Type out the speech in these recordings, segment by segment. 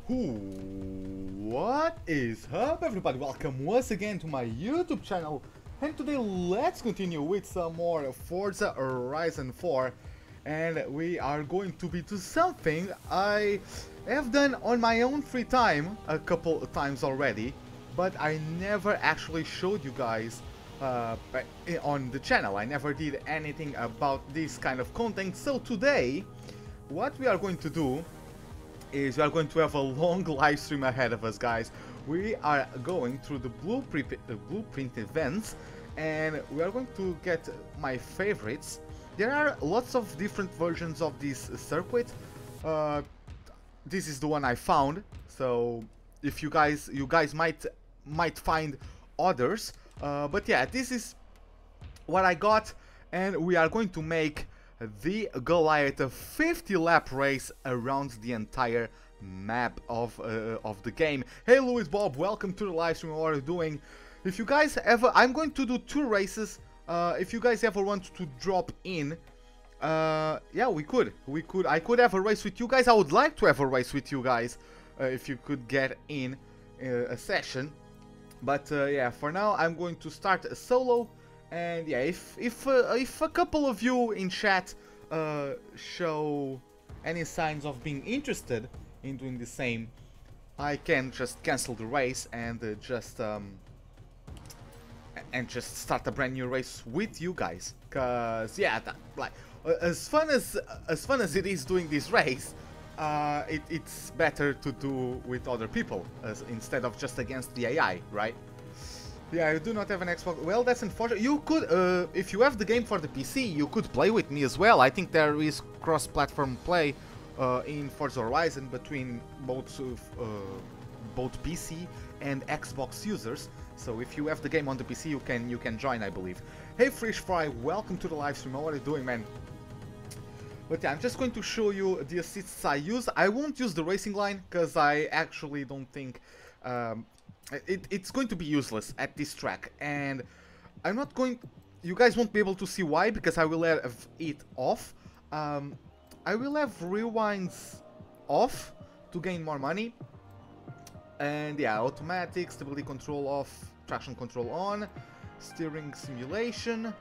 What is up, everybody? Welcome once again to my YouTube channel, and today let's continue with some more Forza Horizon 4, and we are going to be doing something I have done on my own free time a couple of times already, but I never actually showed you guys on the channel. I never did anything about this kind of content, so today what we are going to do is we are going to have a long live stream ahead of us, guys. We are going through the blueprint events, and we are going to get my favorites. There are lots of different versions of this circuit. This is the one I found, so if you guys might find others, but yeah, this is what I got, and we are going to make the Goliath, a 50-lap race around the entire map of the game. Hey Louis Bob, welcome to the live stream. What are you doing? If you guys ever, I'm going to do 2 races. If you guys ever want to drop in, yeah, I could have a race with you guys. I would like to have a race with you guys if you could get in a session. But yeah, for now I'm going to start a solo. And yeah, if a couple of you in chat show any signs of being interested in doing the same, I can just cancel the race and just start a brand new race with you guys. Cause yeah, like as fun as it is doing this race, it's better to do with other people instead of just against the AI, right? Yeah, I do not have an Xbox. Well, that's unfortunate. You could, if you have the game for the PC, you could play with me as well. I think there is cross-platform play in Forza Horizon between both PC and Xbox users. So if you have the game on the PC, you can join, I believe. Hey, Fresh Fry, welcome to the live stream. What are you doing, man? But yeah, I'm just going to show you the assists I use. I won't use the racing line because I actually don't think. It's going to be useless at this track, and I'm not going. You guys won't be able to see why, because I will have it off. I will have rewinds off to gain more money, and yeah, automatic, stability control off, traction control on, steering simulation,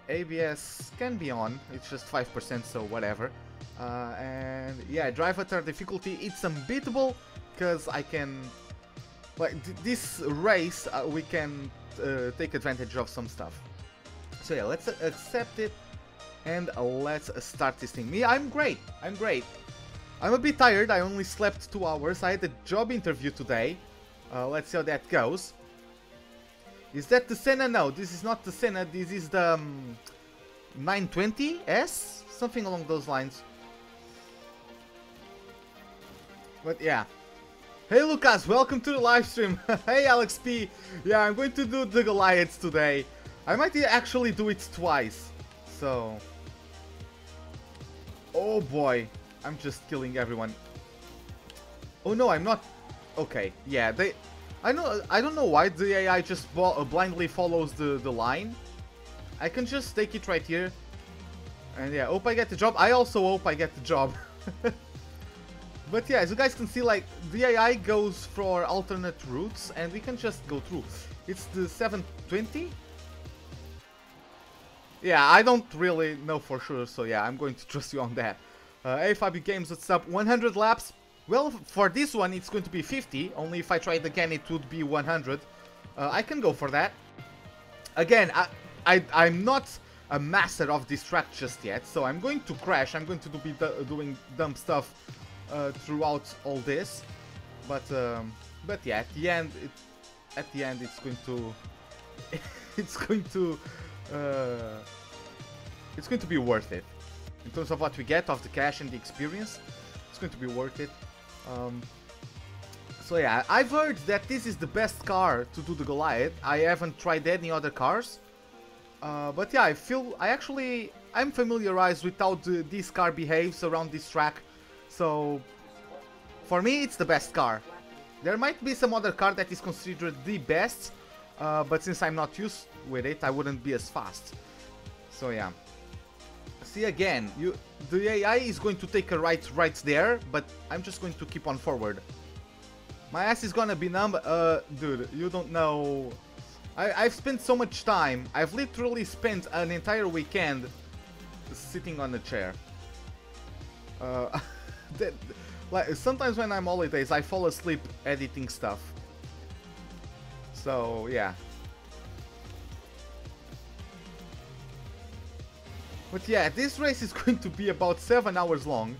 ABS can be on. It's just 5%, so whatever. And yeah, drive at our difficulty. It's unbeatable because I can. Like this race, we can take advantage of some stuff. So yeah, let's accept it, and let's start this thing. I'm great. I'm a bit tired. I only slept 2 hours. I had a job interview today. Let's see how that goes. Is that the Senna? No, this is not the Senna. This is the 920S, something along those lines. But yeah. Hey Lucas, welcome to the live stream. Hey Alex P. Yeah, I'm going to do the Goliaths today. I might actually do it twice. So. Oh boy. I'm just killing everyone. Oh no, I'm not. Okay, yeah, I don't know why the AI just blindly follows the line. I can just take it right here. And yeah, hope I get the job. I also hope I get the job. But yeah, as you guys can see, like, the AI goes for alternate routes, and we can just go through. It's the 720? Yeah, I don't really know for sure, so yeah, I'm going to trust you on that. Hey, Fabio Games, what's up? 100 laps? Well, for this one, it's going to be 50. Only if I tried again, it would be 100. I can go for that. Again, I'm not a master of this track just yet, so I'm going to crash. I'm going to be doing dumb stuff throughout all this, but yeah, at the end it's going to it's going to be worth it in terms of what we get of the cash and the experience. It's going to be worth it. So yeah, I've heard that this is the best car to do the Goliath. I haven't tried any other cars, but yeah, I'm familiarized with how this car behaves around this track. So, for me, it's the best car. There might be some other car that is considered the best, but since I'm not used with it, I wouldn't be as fast. So yeah. See again, the AI is going to take a right there, but I'm just going to keep on forward. My ass is gonna be numb. Dude, you don't know. I've spent so much time. I've literally spent an entire weekend sitting on a chair. Like, sometimes when I'm holidays, I fall asleep editing stuff. So, yeah. But yeah, this race is going to be about 7 hours long.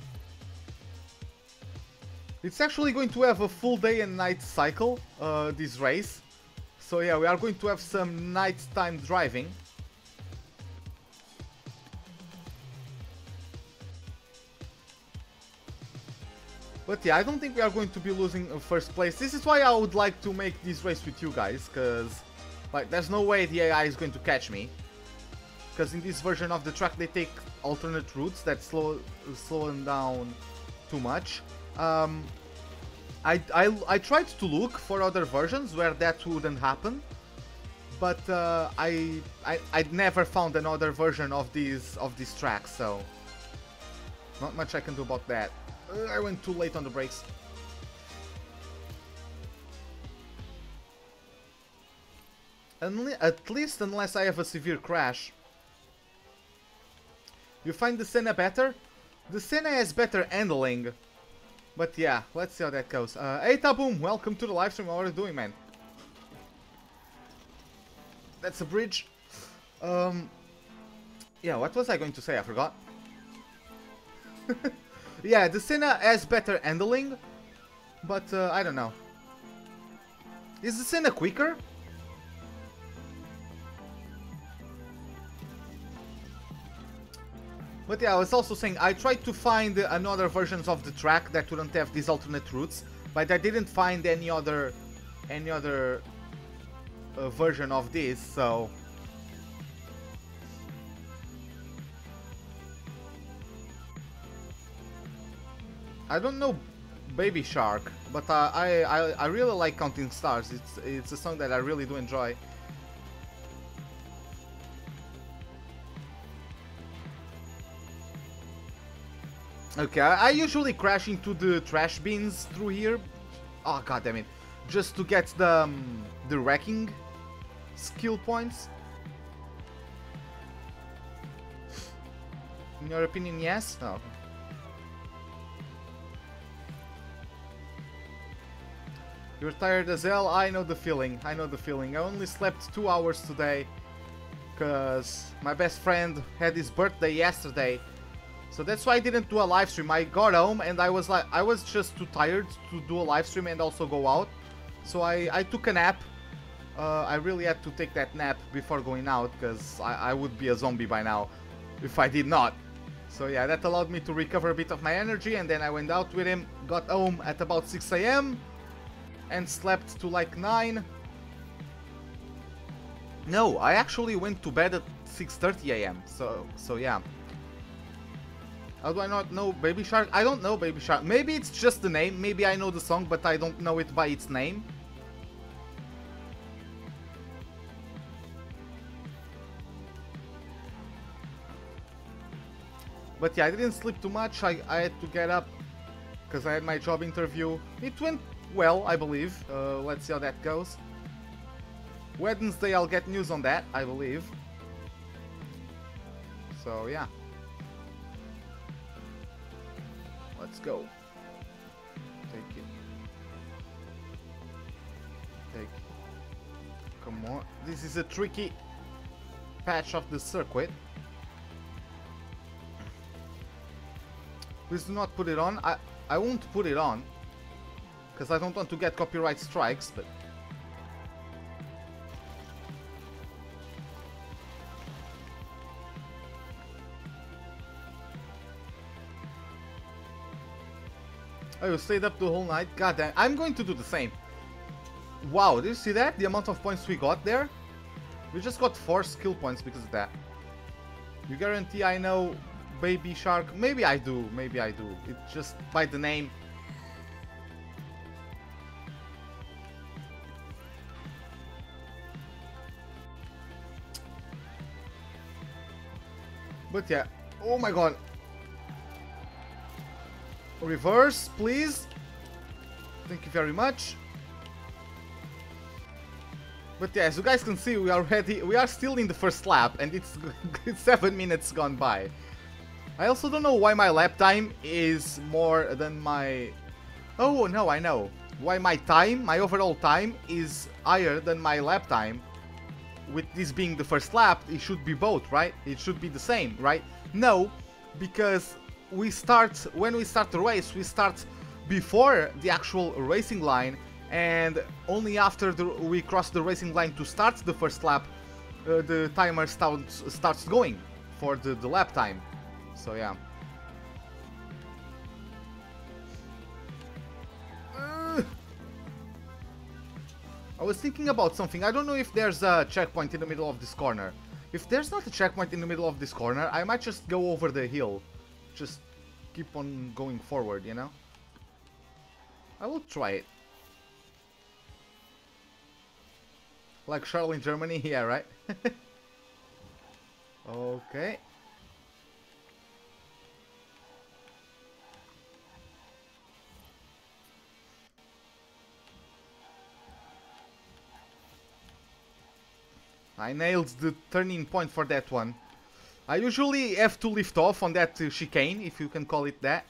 It's actually going to have a full day and night cycle, this race. So yeah, we are going to have some nighttime driving. But yeah, I don't think we are going to be losing first place. This is why I would like to make this race with you guys, because like there's no way the AI is going to catch me. Because in this version of the track they take alternate routes that slow them down too much. I tried to look for other versions where that wouldn't happen, but I'd never found another version of this track, so not much I can do about that. I went too late on the brakes. At least unless I have a severe crash. You find the Senna better? The Senna has better handling. But yeah, let's see how that goes. Hey Taboom, welcome to the livestream. How are you doing, man? That's a bridge. Yeah, what was I going to say? I forgot. Yeah, the Senna has better handling, but I don't know. Is the Senna quicker? But yeah, I was also saying I tried to find another versions of the track that wouldn't have these alternate routes, but I didn't find any other version of this, so I don't know Baby Shark, but I really like Counting Stars. It's a song that I really do enjoy. Okay, I usually crash into the trash bins through here. Oh god damn it! Just to get the wrecking skill points. In your opinion, yes? No. You're tired as hell? I know the feeling. I know the feeling. I only slept 2 hours today because my best friend had his birthday yesterday. So that's why I didn't do a live stream. I got home and I was just too tired to do a live stream and also go out. So I took a nap. I really had to take that nap before going out because I would be a zombie by now if I did not. So yeah, that allowed me to recover a bit of my energy, and then I went out with him, got home at about 6 AM and slept to like 9. No, I actually went to bed at 6:30 AM. So yeah. How do I not know Baby Shark? I don't know Baby Shark. Maybe it's just the name. Maybe I know the song, but I don't know it by its name. But yeah, I didn't sleep too much. I had to get up because I had my job interview. It went well, I believe. Let's see how that goes. Wednesday I'll get news on that, I believe. So yeah. Let's go. Take it. Take it. Come on. This is a tricky patch of the circuit. Please do not put it on. I won't put it on because I don't want to get copyright strikes, but oh, you stayed up the whole night? God damn, I'm going to do the same. Wow, did you see that? The amount of points we got there? We just got 4 skill points because of that. You guarantee I know Baby Shark? Maybe I do, maybe I do. It's just by the name. But yeah, oh my god. Reverse, please. Thank you very much. But yeah, as you guys can see, we are still in the first lap, and it's 7 minutes gone by. I also don't know why my lap time is more than my... Oh, no, I know. Why my overall time is higher than my lap time. With this being the first lap, it should be both, right? It should be the same, right? No, because when we start the race, we start before the actual racing line, and only after we cross the racing line to start the first lap, the timer starts going for the lap time. So yeah. I was thinking about something. I don't know if there's a checkpoint in the middle of this corner. If there's not a checkpoint in the middle of this corner, I might just go over the hill. Just keep on going forward, you know? I will try it. Like Charles in Germany? Yeah, right? Okay. I nailed the turning point for that one. I usually have to lift off on that chicane, if you can call it that.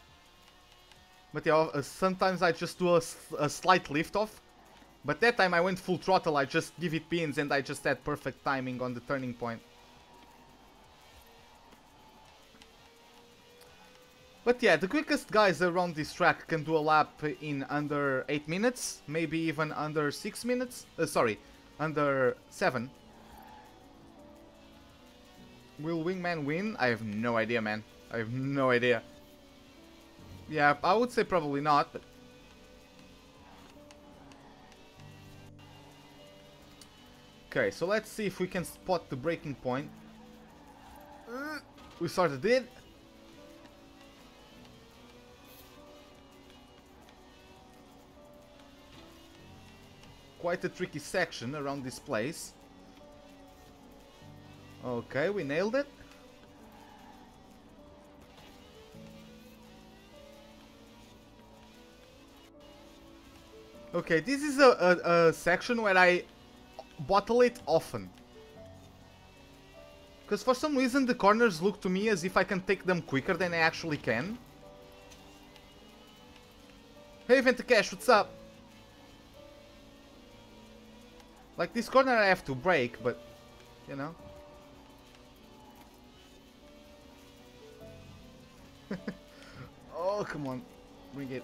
But yeah, sometimes I just do a slight lift off. But that time I went full throttle, I just give it pins and I just had perfect timing on the turning point. But yeah, the quickest guys around this track can do a lap in under 8 minutes, maybe even under 6 minutes. Sorry, under 7. Will Wingman win? I have no idea, man. I have no idea. Yeah, I would say probably not, but... Okay, so let's see if we can spot the breaking point. We sort of did. Quite a tricky section around this place. Okay, we nailed it. Okay, this is a section where I bottle it often. Because for some reason the corners look to me as if I can take them quicker than I actually can. Hey Ventacash, what's up? Like this corner I have to brake, but you know. Oh, come on. Bring it.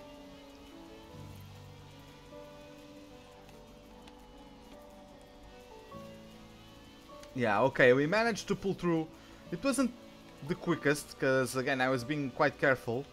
Yeah, okay, we managed to pull through. It wasn't the quickest, because again, I was being quite careful.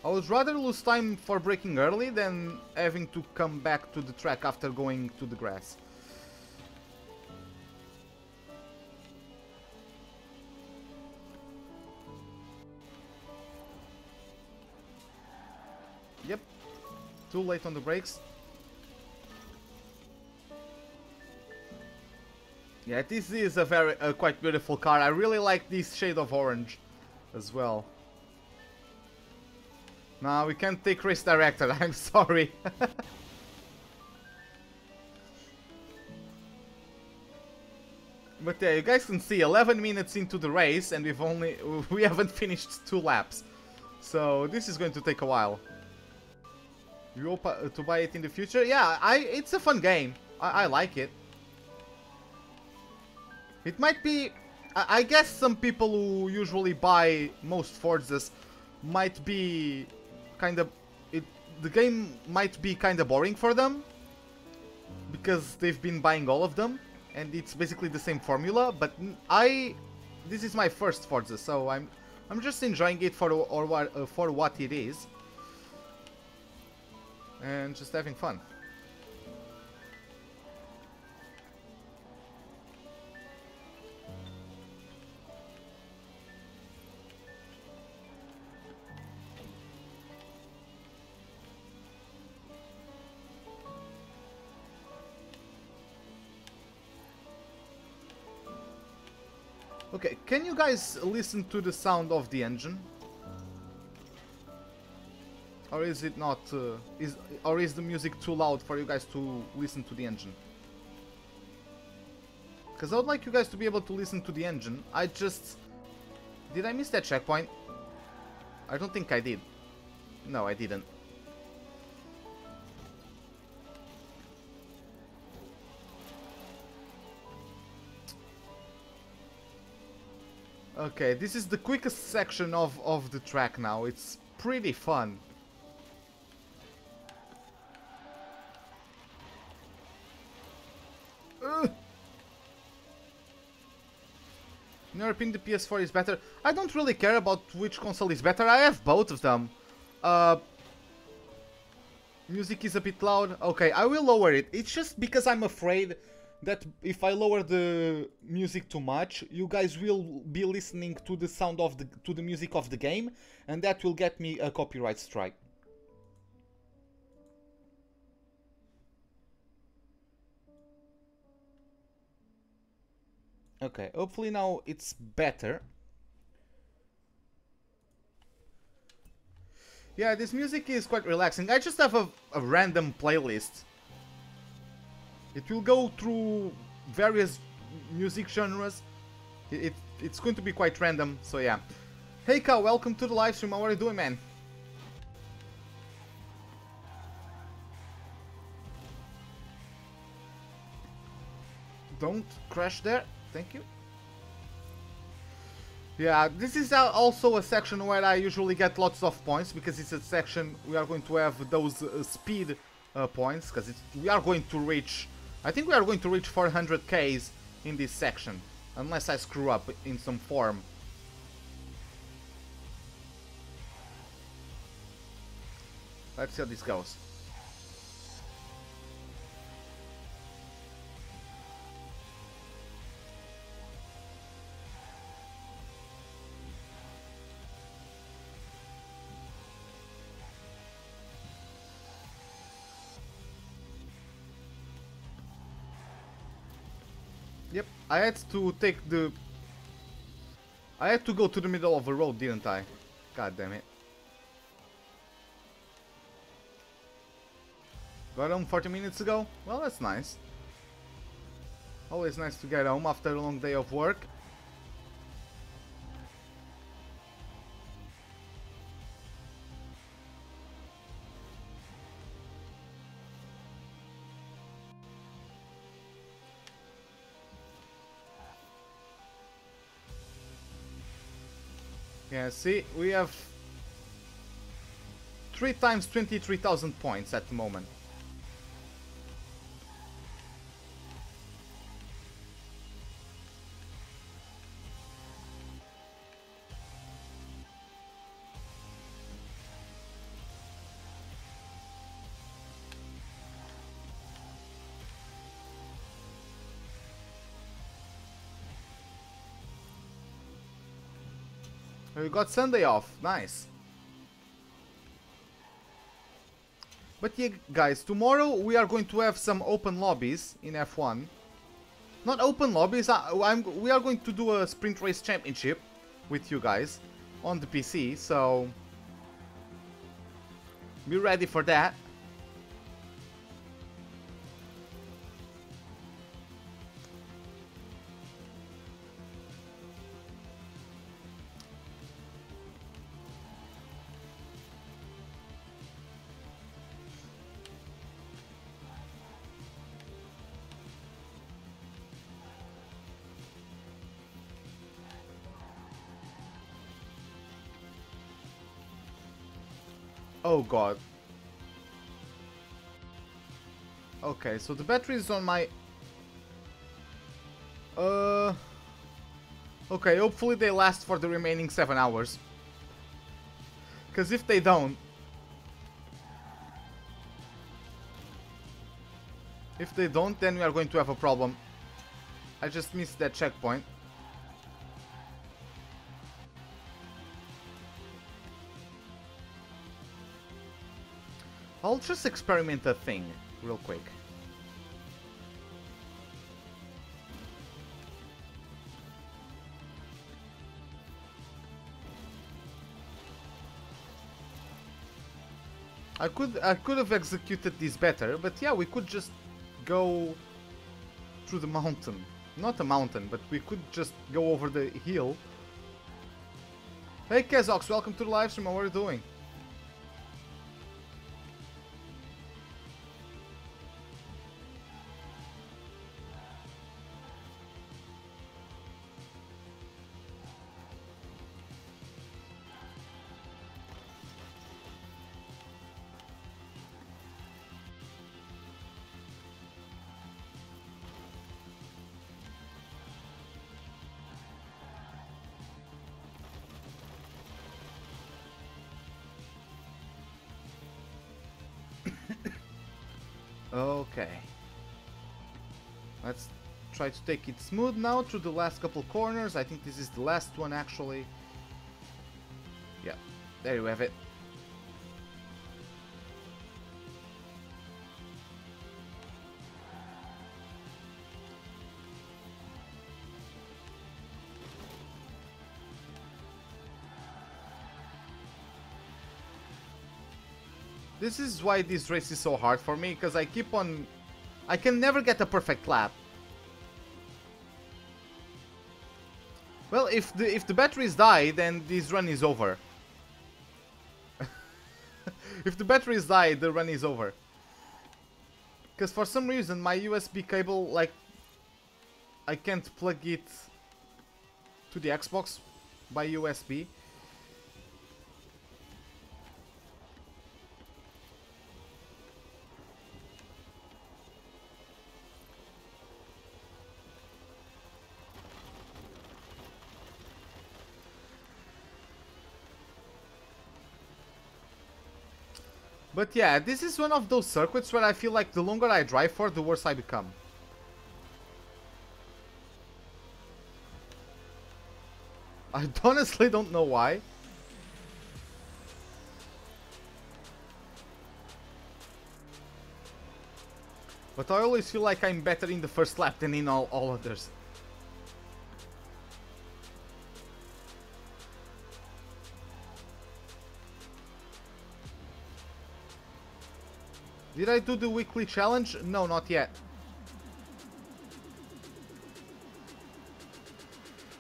I would rather lose time for braking early than having to come back to the track after going to the grass. Yep, too late on the brakes. Yeah, this is a quite beautiful car. I really like this shade of orange as well. No, we can't take race director, I'm sorry. But yeah, you guys can see 11 minutes into the race and we haven't finished 2 laps. So this is going to take a while. You hope to buy it in the future? Yeah, it's a fun game. I like it. It might be... I guess some people who usually buy most Forzas might be kind of... the game might be kind of boring for them. Because they've been buying all of them. And it's basically the same formula. But this is my first Forza, so I'm just enjoying it for what it is. And just having fun. Okay, can you guys listen to the sound of the engine? Or is it not, or is the music too loud for you guys to listen to the engine? Because I would like you guys to be able to listen to the engine. Did I miss that checkpoint? I don't think I did. No, I didn't. Okay, this is the quickest section of the track now. It's pretty fun. In your opinion, the PS4 is better? I don't really care about which console is better. I have both of them. Music is a bit loud. Okay, I will lower it. It's just because I'm afraid that if I lower the music too much, you guys will be listening to the sound of the music of the game, and that will get me a copyright strike. Okay, hopefully now it's better. Yeah, this music is quite relaxing. I just have a random playlist. It will go through various music genres. It's going to be quite random, so yeah. Hey Ka, welcome to the live stream. How are you doing, man? Don't crash there. Thank you. Yeah, this is also a section where I usually get lots of points, because it's a section we are going to have those speed points, because we are going to reach, I think we are going to reach 400 Ks in this section, unless I screw up in some form. Let's see how this goes. Yep, I had to go to the middle of a road, didn't I? God damn it. Got home 40 minutes ago? Well, that's nice. Always nice to get home after a long day of work. Yeah, see, we have 3 times 23,000 points at the moment. We got Sunday off, nice. But yeah, guys, tomorrow we are going to have some open lobbies in F1. Not open lobbies, we are going to do a sprint race championship with you guys on the PC, so be ready for that. Oh god. Okay, so the battery is on my... Okay, hopefully they last for the remaining 7 hours. Because if they don't... If they don't, then we are going to have a problem. I just missed that checkpoint. I'll just experiment a thing real quick. I could have executed this better, but yeah, we could just go through the mountain. Not a mountain, but we could just go over the hill. Hey Kezox, welcome to the live stream. How are you doing? Okay. Let's try to take it smooth now through the last couple corners. I think this is the last one actually. Yeah, there you have it. This is why this race is so hard for me, because I can never get a perfect lap. Well, if the batteries die, then this run is over. If the batteries die, the run is over. Because for some reason my USB cable, like, I can't plug it to the Xbox by USB. But yeah, this is one of those circuits where I feel like the longer I drive for, the worse I become. I honestly don't know why. But I always feel like I'm better in the first lap than in all others. Did I do the weekly challenge? No, not yet.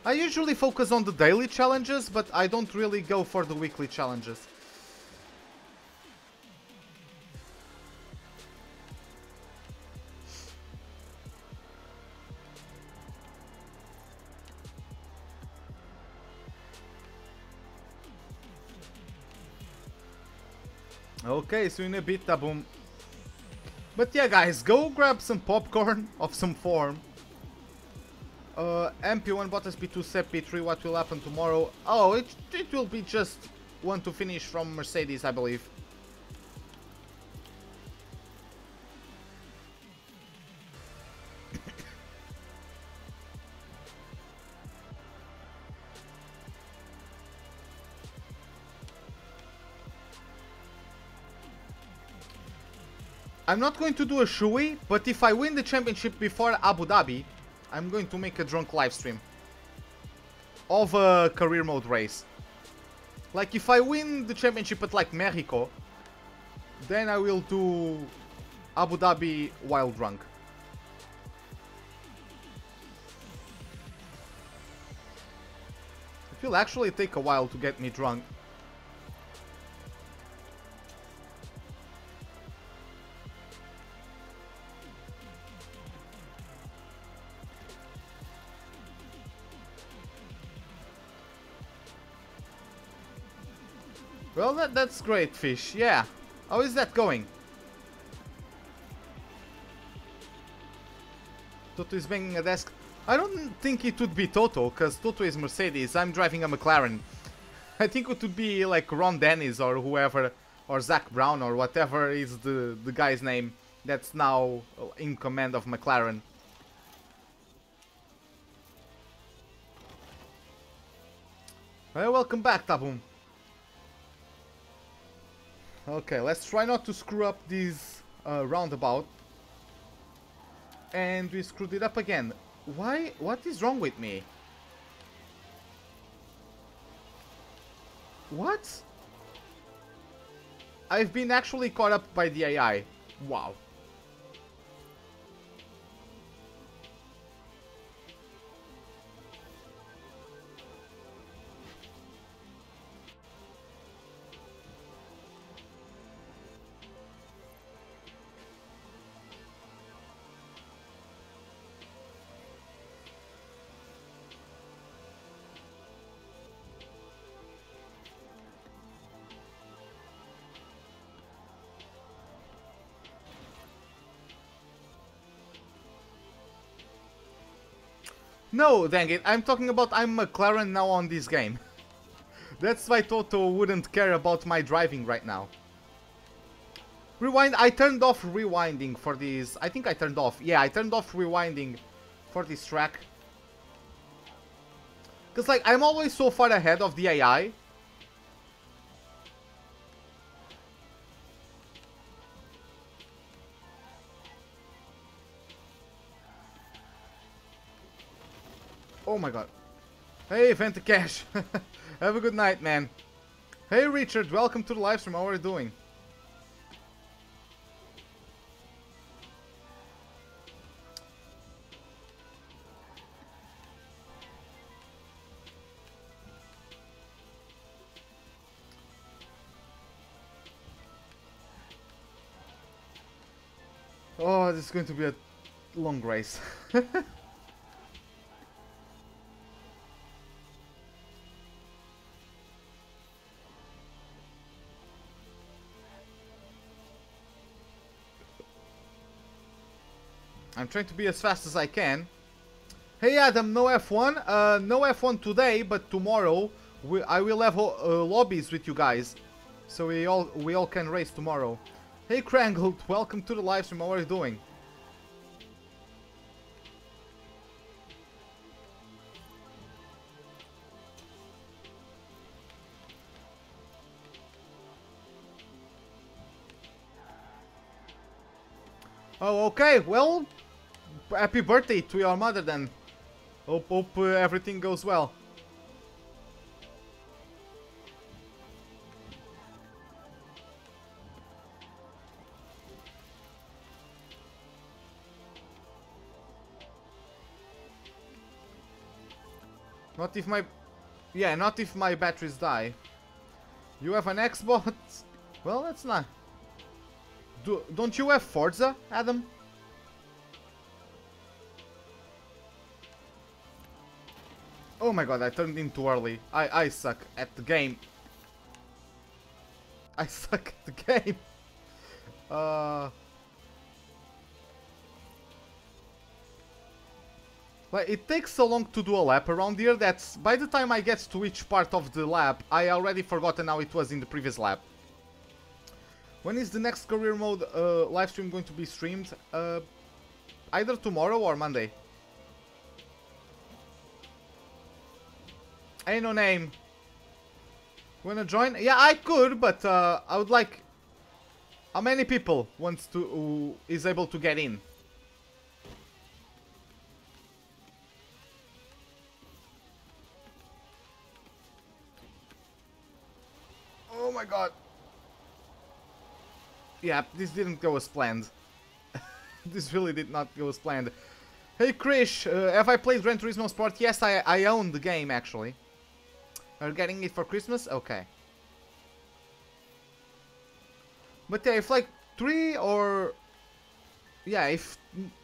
I usually focus on the daily challenges, but I don't really go for the weekly challenges. Okay, so in a bit, Taboom. But yeah, guys, go grab some popcorn of some form. MP1 Bottas P2 Sep P3, what will happen tomorrow? Oh, it will be just one to finish from Mercedes, I believe. I'm not going to do a shoey, but if I win the championship before Abu Dhabi, I'm going to make a drunk live stream of a career mode race. Like, if I win the championship at, like, Mexico, then I will do Abu Dhabi while drunk. It will actually take a while to get me drunk. Well, that's great, Fish. Yeah. How is that going? Toto is banging a desk. I don't think it would be Toto, because Toto is Mercedes. I'm driving a McLaren. I think it would be like Ron Dennis or whoever, or Zach Brown or whatever is the guy's name that's now in command of McLaren. Well, welcome back, Taboom. Okay, let's try not to screw up this roundabout. And we screwed it up again. Why? What is wrong with me? What? I've been actually caught up by the AI. Wow. No, dang it, I'm talking about I'm McLaren now on this game. That's why Toto wouldn't care about my driving right now. Rewind, I turned off rewinding for this. I think I turned off. Yeah, I turned off rewinding for this track. Because, like, I'm always so far ahead of the AI. Oh my god. Hey, Ventacash. Have a good night, man. Hey, Richard. Welcome to the live stream. How are you doing? Oh, this is going to be a long race. I'm trying to be as fast as I can. Hey Adam, no F1? No F1 today, but tomorrow I will have lobbies with you guys. So we all can race tomorrow. Hey Krangled, welcome to the live stream. How are you doing? Oh, okay. Well, happy birthday to your mother then. Hope everything goes well. Not if my... Yeah, not if my batteries die. You have an Xbox? Well, that's not... Don't you have Forza, Adam? Oh my god, I turned in too early. I suck at the game. I suck at the game. Like, it takes so long to do a lap around here that by the time I get to each part of the lap, I already forgotten how it was in the previous lap. When is the next career mode live stream going to be streamed? Either tomorrow or Monday. Ain't no name. Wanna join? Yeah, I could, but I would like... How many people wants to who is able to get in? Oh my god. Yeah, this didn't go as planned. This really did not go as planned. Hey Krish, have I played Gran Turismo Sport? Yes, I own the game actually. Are you getting it for Christmas? Okay. But yeah, if like if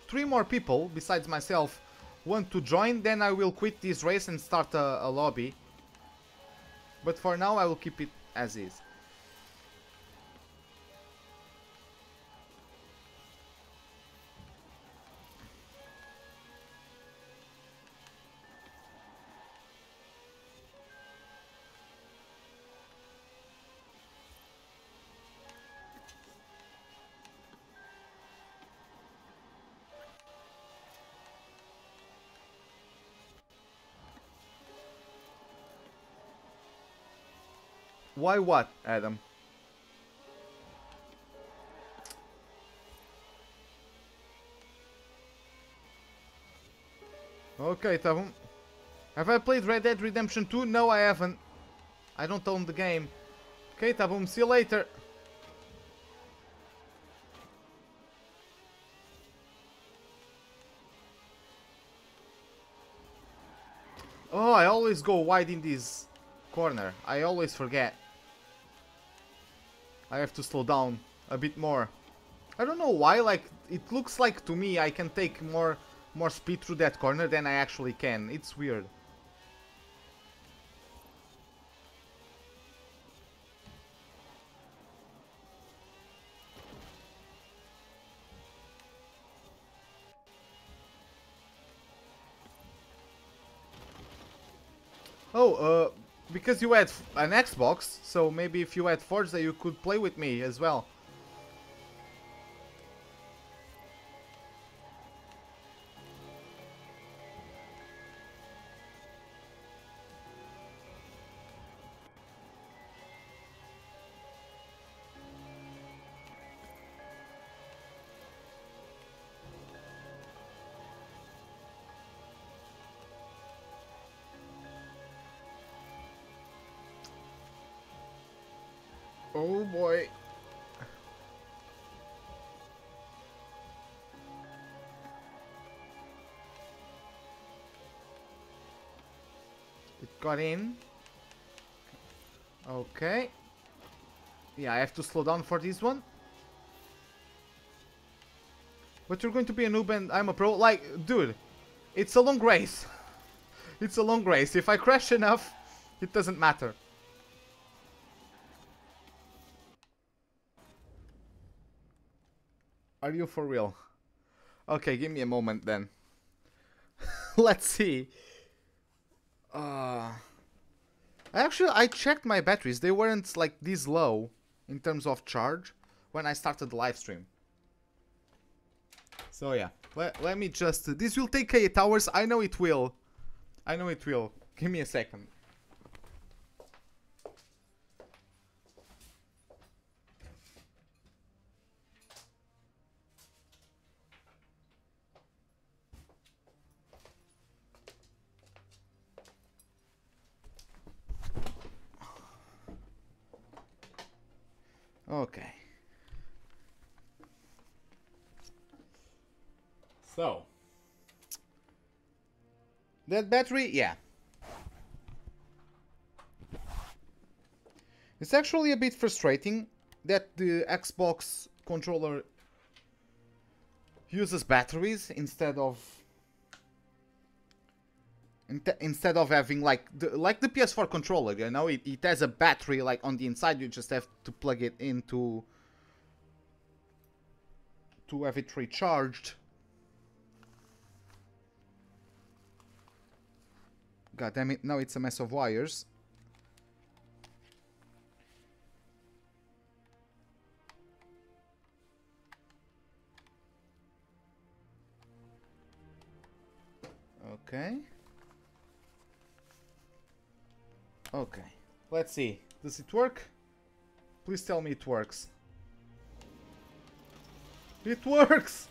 3 more people besides myself want to join, then I will quit this race and start a lobby. But for now I will keep it as is. Why what, Adam? Okay, Tabum. Have I played Red Dead Redemption 2? No, I haven't. I don't own the game. Okay, Tabum, see you later. Oh, I always go wide in this corner. I always forget. I have to slow down a bit more. I don't know why, like, it looks like to me I can take more speed through that corner than I actually can. It's weird. Oh, because you had an Xbox, so maybe if you had Forza you could play with me as well. Oh boy. It got in. Okay. Yeah, I have to slow down for this one. But you're going to be a noob and I'm a pro. Like, dude, it's a long race. It's a long race. If I crash enough, it doesn't matter. Are you for real? Okay, give me a moment then. Let's see. Actually, I checked my batteries. They weren't like this low in terms of charge when I started the live stream. So yeah, let me just... this will take 8 hours. I know it will. I know it will. Give me a second. Okay. So. That battery, yeah. It's actually a bit frustrating that the Xbox controller uses batteries instead of having like the PS4 controller, you know, it has a battery like on the inside. You just have to plug it in to have it recharged. God damn it, now it's a mess of wires. Okay. Okay. Let's see. Does it work? Please tell me it works. It works!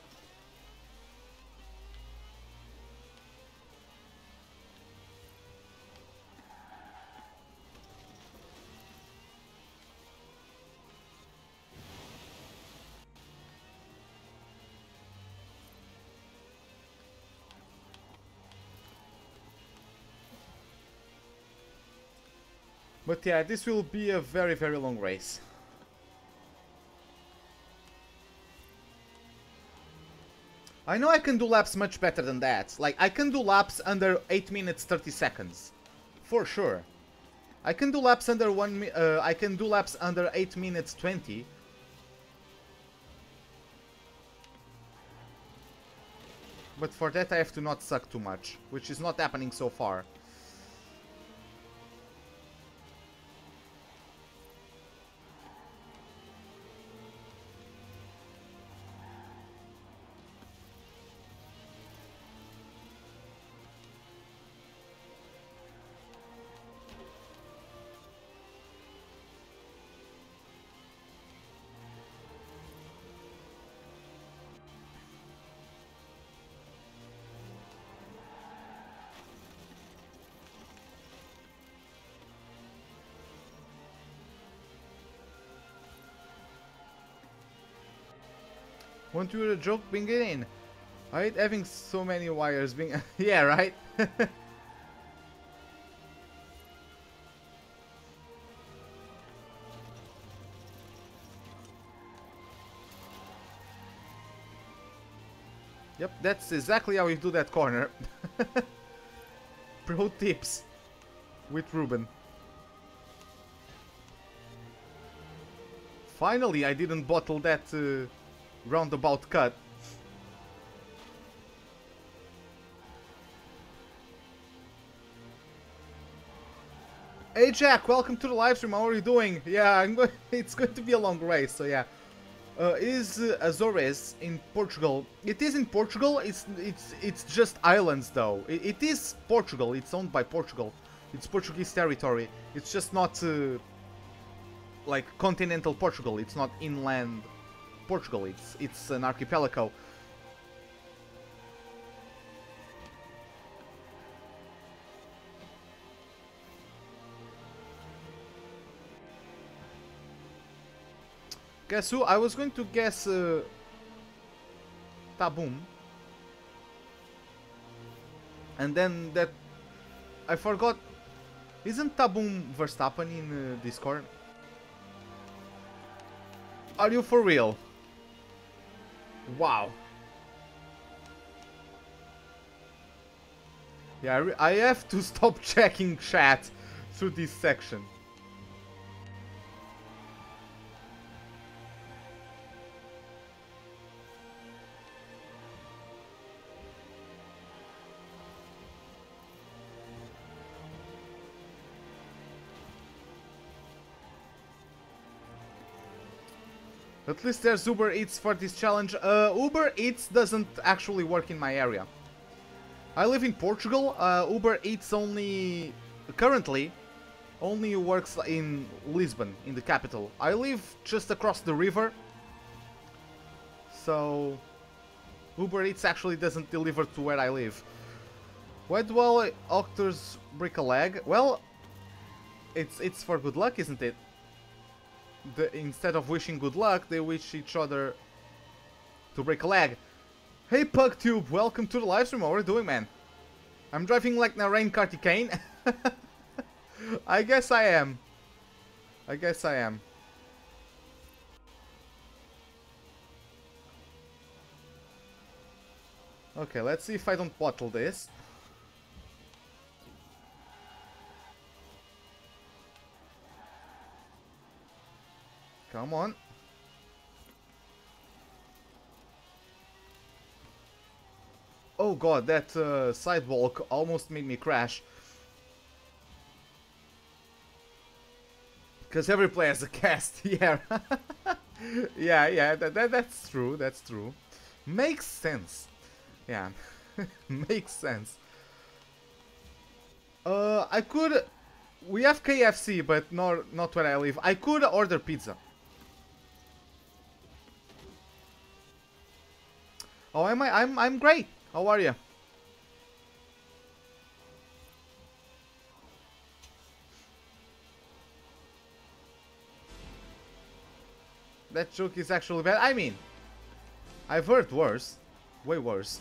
But yeah, this will be a very, very long race. I know I can do laps much better than that. Like, I can do laps under 8 minutes 30 seconds. For sure. I can do laps under I can do laps under 8 minutes 20. But for that I have to not suck too much, which is not happening so far. Want you a joke being in? I hate having so many wires being... yeah, right? Yep, that's exactly how you do that corner. Pro tips with Ruben. Finally, I didn't bottle that roundabout cut. Hey Jack, welcome to the live stream. How are you doing? Yeah, it's going to be a long race, so yeah. Is Azores in Portugal? It is in Portugal. It's just islands though. It is Portugal. It's owned by Portugal. It's Portuguese territory. It's just not like continental Portugal. It's not inland Portugal. It's an archipelago. Guess who? I was going to guess Taboom. And then that... I forgot... Isn't Taboom Verstappen in Discord? Are you for real? Wow. Yeah, I have to stop checking chat through this section. At least there's Uber Eats for this challenge. Uber Eats doesn't actually work in my area. I live in Portugal. Uber Eats currently only works in Lisbon, in the capital. I live just across the river, so Uber Eats actually doesn't deliver to where I live. Why do all actors break a leg? Well, it's for good luck, isn't it? Instead of wishing good luck, they wish each other to break a leg. Hey PugTube, welcome to the livestream. How are you doing, man? I'm driving like Narain Karthikeyan. I guess I am. I guess I am. Okay, let's see if I don't bottle this. Come on. Oh god, that sidewalk almost made me crash. Because every player has a cast, yeah. yeah, that's true, that's true. Makes sense. Yeah, makes sense. I could... We have KFC, but not where I live. I could order pizza. Oh, am I? I'm great. How are you? That joke is actually bad. I mean, I've heard worse. Way worse.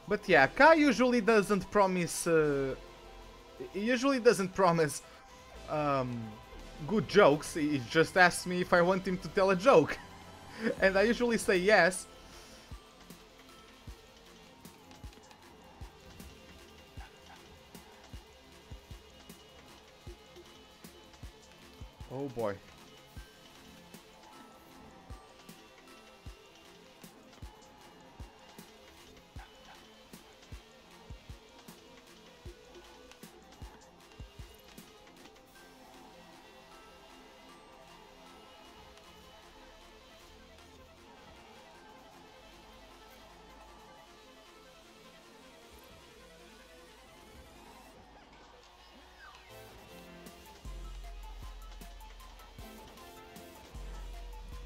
But yeah, Kai usually doesn't promise... good jokes. He just asks me if I want him to tell a joke. And I usually say yes. Oh boy.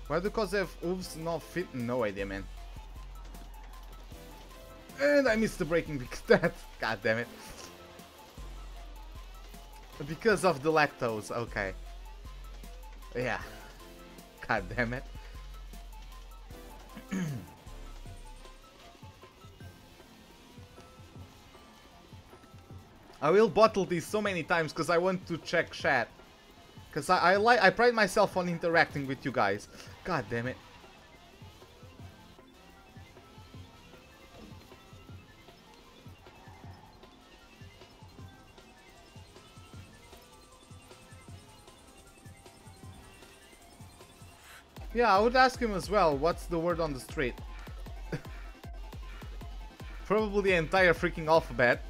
Why do cause have hooves not fit? No idea, man. And I missed the braking because that. God damn it. Because of the lactose, okay. Yeah. God damn it. I will bottle these so many times because I want to check chat. Because I pride myself on interacting with you guys. God damn it. Yeah, I would ask him as well, what's the word on the street? Probably the entire freaking alphabet.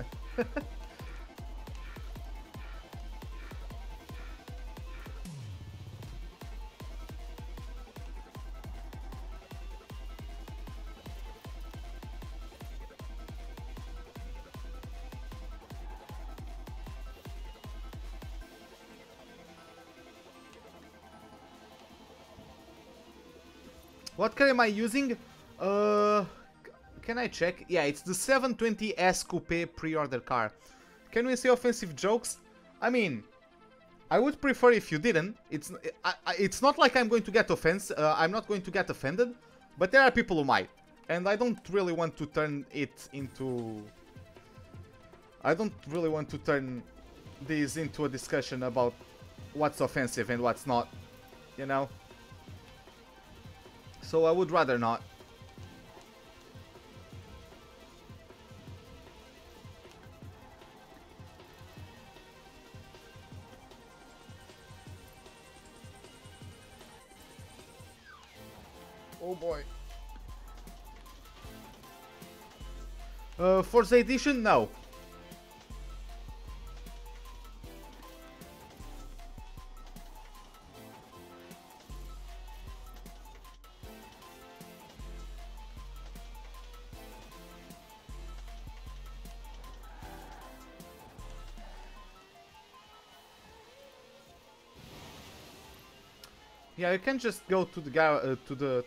What car am I using? Can I check? Yeah, it's the 720S Coupe pre-order car. Can we say offensive jokes? I mean, I would prefer if you didn't. It's not like I'm going to get I'm not going to get offended, but there are people who might, and I don't really want to turn it into. I don't really want to turn this into a discussion about what's offensive and what's not, you know. So I would rather not. Oh boy. Forza Edition? No. Yeah, you can just go to the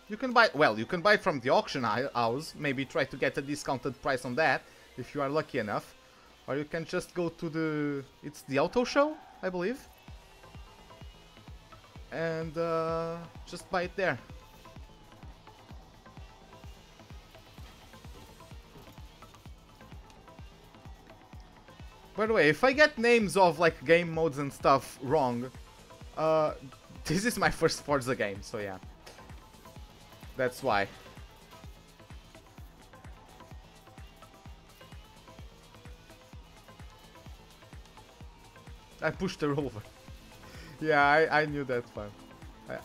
you can buy, well, you can buy from the auction house, maybe try to get a discounted price on that if you are lucky enough, or you can just go to it's the auto show, I believe, and just buy it there. By the way, if I get names of like game modes and stuff wrong, this is my first Forza game, so yeah. That's why. I pushed her over. Yeah, I knew that one.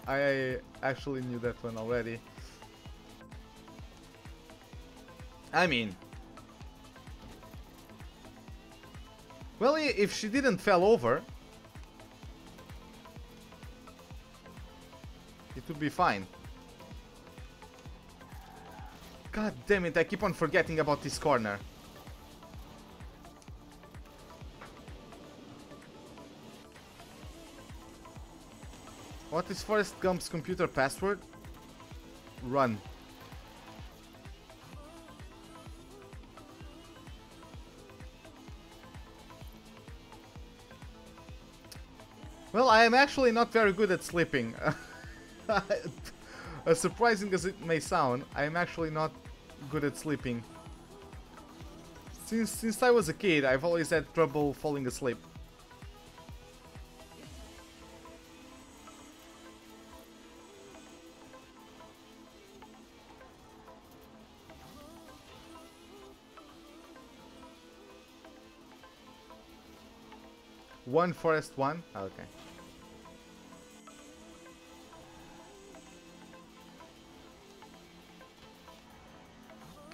I actually knew that one already. I mean... Well, if she didn't fall over... it would be fine. God damn it, I keep on forgetting about this corner. What is Forrest Gump's computer password? Run. Well, I am actually not very good at sleeping. As surprising as it may sound, I am actually not good at sleeping. Since I was a kid, I've always had trouble falling asleep. One Forest one? Okay.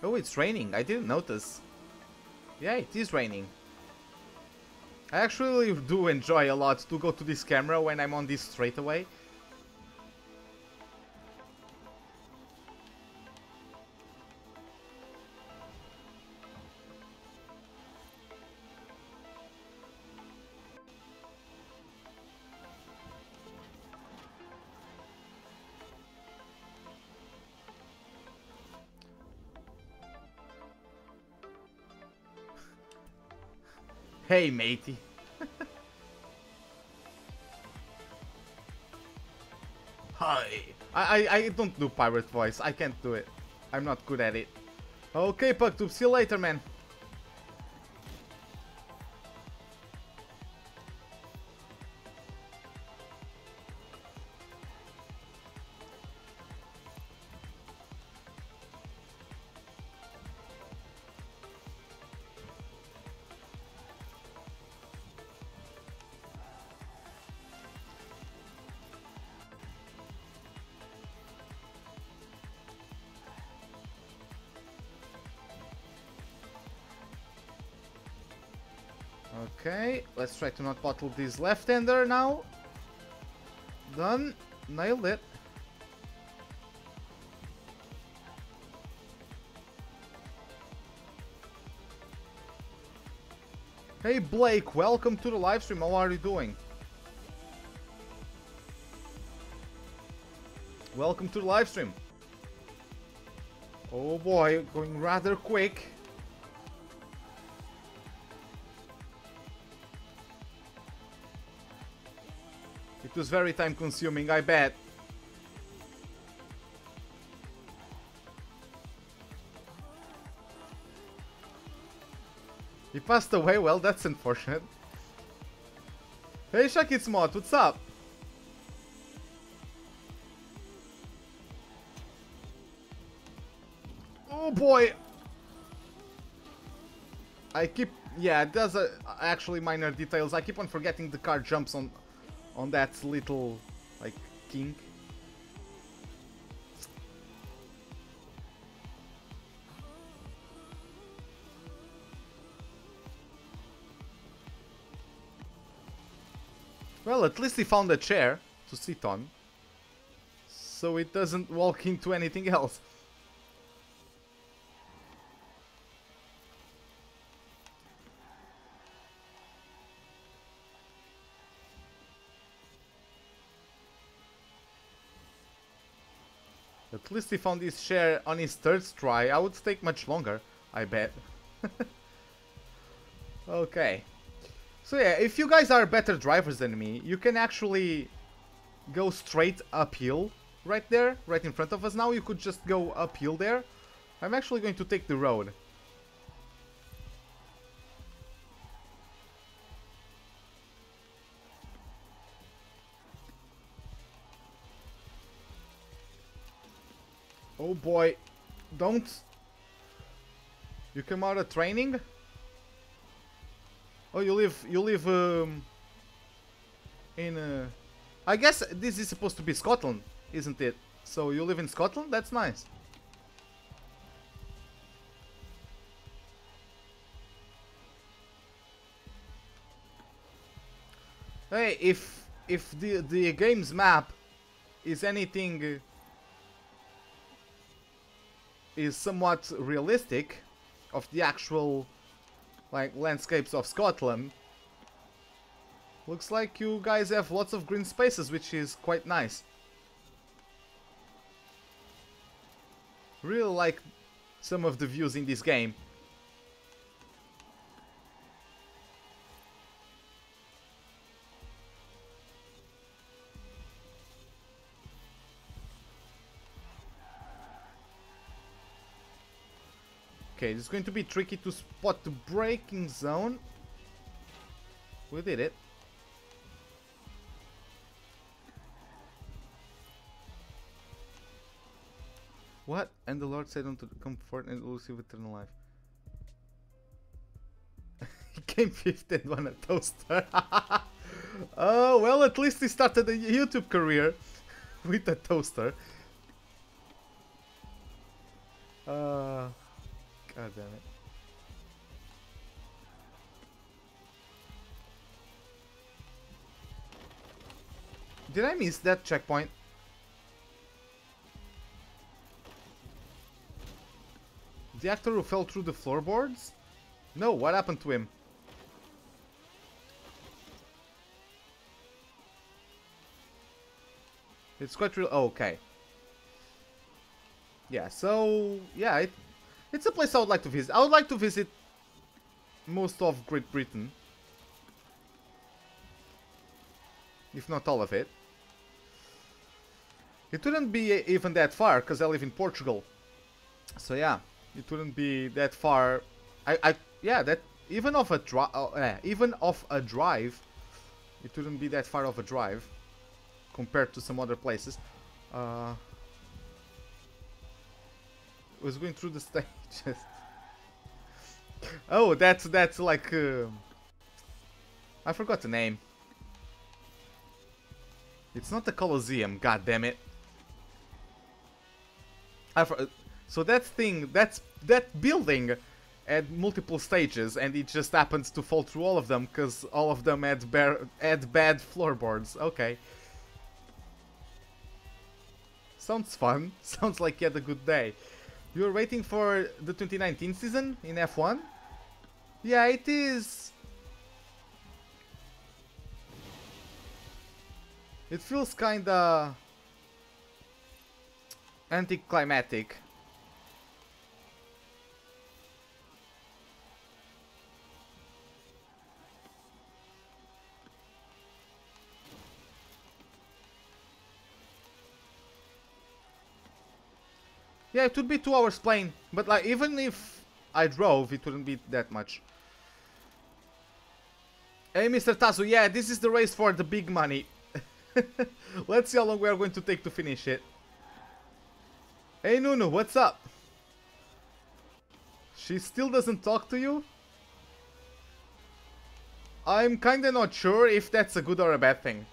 Oh, it's raining. I didn't notice. Yeah, it is raining. I actually do enjoy a lot to go to this camera when I'm on this straightaway. Hey, matey. Hi. I don't do pirate voice. I can't do it. I'm not good at it. Okay, Pugtube. See you later, man. Okay, let's try to not bottle this left-hander now. Done. Nailed it. Hey Blake, welcome to the live stream. How are you doing? Welcome to the live stream. Oh boy, going rather quick. It was very time consuming, I bet. He passed away? Well, that's unfortunate. Hey Shakitsmot, what's up? Oh boy! I keep... Yeah, it does actually minor details. I keep on forgetting the car jumps on that little, like, kink. Well, at least he found a chair to sit on, so it doesn't walk into anything else. At least he found his chair on his third try. I would take much longer, I bet. Okay. So yeah, if you guys are better drivers than me, you can actually go straight uphill right there, right in front of us now. You could just go uphill there. I'm actually going to take the road. Oh boy, don't. You come out of training? Oh, you live in I guess this is supposed to be Scotland, isn't it? So you live in Scotland? That's nice. Hey, if the game's map is anything is somewhat realistic of the actual like landscapes of Scotland, looks like you guys have lots of green spaces, which is quite nice. Really like some of the views in this game. Okay, it's going to be tricky to spot the braking zone. We did it. What? And the Lord said unto the comfort and will receive eternal life. He came fifth and won a toaster. Oh, well, at least he started a YouTube career with a toaster. God damn it. Did I miss that checkpoint? The actor who fell through the floorboards? No, what happened to him? It's quite real. Oh, okay. Yeah, so yeah, it's a place I would like to visit. I would like to visit most of Great Britain, if not all of it. It wouldn't be even that far, because I live in Portugal. So yeah, it wouldn't be that far. Yeah, that even off a drive, it wouldn't be that far of a drive compared to some other places. Was going through the stages. Oh, that's like I forgot the name. It's not the Colosseum, god damn it. So that thing, that building had multiple stages, and it just happens to fall through all of them because all of them had bad floorboards. Okay. Sounds fun. Sounds like you had a good day. You're waiting for the 2019 season in F1? Yeah, it is. It feels kinda anticlimactic. Yeah, it would be 2 hours playing, but like even if I drove, it wouldn't be that much. Hey, Mr. Tazu, yeah, this is the race for the big money. Let's see how long we are going to take to finish it. Hey, Nunu, what's up? She still doesn't talk to you? I'm kinda not sure if that's a good or a bad thing.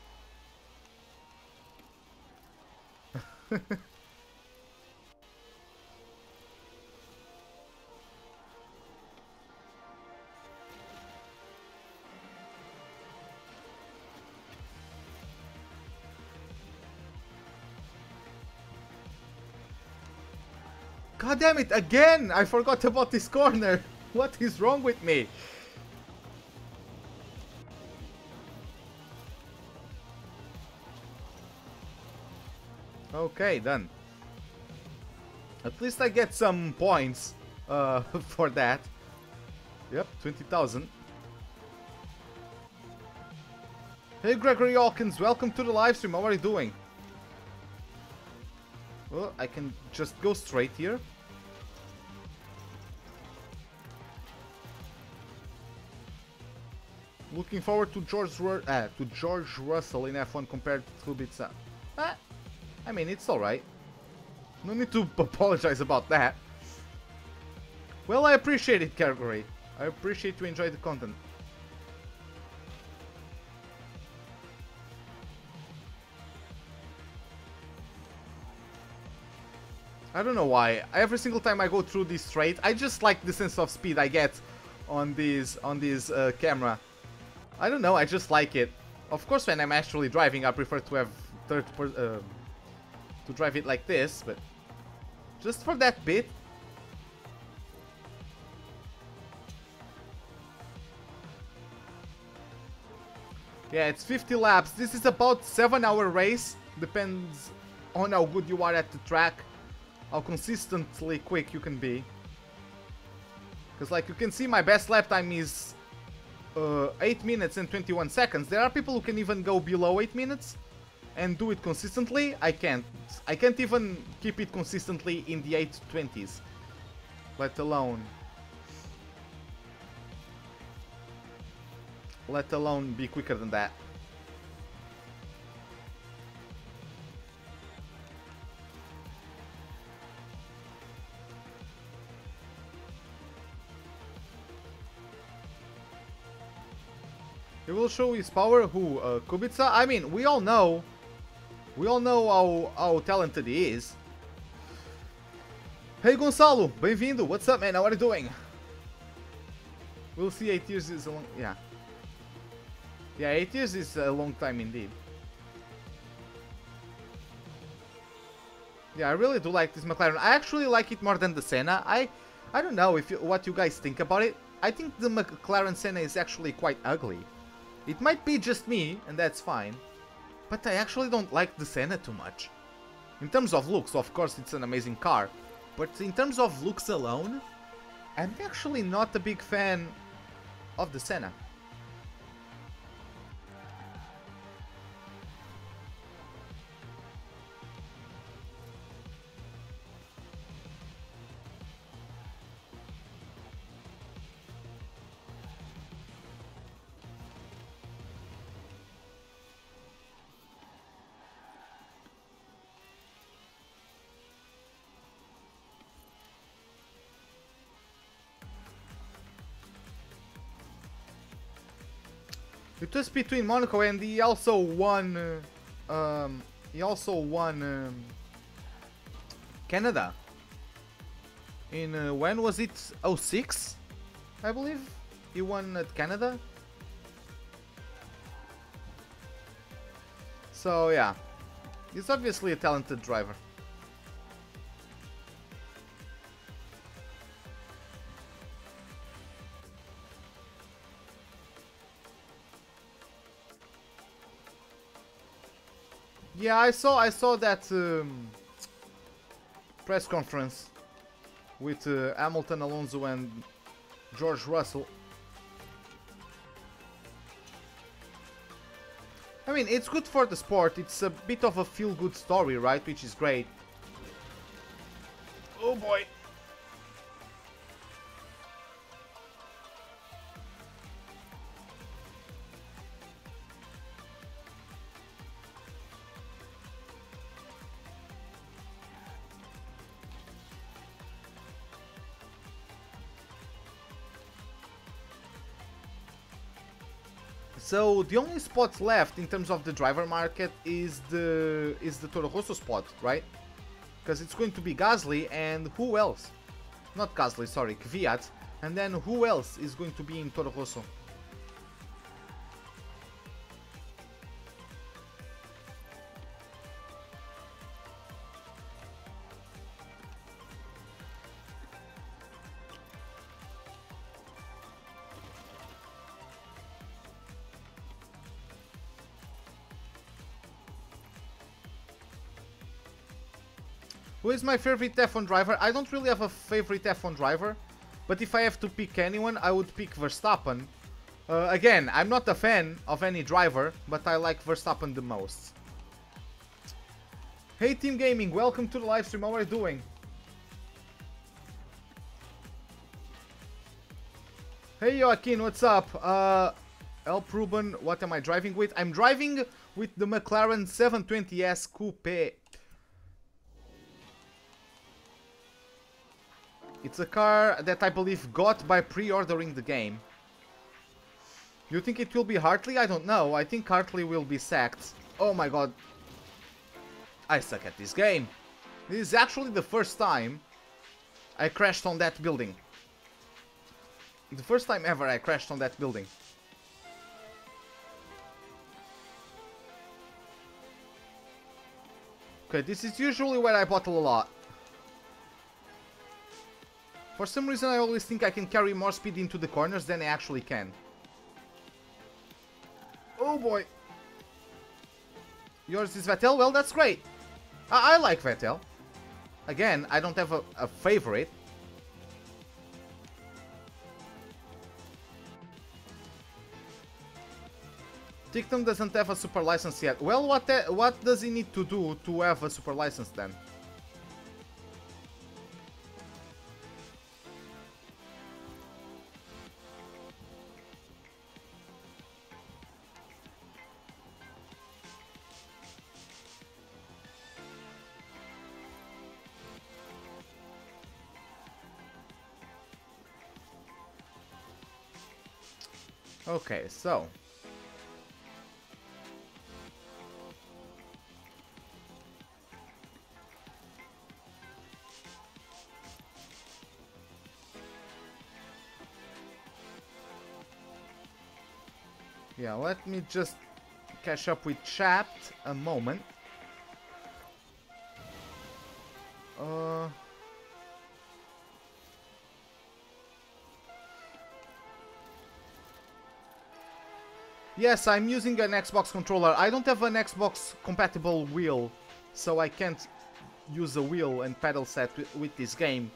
God damn it, again! I forgot about this corner. What is wrong with me? Okay, done. At least I get some points for that. Yep, 20,000. Hey Gregory Hawkins, welcome to the live stream. How are you doing? Well, I can just go straight here. Looking forward to George Russell in F1 compared to Kubica. I mean, it's alright. No need to apologize about that. Well, I appreciate it, Gregory. I appreciate you enjoy the content. I don't know why. Every single time I go through this straight, I just like the sense of speed I get on this camera. I don't know, I just like it. Of course, when I'm actually driving, I prefer to have to drive it like this, but just for that bit. Yeah, it's 50 laps. This is about 7-hour race. Depends on how good you are at the track, how consistently quick you can be. Because like you can see, my best lap time is 8 minutes and 21 seconds. There are people who can even go below 8 minutes and do it consistently. I can't. I can't even keep it consistently in the 8:20s, let alone be quicker than that. He will show his power. Who? Kubica? I mean, we all know how talented he is. Hey Gonçalo, bem-vindo. What's up, man? How are you doing? We'll see. 8 years is a long... Yeah. Yeah, 8 years is a long time indeed. Yeah, I really do like this McLaren. I actually like it more than the Senna. I don't know what you guys think about it. I think the McLaren Senna is actually quite ugly. It might be just me, and that's fine. But I actually don't like the Senna too much. In terms of looks, of course, it's an amazing car. But in terms of looks alone, I'm actually not a big fan of the Senna. It was between Monaco, and he also won. Canada. In when was it? 06? I believe he won at Canada. So yeah, he's obviously a talented driver. Yeah, I saw that press conference with Hamilton, Alonso, and George Russell. I mean, it's good for the sport. It's a bit of a feel-good story, right? Which is great. Oh boy. So the only spot left in terms of the driver market is the Toro Rosso spot, right? Because it's going to be Gasly and who else? Not Gasly, sorry, Kvyat. And then who else is going to be in Toro Rosso? Who is my favorite F1 driver? I don't really have a favorite F1 driver, but if I have to pick anyone, I would pick Verstappen. Again, I'm not a fan of any driver, but I like Verstappen the most. Hey Team Gaming, welcome to the live stream. How are you doing? Hey Joaquin, what's up? Elp Ruben, what am I driving with? I'm driving with the McLaren 720S Coupe. It's a car that I believe got by pre-ordering the game. You think it will be Hartley? I don't know. I think Hartley will be sacked. Oh my god. I suck at this game. This is actually the first time I crashed on that building. The first time ever I crashed on that building. Okay, this is usually where I bottle a lot. For some reason I always think I can carry more speed into the corners than I actually can. Oh boy. Yours is Vettel? Well, that's great. I like Vettel. Again, I don't have a favorite. Tictum doesn't have a super license yet. Well, what does he need to do to have a super license then? Okay, so yeah, let me just catch up with chat a moment. Yes, I'm using an Xbox controller. I don't have an Xbox compatible wheel, so I can't use a wheel and pedal set with this game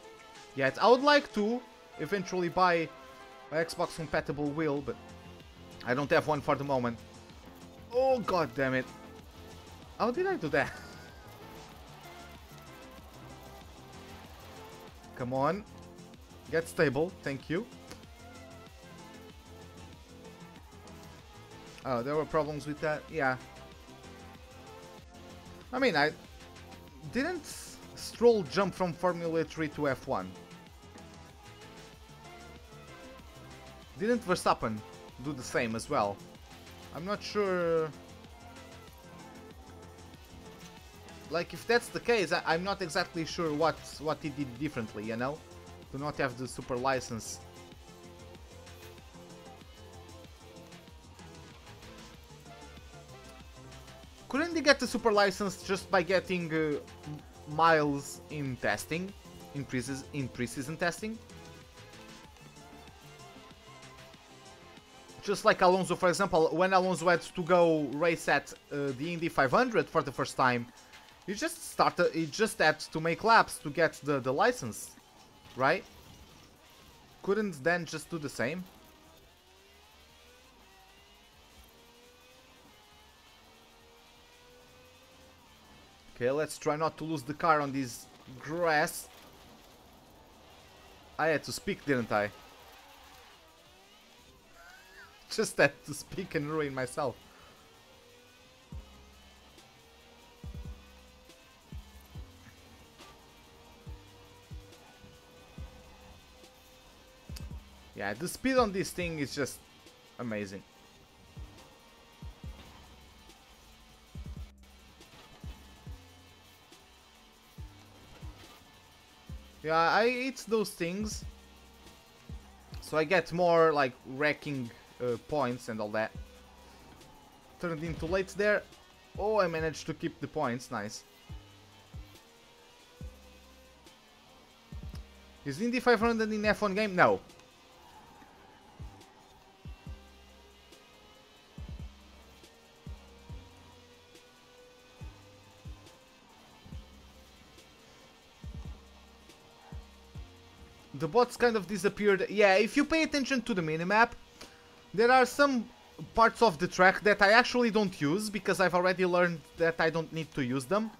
yet. I would like to eventually buy an Xbox compatible wheel, but I don't have one for the moment. Oh god damn it. How did I do that? Come on. Get stable, thank you. Oh, there were problems with that? Yeah. I mean, didn't Stroll jump from Formula 3 to F1? Didn't Verstappen do the same as well? I'm not sure. Like, if that's the case, I'm not exactly sure what he did differently, you know? To not have the super license. super license just by getting miles in testing, in pre-season testing. Just like Alonso, for example, when Alonso had to go race at the Indy 500 for the first time, he just had to make laps to get the license, right? Couldn't then just do the same? Okay, let's try not to lose the car on this grass. I had to speak, didn't I? Just had to speak and ruin myself. Yeah, the speed on this thing is just amazing. Yeah, I eat those things, so I get more like wrecking points and all that. Turned into late there. Oh, I managed to keep the points. Nice. Is Indy 500 in F1 game? No. The bots kind of disappeared. Yeah, if you pay attention to the minimap, there are some parts of the track that I actually don't use because I've already learned that I don't need to use them.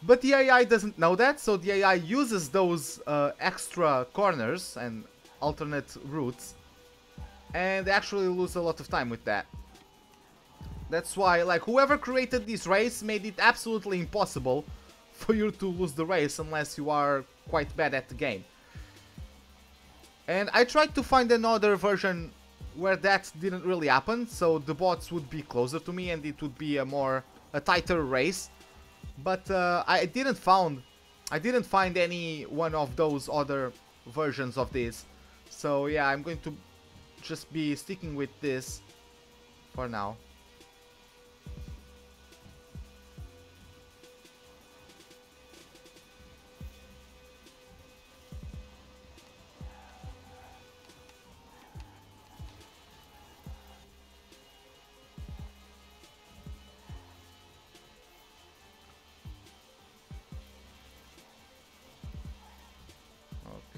But the AI doesn't know that, so the AI uses those extra corners and alternate routes, and they actually lose a lot of time with that. That's why, like, whoever created this race made it absolutely impossible for you to lose the race unless you are quite bad at the game. And I tried to find another version where that didn't really happen, so the bots would be closer to me and it would be a tighter race. But I didn't find any one of those other versions of this. So yeah, I'm going to just be sticking with this for now.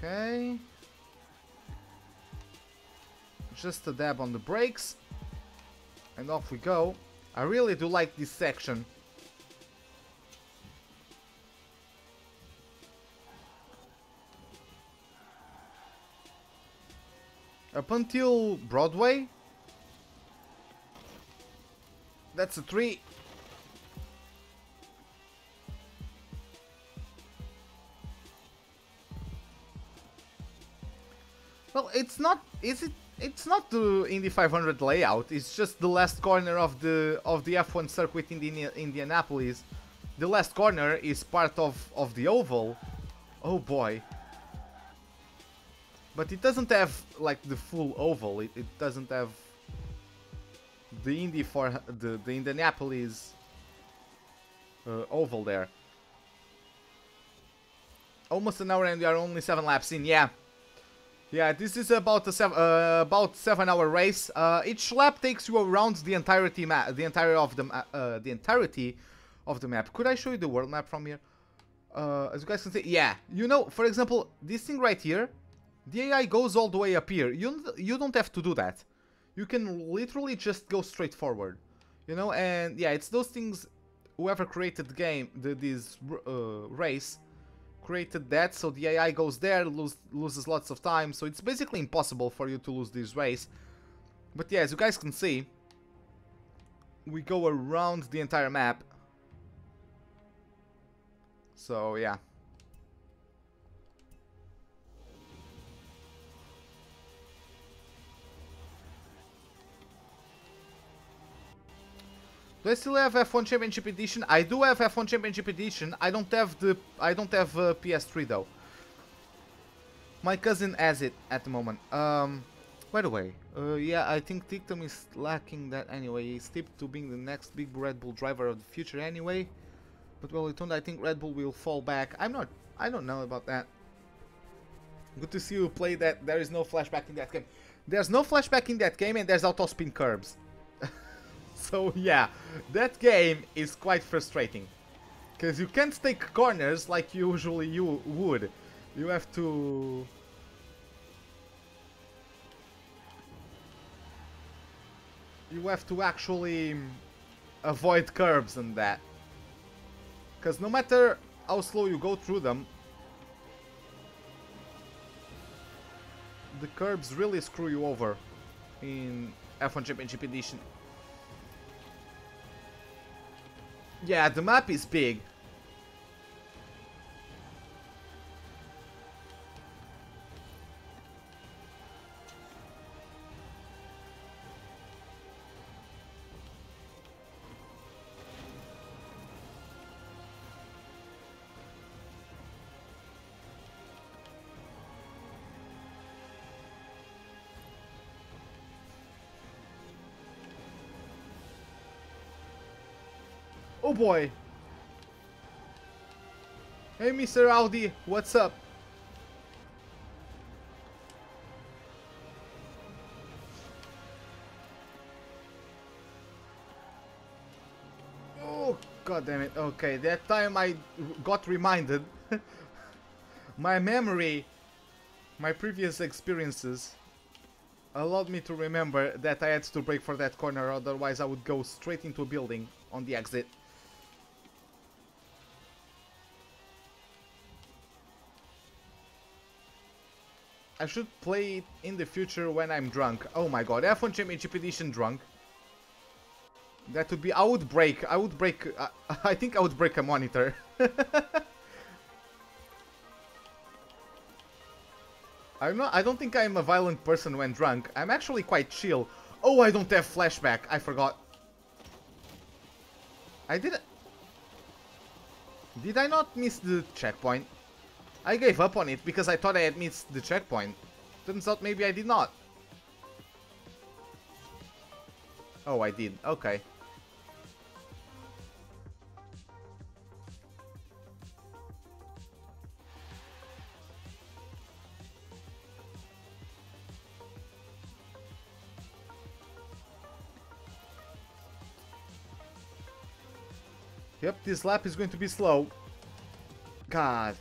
Okay. Just a dab on the brakes. And off we go. I really do like this section. Up until Broadway. That's a 3. Well, it's not, is it? It's not the Indy 500 layout. It's just the last corner of the F1 circuit in Indianapolis. The last corner is part of the oval. Oh boy! But it doesn't have like the full oval. It doesn't have the Indy for the Indianapolis oval there. Almost an hour and we are only 7 laps in. Yeah. Yeah, this is about a 7-hour race. Each lap takes you around the entirety of the map. Could I show you the world map from here? As you guys can see, yeah. You know, for example, this thing right here, the AI goes all the way up here. You don't have to do that. You can literally just go straight forward. You know, and yeah, it's those things. Whoever created the game, this race, created that, so the AI goes there, loses lots of time, so it's basically impossible for you to lose this race. But yeah, as you guys can see, we go around the entire map. So yeah. Do I still have F1 Championship Edition? I do have F1 Championship Edition. I don't have PS3 though. My cousin has it at the moment. By the way, Yeah, I think Tictum is lacking that anyway. He's tipped to being the next big Red Bull driver of the future anyway. But well, I think Red Bull will fall back. I don't know about that. Good to see you play that. There is no flashback in that game. There's no flashback in that game and there's auto spin curbs. So yeah, that game is quite frustrating. Because you can't take corners like usually you would. You have to... You have to actually avoid curbs and that. Because no matter how slow you go through them, the curbs really screw you over in F1 Championship Edition. Yeah, the map is big. Oh boy! Hey Mr. Audi, what's up? Oh, god damn it. Okay, that time I got reminded. My memory, my previous experiences allowed me to remember that I had to brake for that corner, otherwise I would go straight into a building on the exit. I should play it in the future when I'm drunk. Oh my god, F1 Championship Edition drunk. That would be... I would break. I think I would break a monitor. I don't think I'm a violent person when drunk. I'm actually quite chill. Oh, I don't have flashback. I forgot. I did... Did I not miss the checkpoint? I gave up on it because I thought I had missed the checkpoint. Turns out maybe I did not. Oh, I did. Okay. Yep, this lap is going to be slow. God.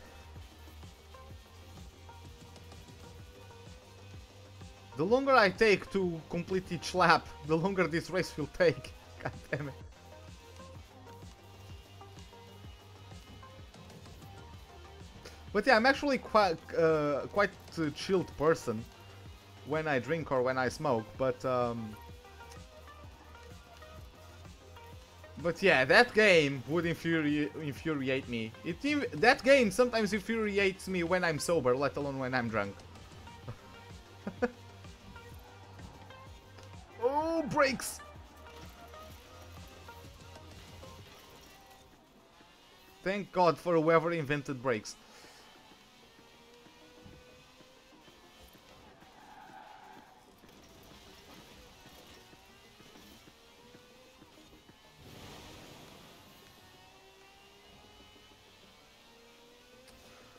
The longer I take to complete each lap, the longer this race will take. God damn it. But yeah, I'm actually quite a chilled person when I drink or when I smoke, but yeah, that game would infuriate me. That game sometimes infuriates me when I'm sober, let alone when I'm drunk. Oh, brakes! Thank God for whoever invented brakes.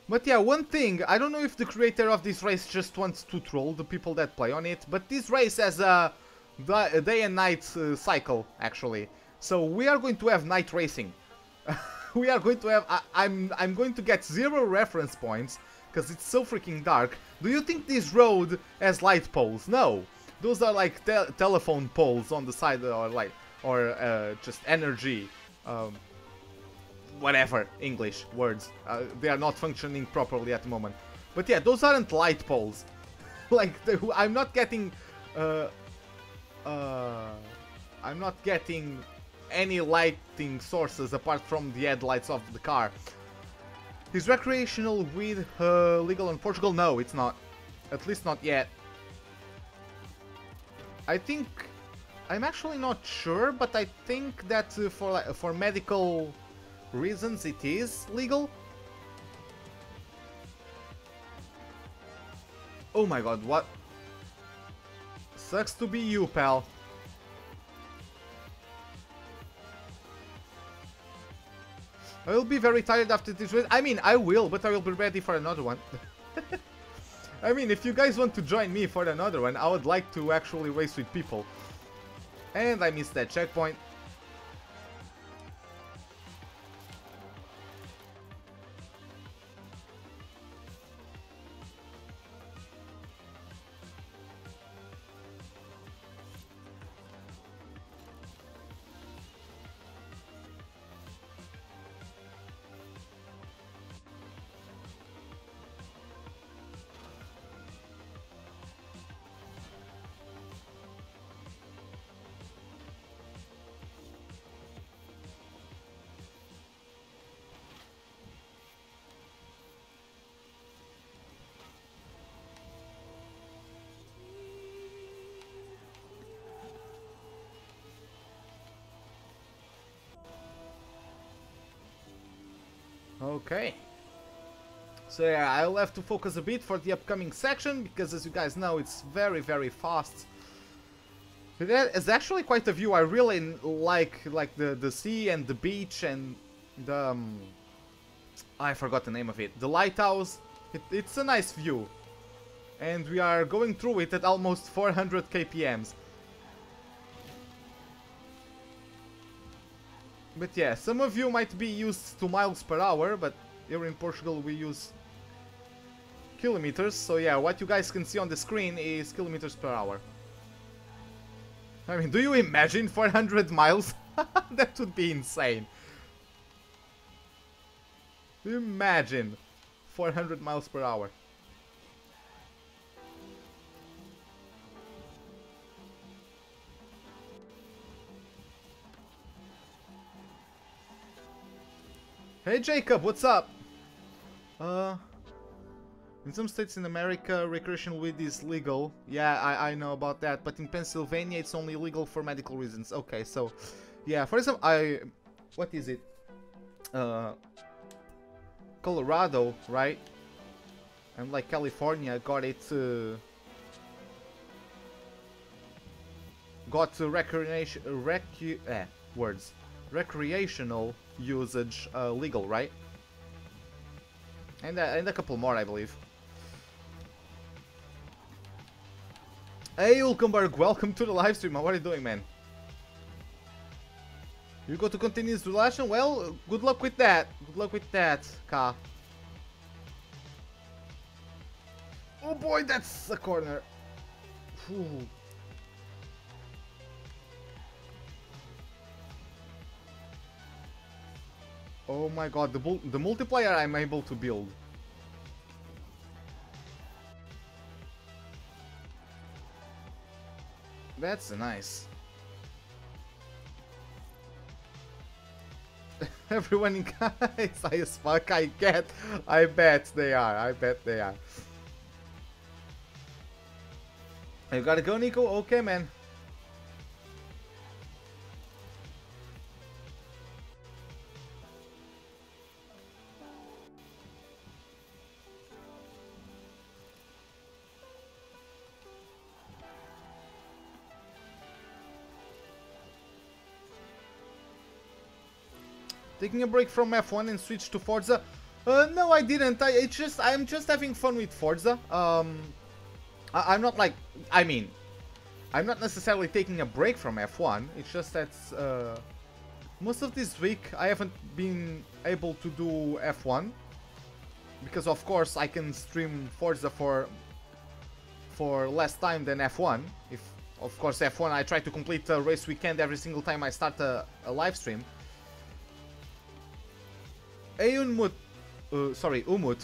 But yeah, one thing, I don't know if the creator of this race just wants to troll the people that play on it, but this race has a day and night cycle, actually. So we are going to have night racing. We are going to have... I'm going to get 0 reference points, because it's so freaking dark. Do you think this road has light poles? No. Those are like telephone poles on the side, or like... or just energy... whatever English words. They are not functioning properly at the moment. But yeah, those aren't light poles. Like, I'm not getting... I'm not getting any lighting sources apart from the headlights of the car. Is recreational weed legal in Portugal? No, it's not. At least not yet. I think... I'm actually not sure, but I think that for medical reasons it is legal. Oh my god, what? Sucks to be you, pal. I will be very tired after this race. I mean, I will, but I will be ready for another one. I mean, if you guys want to join me for another one, I would like to actually race with people. And I missed that checkpoint. Okay. So yeah, I'll have to focus a bit for the upcoming section, because as you guys know, it's very, very fast. It's actually quite a view. I really like the sea and the beach and the... I forgot the name of it. The lighthouse. It's a nice view. And we are going through it at almost 400 kpms. But yeah, some of you might be used to miles per hour, but here in Portugal we use kilometers. So yeah, what you guys can see on the screen is kilometers per hour. I mean, do you imagine 400 miles? That would be insane. Imagine 400 miles per hour. Hey Jacob, what's up? In some states in America, recreational weed is legal. Yeah, I know about that, but in Pennsylvania it's only legal for medical reasons. Okay, so, yeah, for example, what is it? Colorado, right? And like California got it, recreational usage legal, right? And a couple more, I believe. Hey Ulkenberg, welcome to the live stream. How are you doing, man? You go to continuous relation? Well, good luck with that. Good luck with that, Ka. Oh boy, that's a corner. Whew. Oh my god, the multiplayer I'm able to build. That's nice. Everyone in is high as fuck, I get. I bet they are, I bet they are. You gotta go, Nico? Okay, man. Taking a break from F1 and switch to Forza? No, I didn't. I'm just having fun with Forza. I'm not like, I mean, I'm not necessarily taking a break from F1. It's just that most of this week I haven't been able to do F1 because, of course, I can stream Forza for less time than F1. If, of course, F1 I try to complete a race weekend every single time I start a live stream. Hey Umut,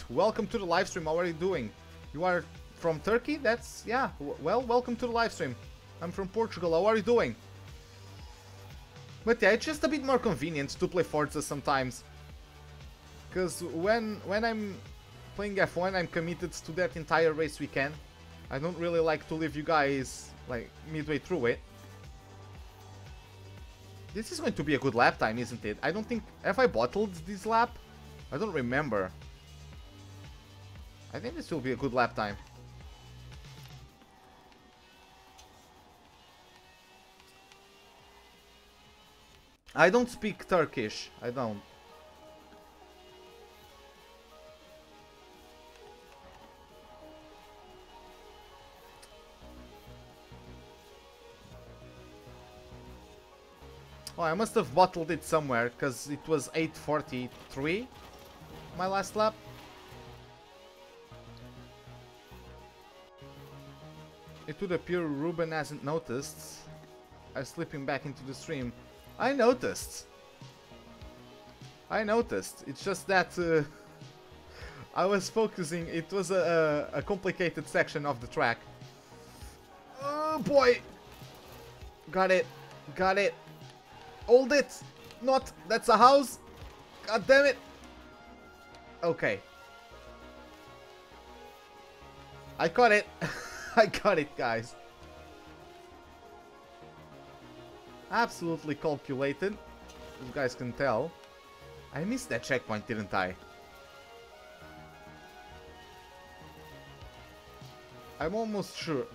welcome to the live stream. How are you doing? You are from Turkey? That's, yeah, well, welcome to the live stream. I'm from Portugal. How are you doing? But yeah, it's just a bit more convenient to play Forza sometimes. Because when I'm playing F1, I'm committed to that entire race weekend. I don't really like to leave you guys, like, midway through it. This is going to be a good lap time, isn't it? I don't think... Have I bottled this lap? I don't remember. I think this will be a good lap time. I don't speak Turkish. I don't. Oh, I must have bottled it somewhere, because it was 8:43, my last lap. It would appear Ruben hasn't noticed. I'm slipping back into the stream. I noticed. I noticed. It's just that I was focusing. It was a complicated section of the track. Oh boy! Got it. Got it. Hold it! Not! That's a house! God damn it! Okay. I caught it! I got it, guys. Absolutely calculated. You guys can tell. I missed that checkpoint, didn't I? I'm almost sure.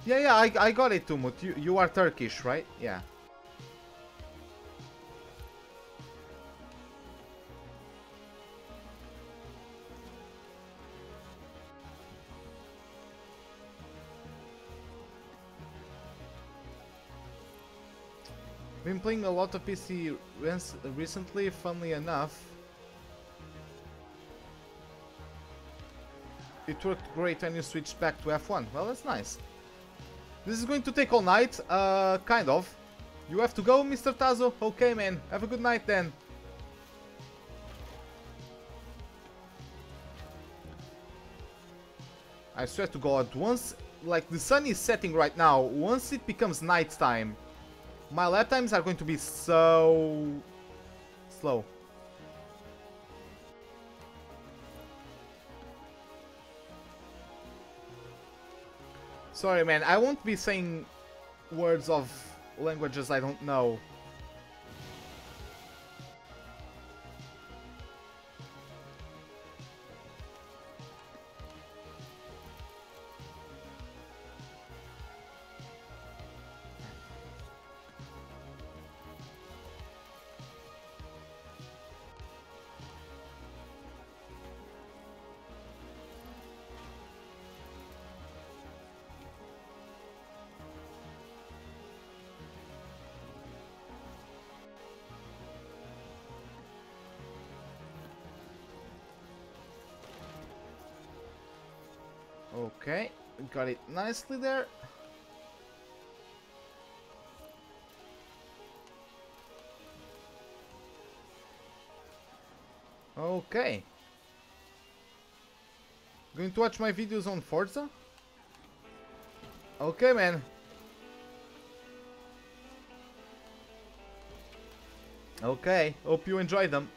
Yeah, I got it, Tumut. You are Turkish, right? Yeah. Been playing a lot of PC recently, funnily enough. It worked great when you switched back to F1. Well, that's nice. This is going to take all night, kind of. You have to go, Mr. Tazo? Okay, man. Have a good night then. I swear to God, once, like, the sun is setting right now, once it becomes night time, my lap times are going to be so slow. Sorry, man, I won't be saying words of languages I don't know. Okay, got it nicely there. Okay. Going to watch my videos on Forza? Okay, man. Okay, hope you enjoy them.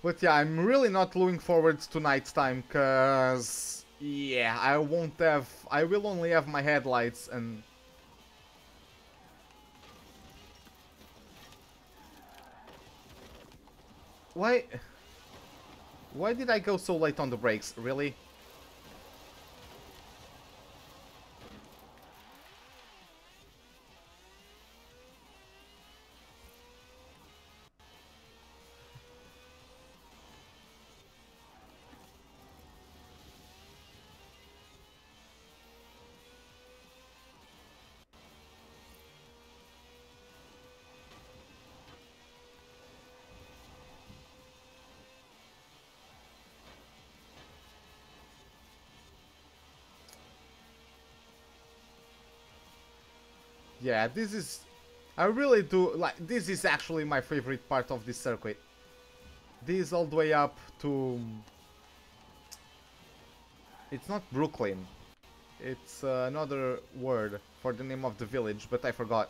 But yeah, I'm really not looking forward to night time, cause yeah, I will only have my headlights and why did I go so late on the brakes, really? Yeah, this is... I really do... like, this is actually my favorite part of this circuit. This all the way up to... It's not Brooklyn. It's another word for the name of the village, but I forgot.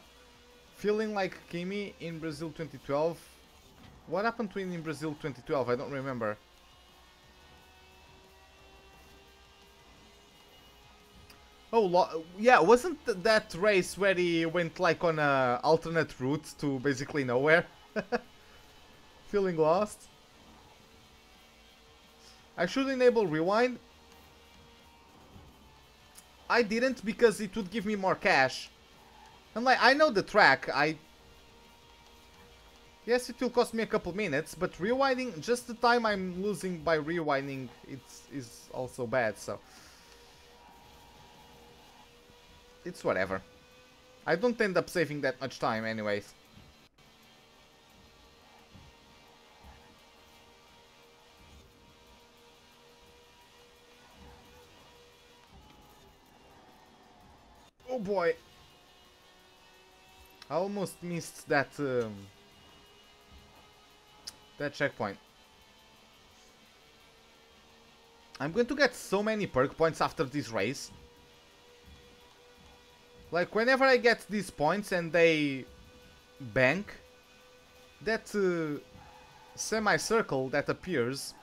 Feeling like Kimi in Brazil 2012. What happened to him in Brazil 2012? I don't remember. Oh, yeah, wasn't that race where he went like on a alternate route to basically nowhere? Feeling lost? I should enable rewind. I didn't because it would give me more cash. And like, I know the track, yes, it will cost me a couple minutes, but rewinding, just the time I'm losing by rewinding, is also bad, so... It's whatever. I don't end up saving that much time anyways. Oh boy! I almost missed that, that checkpoint. I'm going to get so many perk points after this race. Like, whenever I get these points and they bank, that semicircle that appears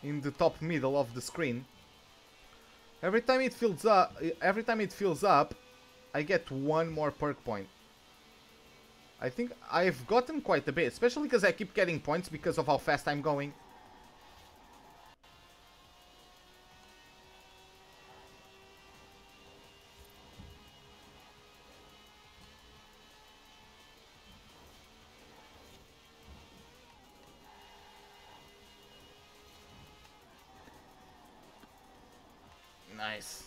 in the top middle of the screen, every time it fills up, I get one more perk point. I think I've gotten quite a bit, especially because I keep getting points because of how fast I'm going. Nice.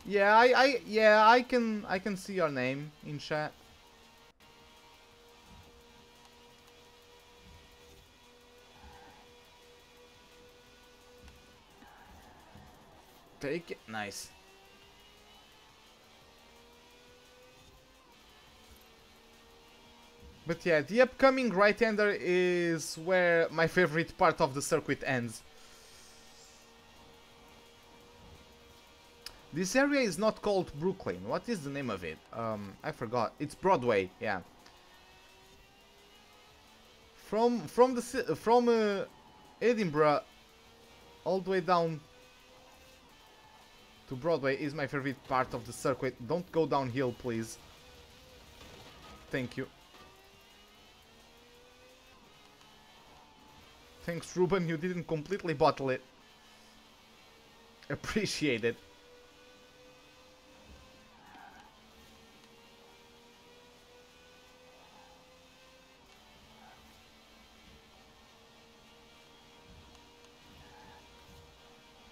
Yeah, I can see your name in chat. Take it. Nice. But yeah, the upcoming right-hander is where my favorite part of the circuit ends. This area is not called Brooklyn. What is the name of it? I forgot. It's Broadway. Yeah. From Edinburgh all the way down to Broadway is my favorite part of the circuit. Don't go downhill, please. Thank you. Thanks, Ruben. You didn't completely bottle it. Appreciate it.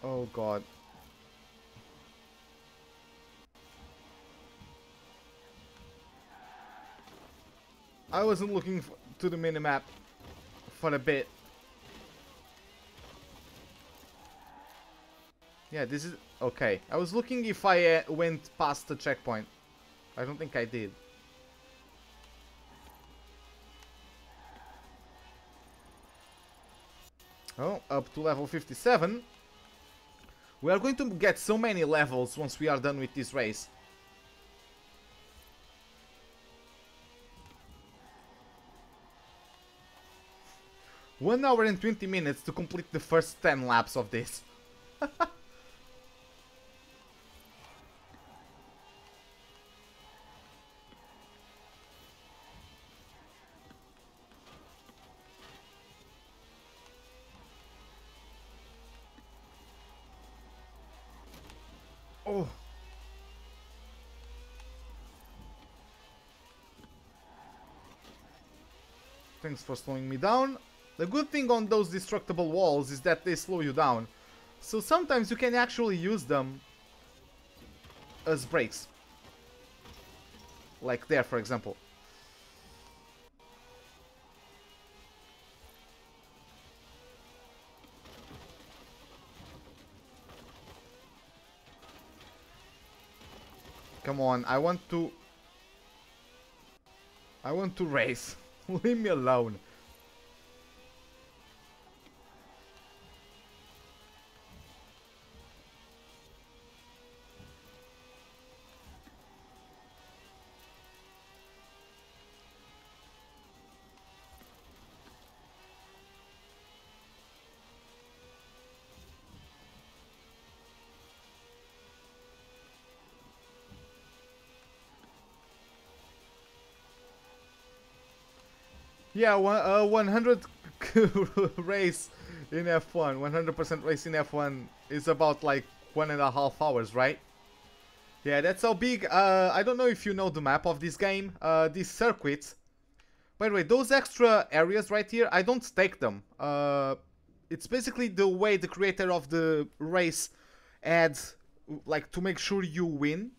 Oh god. I wasn't looking to the minimap for a bit. Yeah, this is... Okay. I was looking if I went past the checkpoint. I don't think I did. Oh, up to level 57. We are going to get so many levels once we are done with this race. One hour and 20 minutes to complete the first 10 laps of this. Oh. Thanks for slowing me down. The good thing on those destructible walls is that they slow you down. So sometimes you can actually use them as brakes. Like there, for example. Come on, I want to race. Leave me alone. Yeah, 100 race in F1, 100% race in F1 is about like 1.5 hours, right? Yeah, that's how big. I don't know if you know the map of this game. These circuits. By the way, those extra areas right here, I don't take them. It's basically the way the creator of the race adds, like, to make sure you win.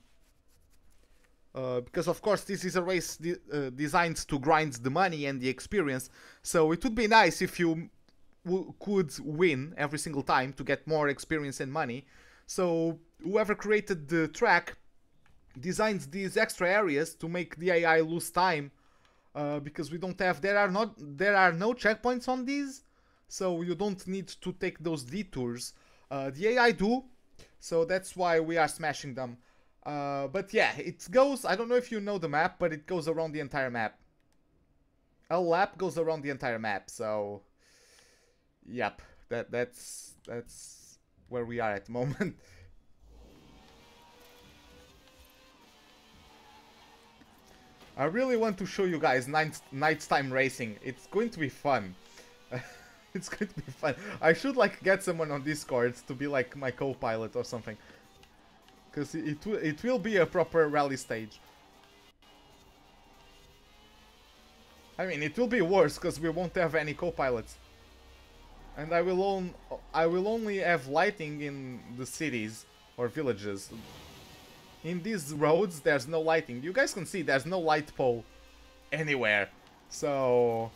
Because of course this is a race designed to grind the money and the experience, so it would be nice if you could win every single time to get more experience and money. So whoever created the track designed these extra areas to make the AI lose time, because we don't have, there are no checkpoints on these, so you don't need to take those detours. The AI do, so that's why we are smashing them. But yeah, it goes, I don't know if you know the map, but it goes around the entire map. A lap goes around the entire map, so yep, that's where we are at the moment. I really want to show you guys nighttime racing. It's going to be fun. It's going to be fun. I should like get someone on Discord to be like my co-pilot or something. Because it will be a proper rally stage. I mean, it will be worse because we won't have any co-pilots. And I will only have lighting in the cities or villages. In these roads, there's no lighting. You guys can see there's no light pole anywhere. So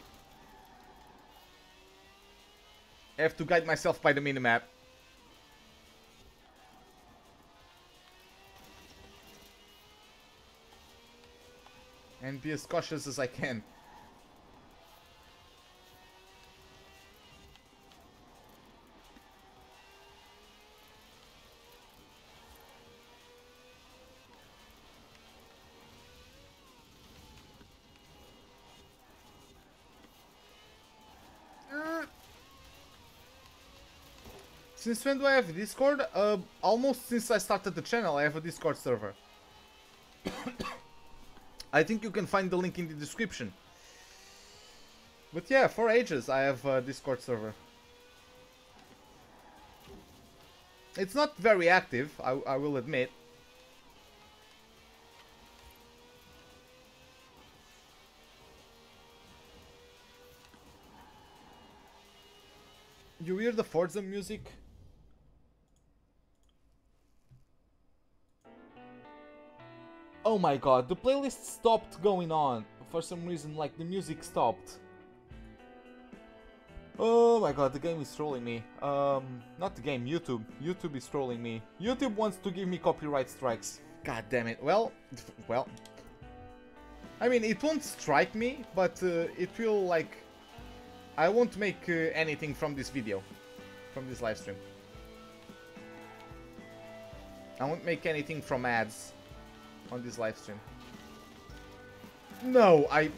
I have to guide myself by the minimap. And be as cautious as I can. Since when do I have Discord? Almost since I started the channel, I have a Discord server. I think you can find the link in the description. But yeah, for ages I have a Discord server. It's not very active, I will admit. You hear the Forza music? Oh my god, the playlist stopped going on. For some reason, like, the music stopped. Oh my god, the game is trolling me. Not the game, YouTube. YouTube is trolling me. YouTube wants to give me copyright strikes. God damn it. Well. I mean, it won't strike me, but it will, like... I won't make anything from this video. From this live stream. I won't make anything from ads on this live stream. No, I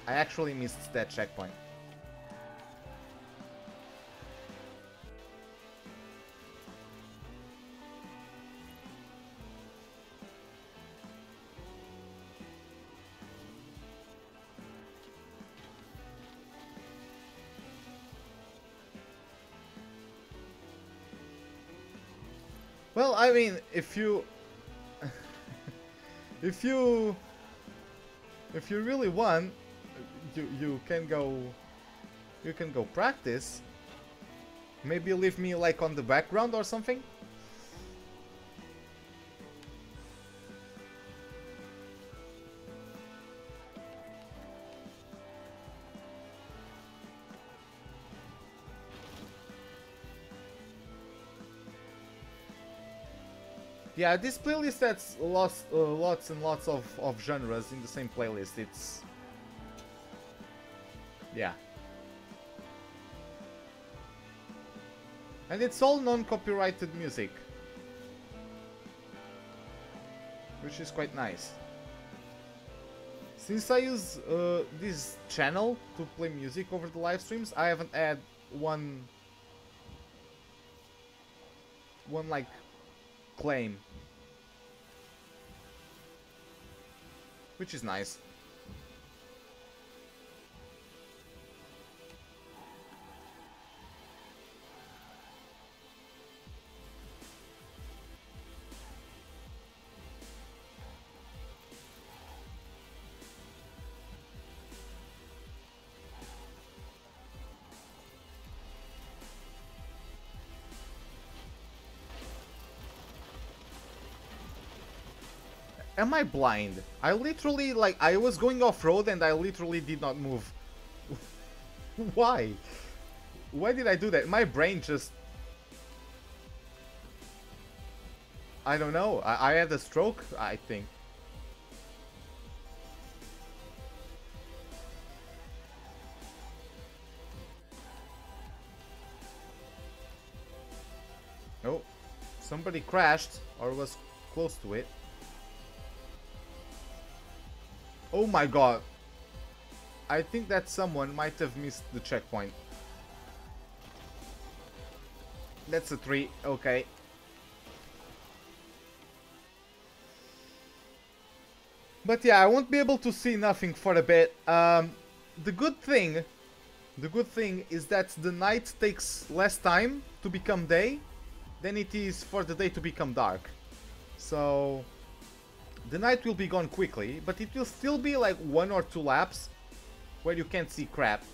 actually missed that checkpoint. Well, I mean, if you if you really want, you can go practice. Maybe leave me like on the background or something. Yeah, this playlist has lots and lots of genres in the same playlist. It's... yeah. And it's all non-copyrighted music. Which is quite nice. Since I use this channel to play music over the live streams, I haven't had one like claim, which is nice. Am I blind? I literally, like, I was going off-road and I literally did not move. Why? Why did I do that? My brain just... I don't know. I had a stroke, I think. Oh, somebody crashed or was close to it. Oh my god. I think that someone might have missed the checkpoint. That's a 3, okay. But yeah, I won't be able to see nothing for a bit. The good thing is that the night takes less time to become day than it is for the day to become dark. So the night will be gone quickly, but it will still be like 1 or 2 laps where you can't see crap.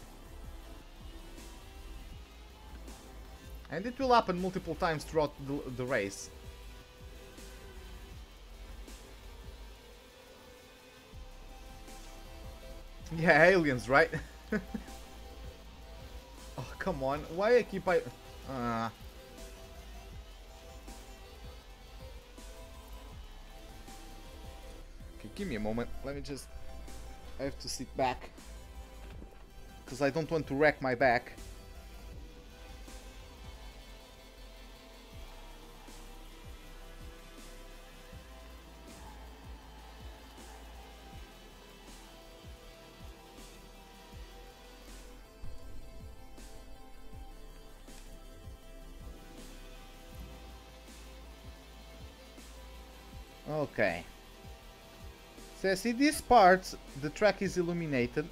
And it will happen multiple times throughout the race. Yeah, aliens, right? Oh, come on. Why I keep... Okay, give me a moment. Let me just... I have to sit back. Because I don't want to wreck my back. Okay. So see, this part, the track is illuminated.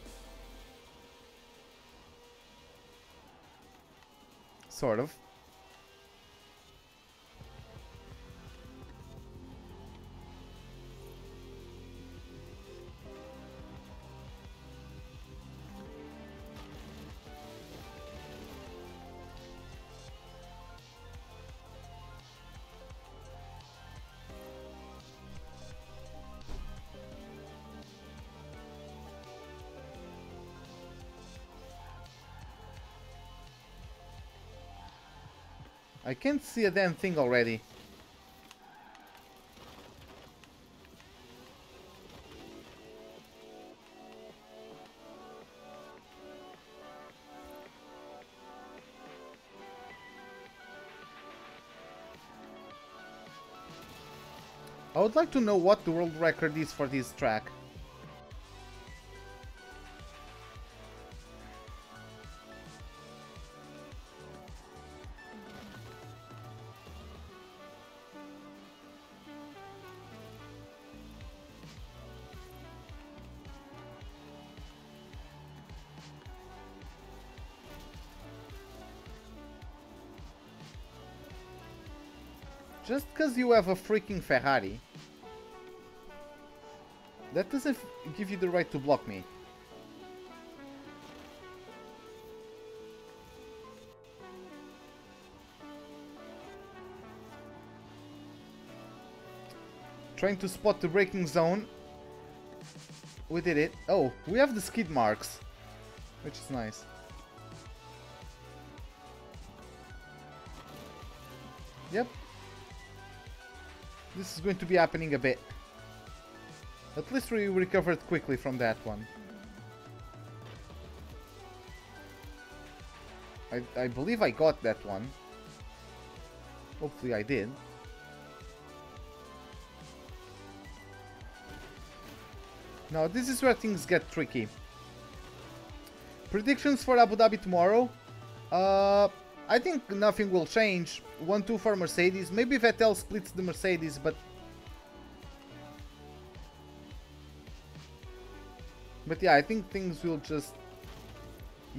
Sort of. I can't see a damn thing already. I would like to know what the world record is for this track. Just because you have a freaking Ferrari, that doesn't give you the right to block me. Trying to spot the braking zone. We did it. Oh, we have the skid marks, which is nice. Yep. This is going to be happening a bit. At least we recovered quickly from that one. I believe I got that one. Hopefully I did. Now this is where things get tricky. Predictions for Abu Dhabi tomorrow. I think nothing will change. 1-2 for Mercedes. Maybe Vettel splits the Mercedes, but... But yeah, I think things will just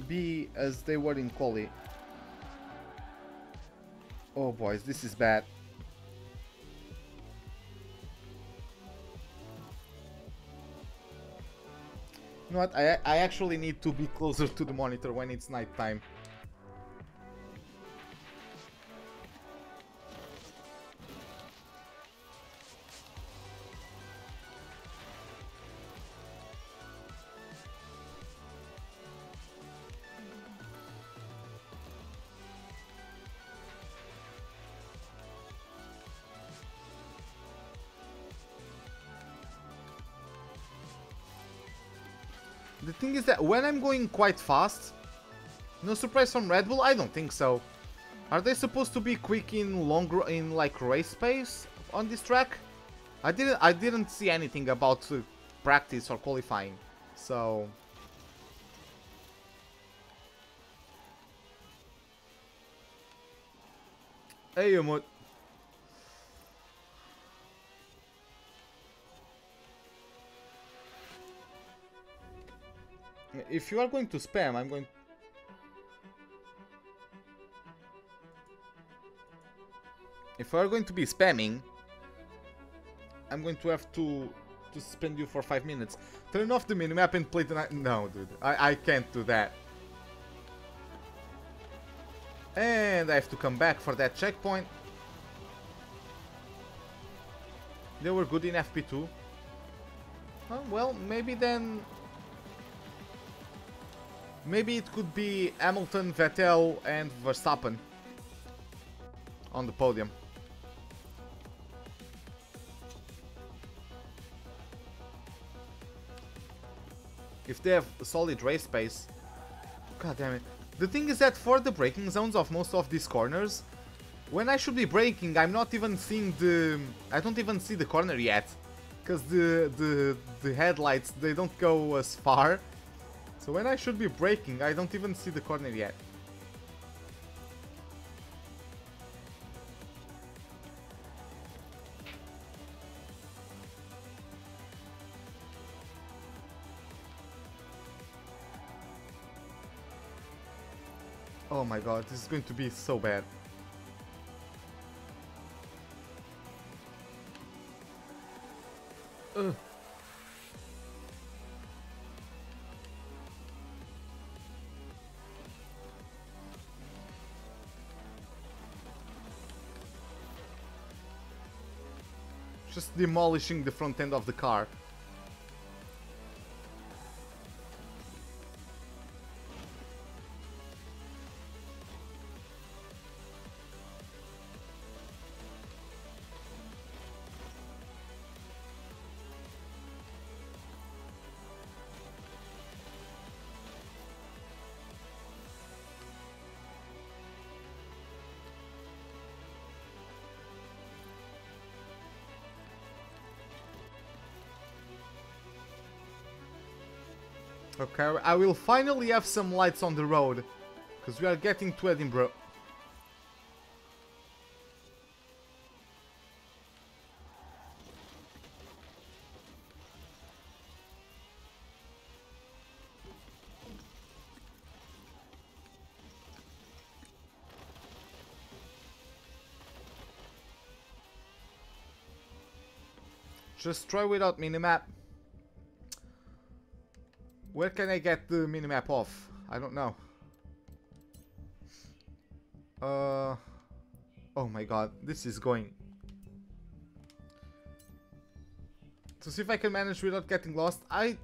be as they were in quali. Oh boys, this is bad. You know what? I actually need to be closer to the monitor when it's night time. The thing is that when I'm going quite fast, no surprise from Red Bull, I don't think so. Are they supposed to be quick in like race pace on this track? I didn't see anything about practice or qualifying. So hey, Umut. If you are going to spam, I'm going. If we are going to be spamming, I'm going to have to suspend you for 5 minutes. Turn off the minimap and play the night. No, dude, I can't do that. And I have to come back for that checkpoint. They were good in FP2. Oh, well, maybe then. Maybe it could be Hamilton, Vettel, and Verstappen on the podium. If they have a solid race pace. God damn it. The thing is that for the braking zones of most of these corners, when I should be braking, I'm not even seeing the... I don't even see the corner yet. Because the headlights, they don't go as far. So when I should be braking, I don't even see the corner yet. Oh my god, this is going to be so bad. Ugh. Just demolishing the front end of the car. Okay, I will finally have some lights on the road, because we are getting to Edinburgh. Just try without minimap. Where can I get the minimap off? I don't know. Oh my god, this is going. To see if I can manage without getting lost. I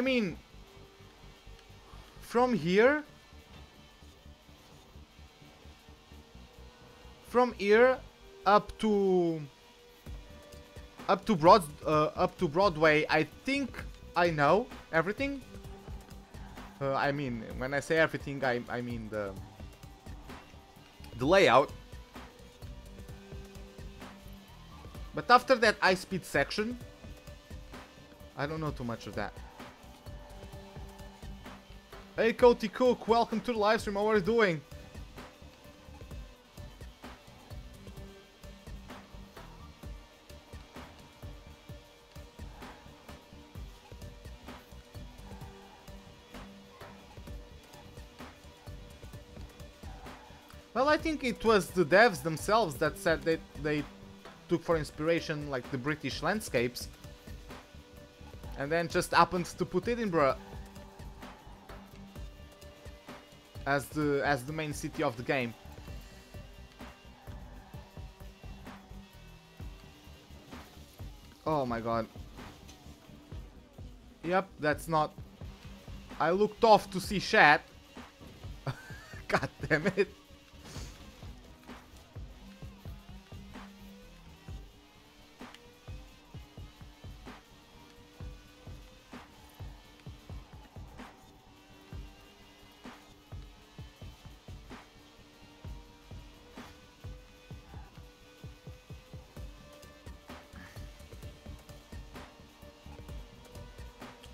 mean, from here up to Broadway, I think I know everything. I mean, when I say everything, I mean the layout. But after that high-speed section, I don't know too much of that. Hey Cody Cook, welcome to the live stream. How are you doing? Well, I think it was the devs themselves that said that they took for inspiration like the British landscapes, and then just happened to put Edinburgh as the main city of the game. Oh my god. Yep, that's not I looked off to see chat. God damn it.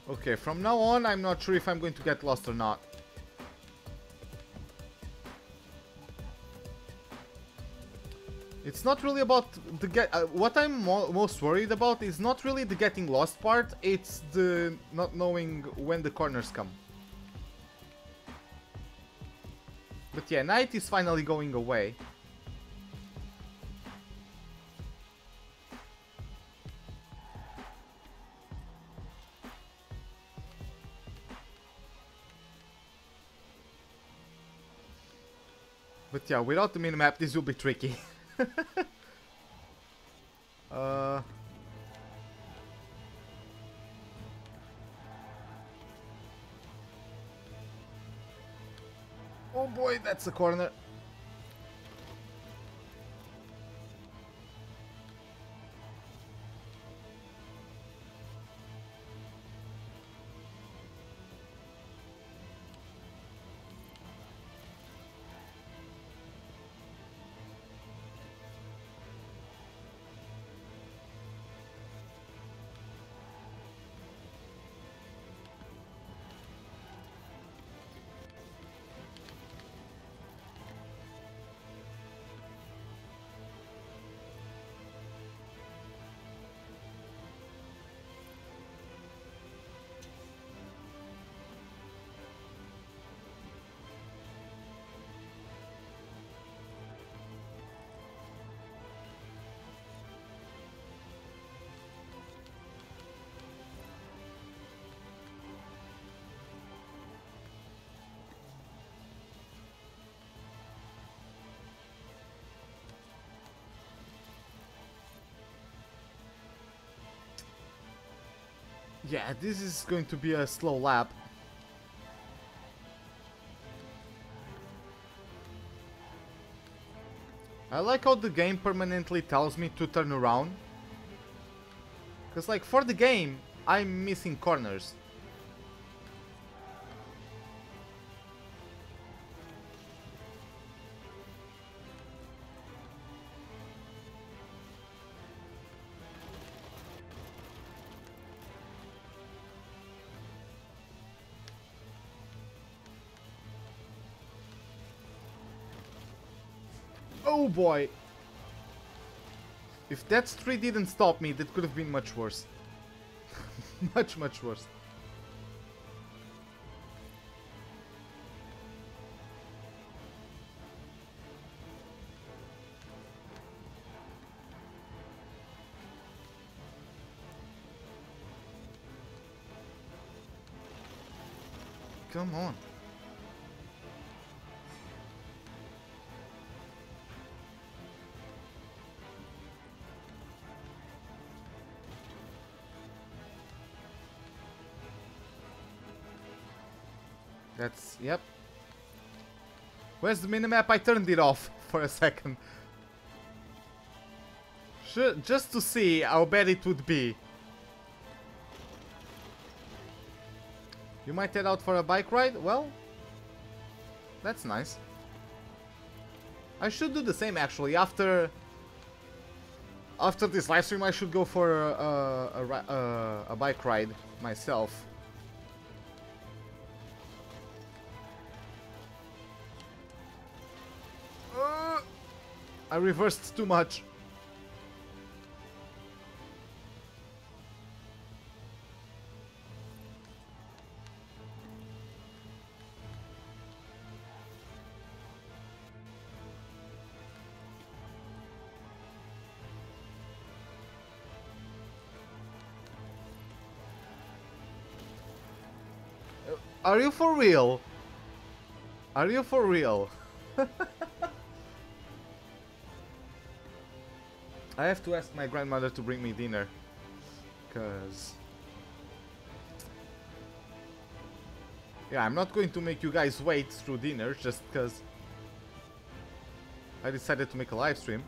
Okay, from now on, I'm not sure if I'm going to get lost or not. It's not really about the what I'm most worried about is not really the getting lost part, it's the not knowing when the corners come. But yeah, night is finally going away. But yeah, without the minimap, this will be tricky. Oh boy, that's a corner. Yeah, this is going to be a slow lap. I like how the game permanently tells me to turn around. Because like for the game, I'm missing corners. Oh boy! If that tree didn't stop me, that could have been much worse. Much worse. Come on. That's, yep. Where's the minimap? I turned it off for a second. Just to see how bad it would be. You might head out for a bike ride? Well, that's nice. I should do the same actually. After this live stream, I should go for a bike ride myself. I reversed too much. Are you for real? Are you for real? I have to ask my grandmother to bring me dinner, cause Yeah, I'm not going to make you guys wait through dinner just because I decided to make a live stream.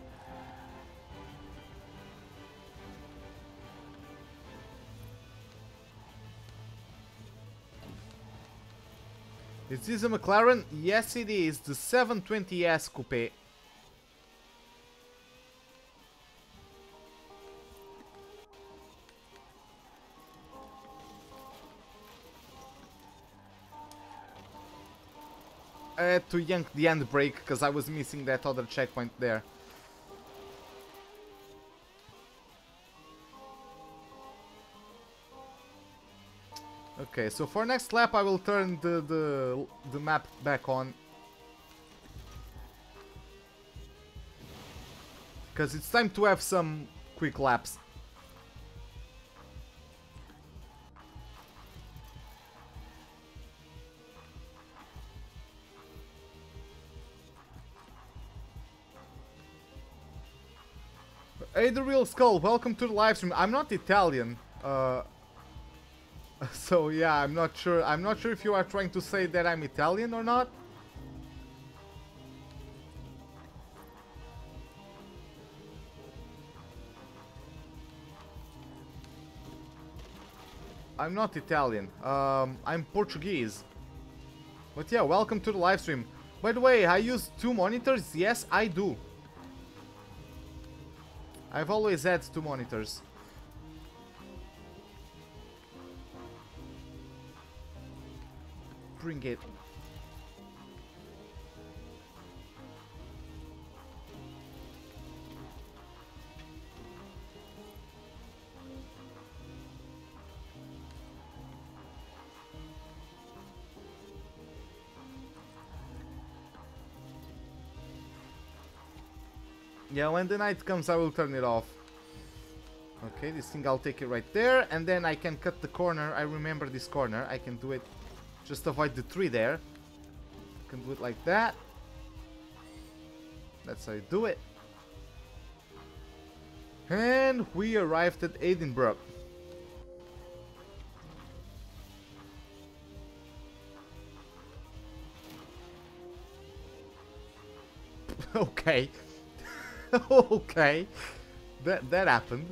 Is this a McLaren? Yes, it is. The 720S Coupe. I had to yank the handbrake because I was missing that other checkpoint there. Okay, so for next lap I will turn the map back on. Because it's time to have some quick laps. Hey, the Real Skull, welcome to the live stream. I'm not Italian, so yeah, I'm not sure if you are trying to say that I'm Italian or not. I'm not Italian. I'm Portuguese. But yeah, welcome to the live stream. By the way, I use 2 monitors. Yes, I do. I've always had 2 monitors. Bring it. Yeah, when the night comes I will turn it off. Okay, this thing I'll take it right there, and then I can cut the corner. I remember this corner. I can do it, just avoid the tree there. I can do it like that. That's how you do it. And we arrived at Edinburgh. Okay. Okay. That happened.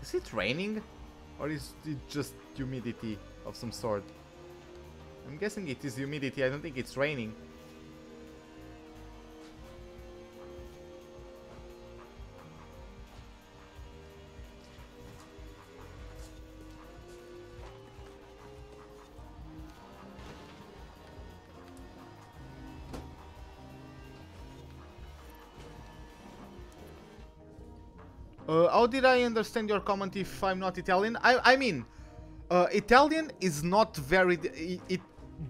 Is it raining? Or is it just humidity of some sort? I'm guessing it is humidity. I don't think it's raining. How did I understand your comment if I'm not Italian? I mean, Italian is not very...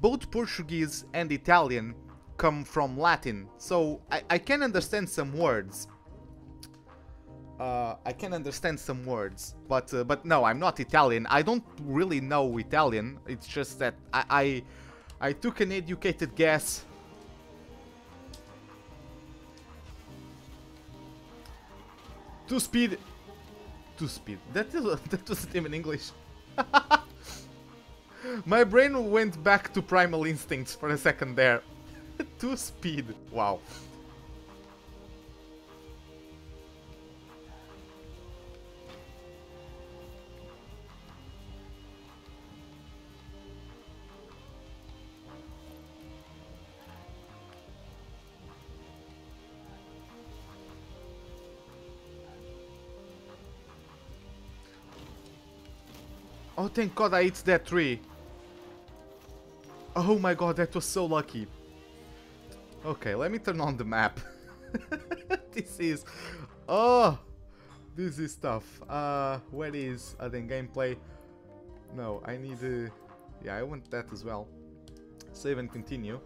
both Portuguese and Italian come from Latin, so I can understand some words. But no, I'm not Italian. I don't really know Italian. It's just that I took an educated guess. Two speed. That wasn't even English. My brain went back to primal instincts for a second there. 2 speed. Wow. Oh, thank God I hit that tree. Oh my God, that was so lucky. Okay, let me turn on the map. This is... Oh! This is tough. Where is the gameplay? No, I need... Yeah, I want that as well. Save and continue.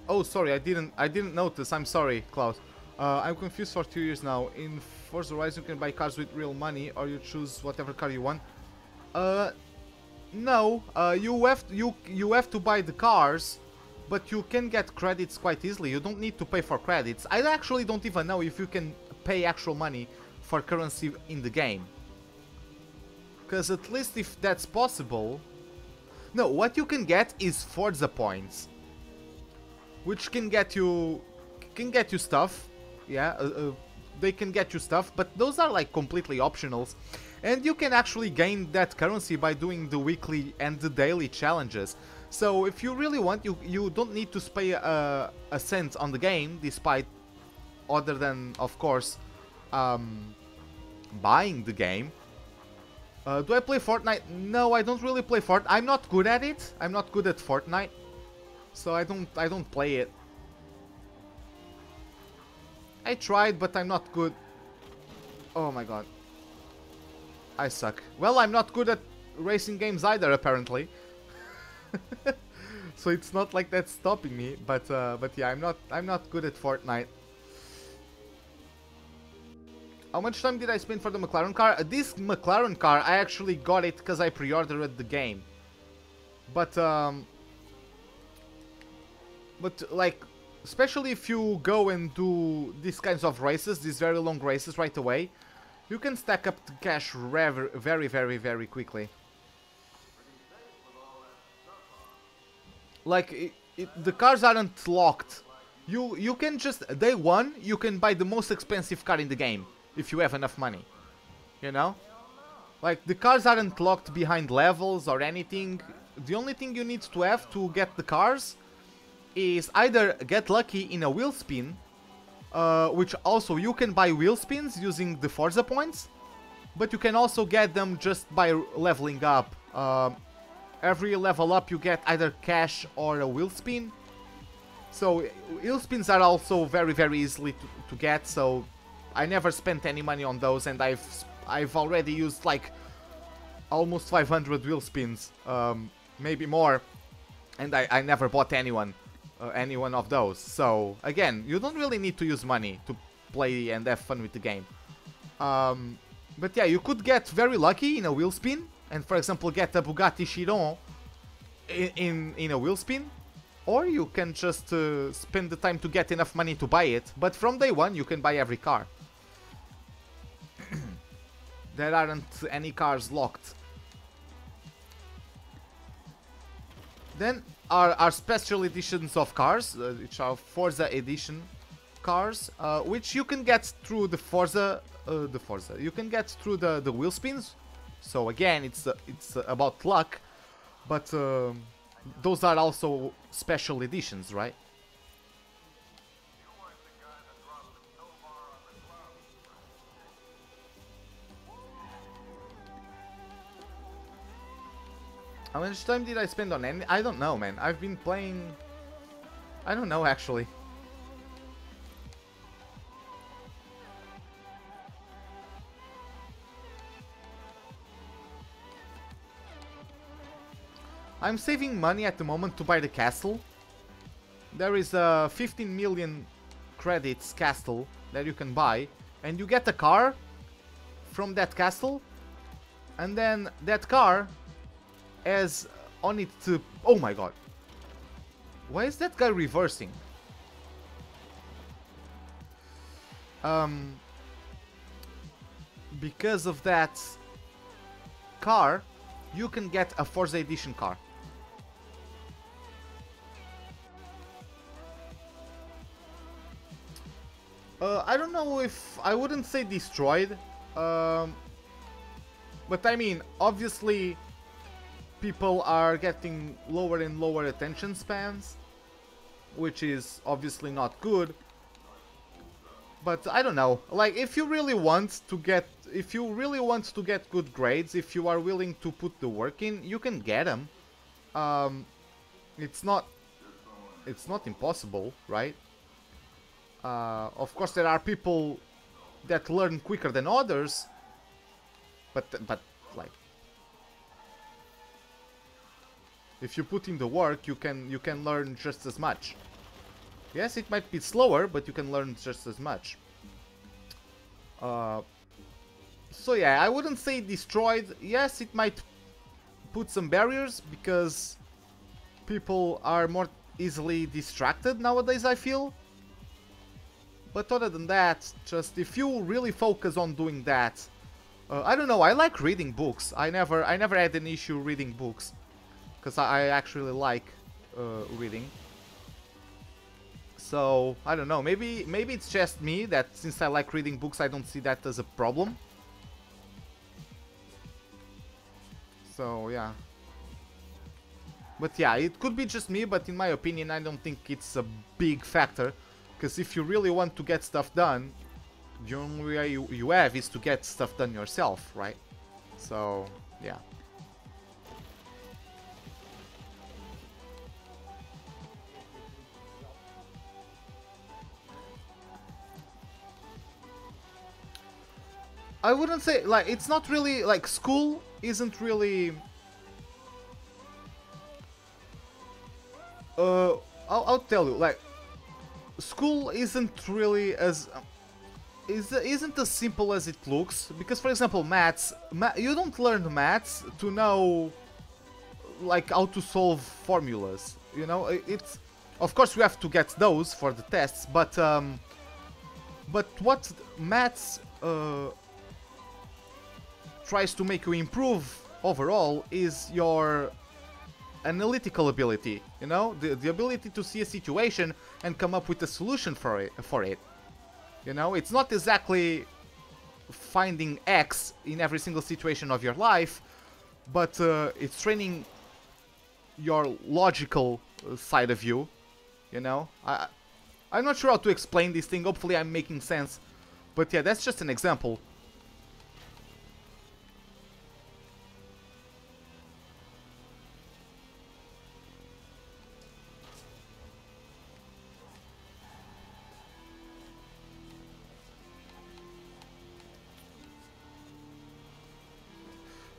Oh, sorry, I didn't notice. I'm sorry, Klaus. I'm confused for 2 years now. In Forza Horizon you can buy cars with real money, or you choose whatever car you want. Uh, no. You have to buy the cars, but you can get credits quite easily. You don't need to pay for credits. I actually don't even know if you can pay actual money for currency in the game. Because at least if that's possible... No, what you can get is Forza points, which can get you stuff. Yeah, they can get you stuff, but those are like completely optionals. And you can actually gain that currency by doing the weekly and the daily challenges. So if you really want, you don't need to pay a cent on the game, despite, other than, of course, buying the game. Do I play Fortnite? No, I don't really play Fortnite. I'm not good at it. I'm not good at Fortnite, so I don't play it. I tried, but I'm not good. Oh my god, I suck. Well, I'm not good at racing games either, apparently. So it's not like that's stopping me. But yeah, I'm not good at Fortnite. How much time did I spend for the McLaren car? This McLaren car, I actually got it because I pre-ordered the game. But like, especially if you go and do these kinds of races, these very long races right away, you can stack up the cash very quickly. Like, the cars aren't locked. You can just, day one, you can buy the most expensive car in the game. If you have enough money, you know? Like, the cars aren't locked behind levels or anything. The only thing you need to have to get the cars is either get lucky in a wheel spin, which also you can buy wheel spins using the Forza points, but you can also get them just by leveling up. Every level up you get either cash or a wheel spin. So wheel spins are also very easily to get, so I never spent any money on those, and I've already used like almost 500 wheel spins, maybe more, and I never bought any one of those. So again, you don't really need to use money to play and have fun with the game. But yeah, you could get very lucky in a wheel spin, and for example get a Bugatti Chiron in a wheel spin. Or you can just spend the time to get enough money to buy it. But from day one you can buy every car. There aren't any cars locked. Then are special editions of cars, which are Forza edition cars, which you can get through the Forza. You can get through the wheel spins. So again, it's about luck, but those are also special editions, right? How much time did I spend on any? I don't know, man. I've been playing... I don't know, actually. I'm saving money at the moment to buy the castle. There is a 15 million credits castle that you can buy, and you get a car from that castle, and then that car has on it to... Oh my god. Why is that guy reversing? Because of that car, you can get a Forza Edition car. I don't know if... I wouldn't say destroyed. But I mean, obviously, people are getting lower and lower attention spans, which is obviously not good. But I don't know. Like, if you really want to get... If you really want to get good grades, if you are willing to put the work in, you can get them. It's not impossible, right? Of course, there are people that learn quicker than others, but like, if you put in the work, you can learn just as much. Yes, it might be slower, but you can learn just as much. So yeah, I wouldn't say destroyed. Yes, it might put some barriers because people are more easily distracted nowadays, I feel. But other than that, just if you really focus on doing that, I don't know. I like reading books. I never had an issue reading books because I actually like reading. So I don't know. Maybe it's just me that since I like reading books, I don't see that as a problem. So yeah. But yeah, it could be just me, but in my opinion, I don't think it's a big factor. Because if you really want to get stuff done, the only way you have is to get stuff done yourself, right? So, yeah. I wouldn't say, like, it's not really, like, school isn't really... I'll tell you, like, school isn't really as... isn't as simple as it looks, because, for example, maths, you don't learn maths to know, like, how to solve formulas, you know? It's... Of course, we have to get those for the tests, but what maths tries to make you improve overall is your analytical ability, you know, the ability to see a situation and come up with a solution for it. You know, it's not exactly finding X in every single situation of your life, but it's training your logical side of you. You know, I'm not sure how to explain this thing. Hopefully, I'm making sense. But yeah, that's just an example.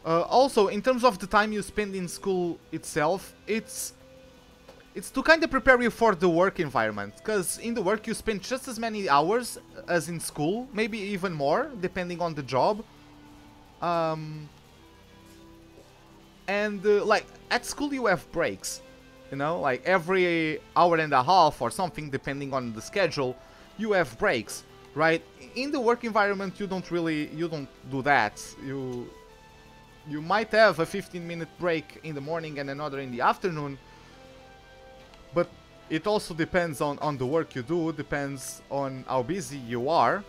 Also, in terms of the time you spend in school itself, it's to kind of prepare you for the work environment. Because in the work you spend just as many hours as in school, maybe even more, depending on the job. Like, at school you have breaks, you know, like every hour and a half or something, depending on the schedule, you have breaks, right? In the work environment you don't do that. You might have a 15-minute break in the morning and another in the afternoon, but it also depends on the work you do, depends on how busy you are,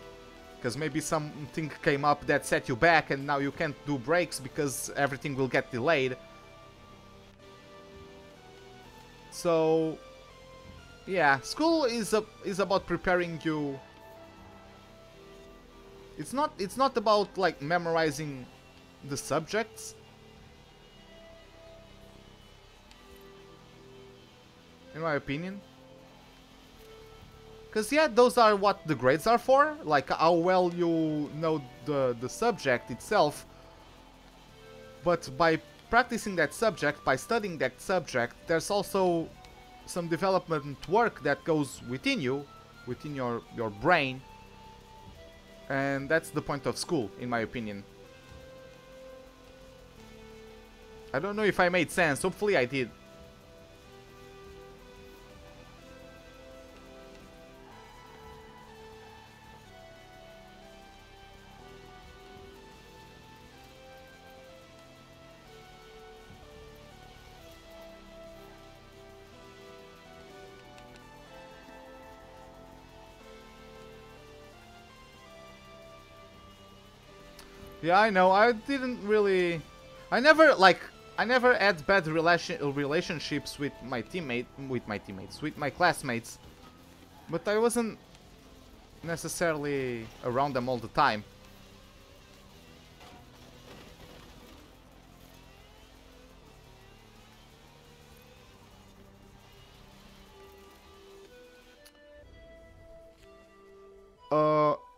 because maybe something came up that set you back and now you can't do breaks because everything will get delayed. So, yeah, school is about preparing you. It's not about, like, memorizing the subjects. In my opinion. Because yeah, those are what the grades are for, like how well you know the subject itself. But by practicing that subject, by studying that subject, there's also some development work that goes within you, within your brain. And that's the point of school, in my opinion. I don't know if I made sense, hopefully I did. Yeah, I know, I didn't really... I never had bad relationships with my classmates, but I wasn't necessarily around them all the time.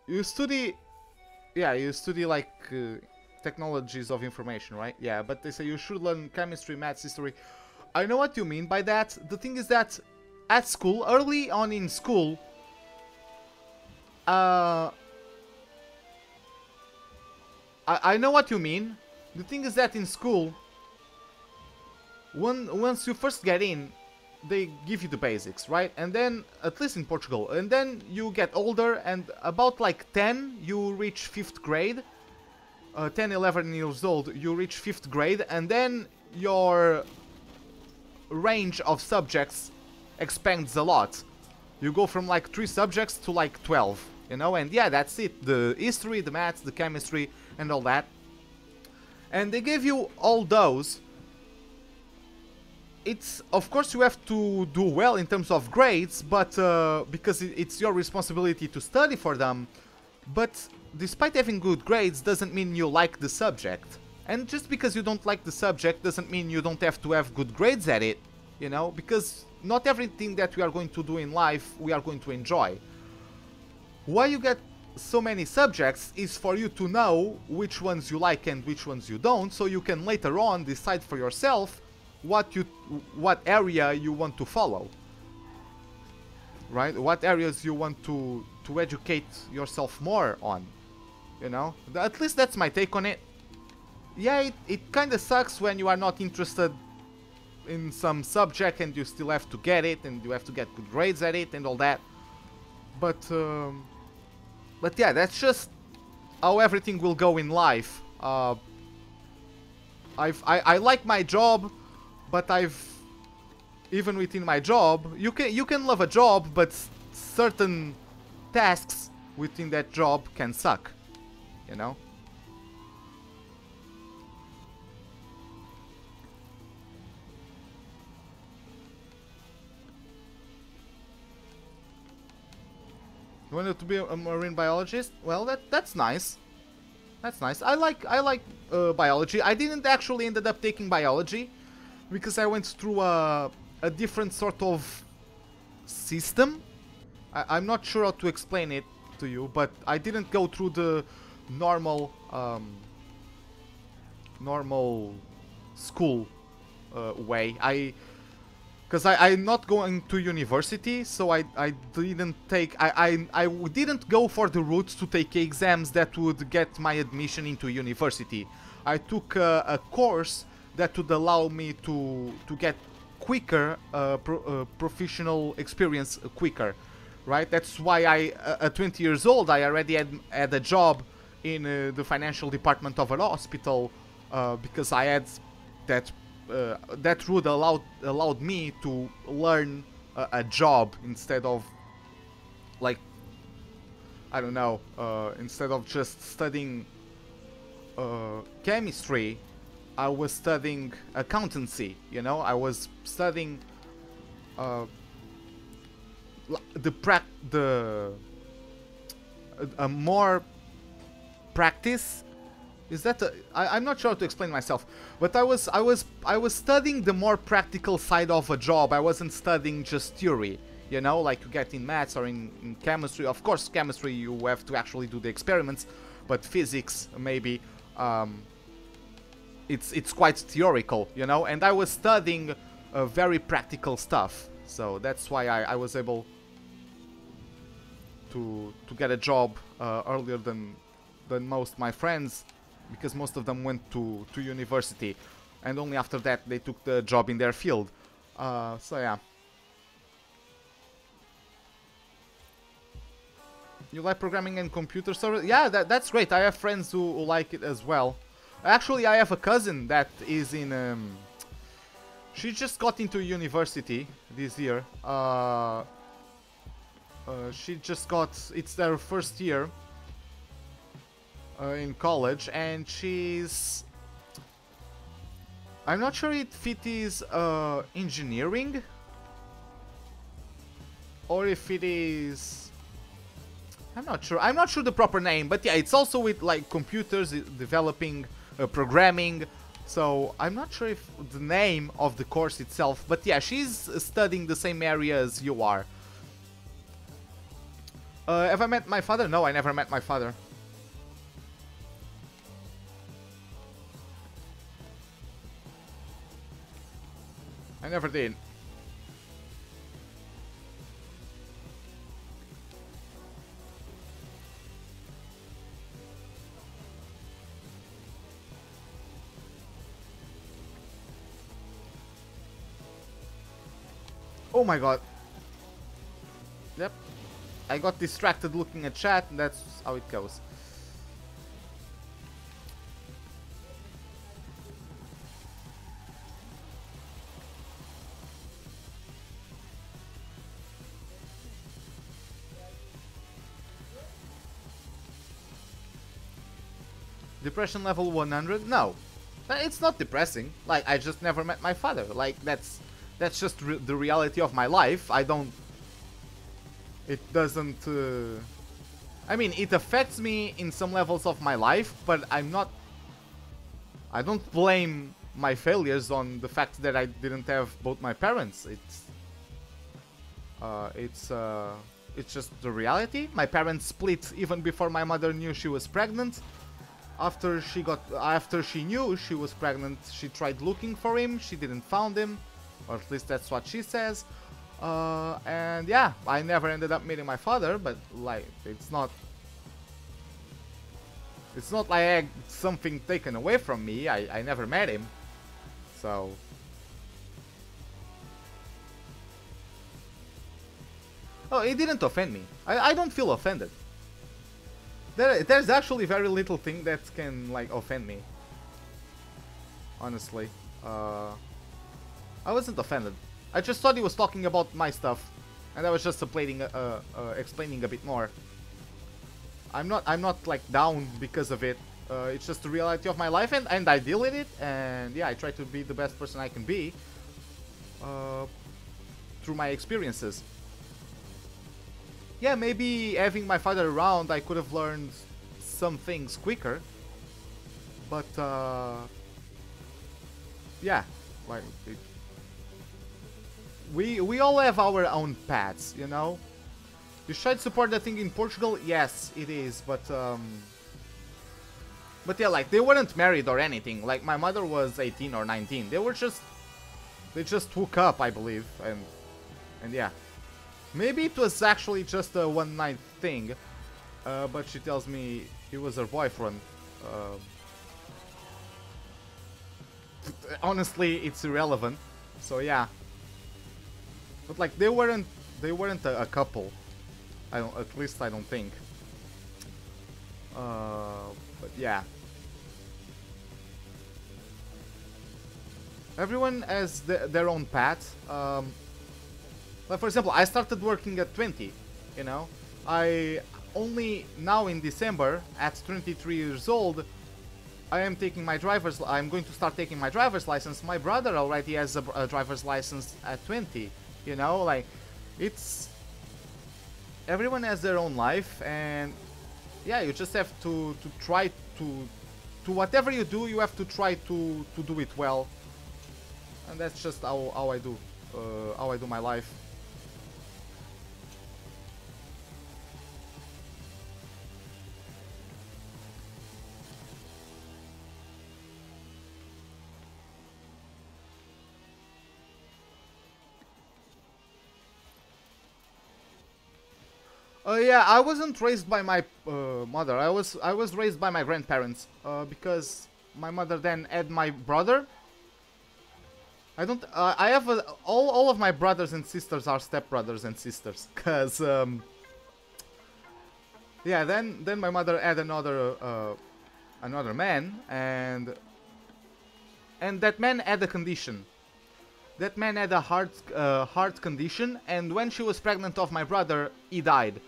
You study... Yeah, you study like technologies of information, right? Yeah, but they say you should learn chemistry, maths, history. I know what you mean by that. The thing is that at school, early on in school, I know what you mean. The thing is that in school, once you first get in, they give you the basics, right? And then, at least in Portugal, and then you get older, and about like 10, you reach 5th grade. 10, 11 years old, you reach 5th grade, and then your range of subjects expands a lot. You go from like 3 subjects to like 12, you know? And yeah, that's it. The history, the maths, the chemistry, and all that. And they give you all those. It's, of course, you have to do well in terms of grades, but because it's your responsibility to study for them. But despite having good grades doesn't mean you like the subject. And just because you don't like the subject doesn't mean you don't have to have good grades at it, you know? Because not everything that we are going to do in life we are going to enjoy. Why you get so many subjects is for you to know which ones you like and which ones you don't, so you can later on decide for yourself what area you want to follow. Right? What areas you want to educate yourself more on. You know? At least that's my take on it. Yeah, it kinda sucks when you are not interested in some subject and you still have to get it and you have to get good grades at it and all that. But yeah, that's just how everything will go in life. I like my job, but even within my job, you can love a job, but certain tasks within that job can suck, you know? You wanted to be a marine biologist? Well, that's nice. That's nice. I like biology. I didn't actually ended up taking biology because I went through a different sort of system. I'm not sure how to explain it to you, but I didn't go through the normal normal school way. Because I'm not going to university, so I didn't take... I didn't go for the route to take exams that would get my admission into university. I took a course that would allow me to get quicker professional experience quicker, right? That's why at 20 years old, I already had a job in the financial department of a hospital because I had that route allowed me to learn a job instead of, like, I don't know, instead of just studying chemistry. I was studying accountancy, you know? I was studying more practice. Is that I'm not sure how to explain myself, but I was studying the more practical side of a job. I wasn't studying just theory, you know, like you get in maths or in chemistry. Of course, chemistry you have to actually do the experiments, but physics maybe it's quite theoretical, you know. And I was studying very practical stuff, so that's why I was able to get a job earlier than most of my friends. Because most of them went to university, and only after that they took the job in their field. So yeah. You like programming and computer service? Yeah, that's great. I have friends who like it as well. Actually, I have a cousin that is in... she just got into university this year. She just got... It's their first year. In college, and she's... I'm not sure if it is engineering or if it is... I'm not sure the proper name, but yeah, it's also with like computers, developing, programming. So I'm not sure if the name of the course itself, but yeah, she's studying the same area as you are. Have I met my father? No, I never met my father. I never did. Oh my god. Yep. I got distracted looking at chat, and that's how it goes. Depression level 100? No. It's not depressing. Like, I just never met my father. Like, that's just the reality of my life. I don't... It doesn't... I mean, it affects me in some levels of my life, but I'm not... I don't blame my failures on the fact that I didn't have both my parents. It's just the reality. My parents split even before my mother knew she was pregnant. After she knew she was pregnant, she tried looking for him. She didn't find him, or at least that's what she says. And yeah, I never ended up meeting my father. But like, it's not like I had something taken away from me. I never met him, so. Oh, it didn't offend me. I don't feel offended. There's actually very little thing that can, like, offend me. Honestly. I wasn't offended. I just thought he was talking about my stuff. And I was just explaining a bit more. I'm not like down because of it. It's just the reality of my life, and I deal with it. And yeah, I try to be the best person I can be. Through my experiences. Yeah, maybe having my father around, I could have learned some things quicker. But, yeah, like, we all have our own paths, you know? You should support that thing in Portugal? Yes, it is, but yeah, like, they weren't married or anything. Like, my mother was 18 or 19. They just hook up, I believe, and yeah. Maybe it was actually just a one-night thing, but she tells me he was her boyfriend. Honestly, it's irrelevant. So yeah. But like, they weren't a couple. At least I don't think. But yeah. Everyone has their own path. Like, for example, I started working at 20, you know. I only now in December, at 23 years old, I'm going to start taking my driver's license. My brother already has a driver's license at 20, you know. Like, it's... Everyone has their own life, and yeah, you just have to try to whatever you do, you have to try to do it well. And that's just how I do my life. Yeah, I wasn't raised by my mother. I was raised by my grandparents because my mother then had my brother. I have all of my brothers and sisters are stepbrothers and sisters, cause yeah. Then my mother had another man, and that man had a condition. That man had a heart condition, and when she was pregnant of my brother, he died.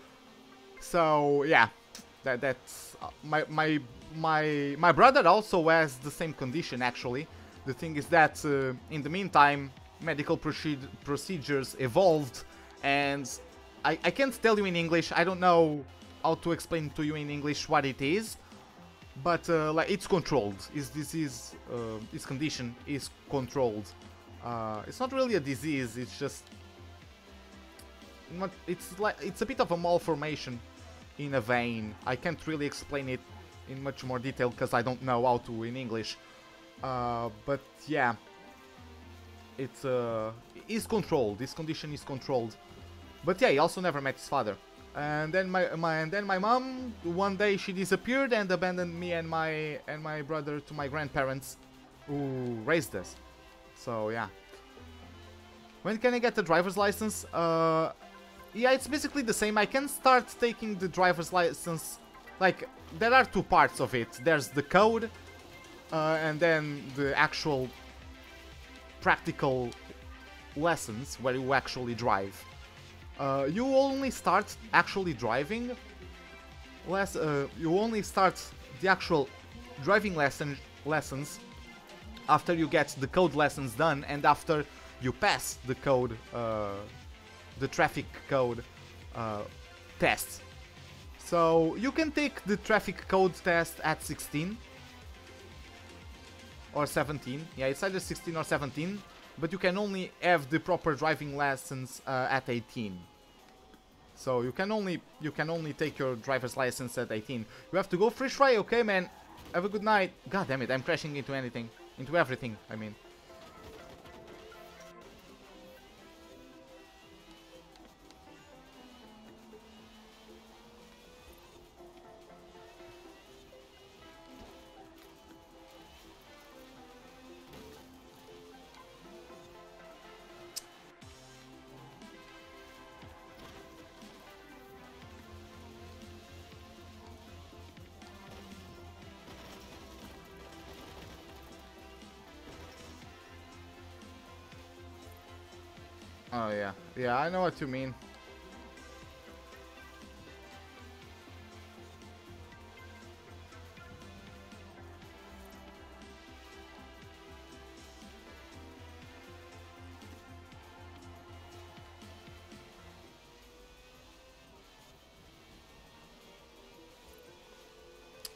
So yeah, that's my brother also has the same condition actually. The thing is that in the meantime, medical procedures evolved, and I can't tell you in English. I don't know how to explain to you in English what it is, but like, it's controlled. His condition is controlled. It's not really a disease. It's just it's a bit of a malformation in a vein. I can't really explain it in much more detail because I don't know how to in English. But yeah, it's is controlled. This condition is controlled. But yeah, he also never met his father. And then my mom, one day she disappeared and abandoned me and my brother to my grandparents, who raised us. So yeah. When can I get the driver's license? Yeah, it's basically the same. I can start taking the driver's license. Like, there are two parts of it. There's the code, and then the actual practical lessons where you actually drive. You only start actually driving. You only start the actual driving lessons after you get the code lessons done and after you pass the code, the traffic code test. So you can take the traffic code test at 16 or 17. Yeah, it's either 16 or 17, but you can only have the proper driving lessons at 18. So you can only take your driver's license at 18. You have to go free try, okay, man. Have a good night. God damn it, I'm crashing into everything. I mean. Oh yeah, yeah, I know what you mean.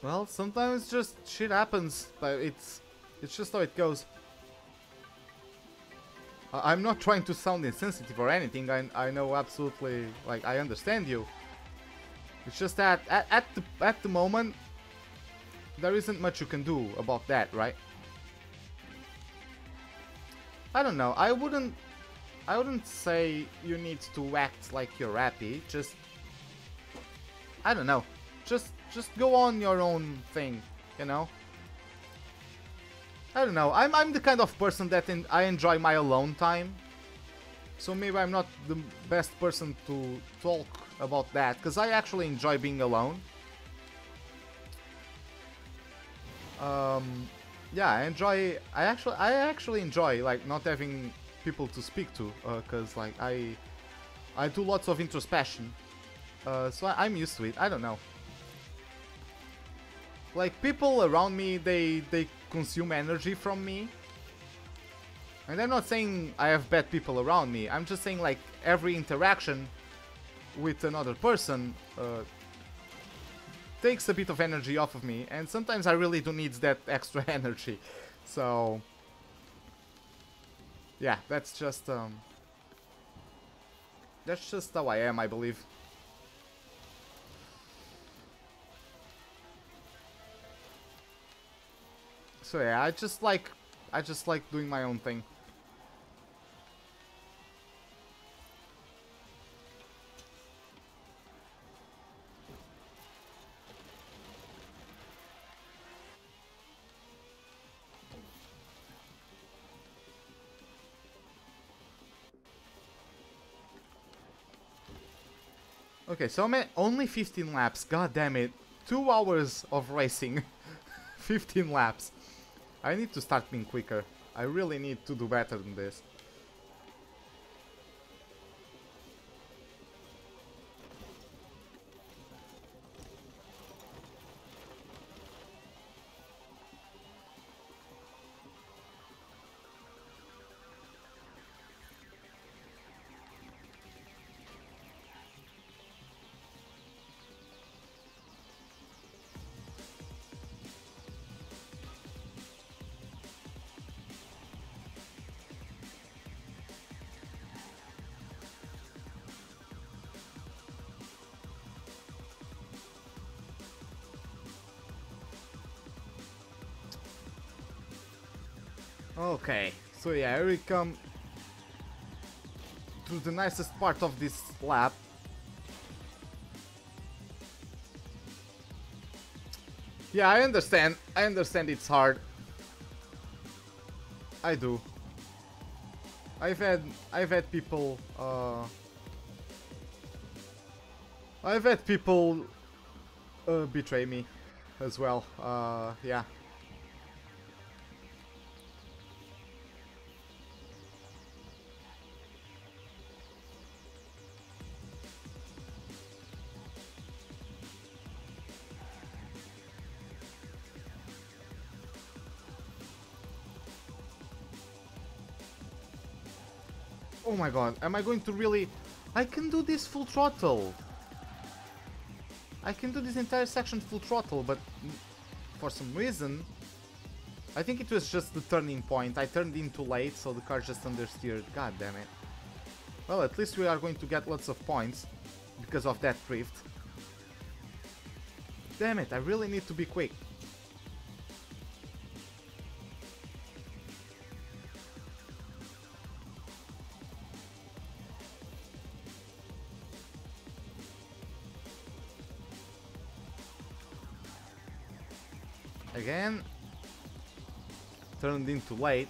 Well, sometimes just shit happens, but it's just how it goes. I'm not trying to sound insensitive or anything. I know absolutely, like, I understand you. It's just that at the moment there isn't much you can do about that, right? I don't know. I wouldn't say you need to act like you're happy. Just, I don't know. Just go on your own thing, you know? I don't know, I'm the kind of person that I enjoy my alone time. So maybe I'm not the best person to talk about that, because I actually enjoy being alone. Yeah, I actually enjoy, like, not having people to speak to, because, like, I do lots of introspection. So I'm used to it, I don't know. Like, people around me, they consume energy from me. And I'm not saying I have bad people around me. I'm just saying, like, every interaction with another person takes a bit of energy off of me. And sometimes I really do need that extra energy. So, yeah, that's just how I am, I believe. So yeah, I just like doing my own thing. Okay, so I'm at only 15 laps. God damn it. 2 hours of racing. 15 laps. I need to start being quicker. I really need to do better than this. Okay, so yeah, here we come to the nicest part of this lap. Yeah, I understand it's hard. I do. I've had I've had people I've had people betray me as well. Yeah. Oh my god, am I going to really... I can do this full throttle. I can do this entire section full throttle, but for some reason... I think it was just the turning point. I turned in too late, so the car just understeered. God damn it. Well, at least we are going to get lots of points because of that drift. Damn it, I really need to be quick. Again, turned in too late.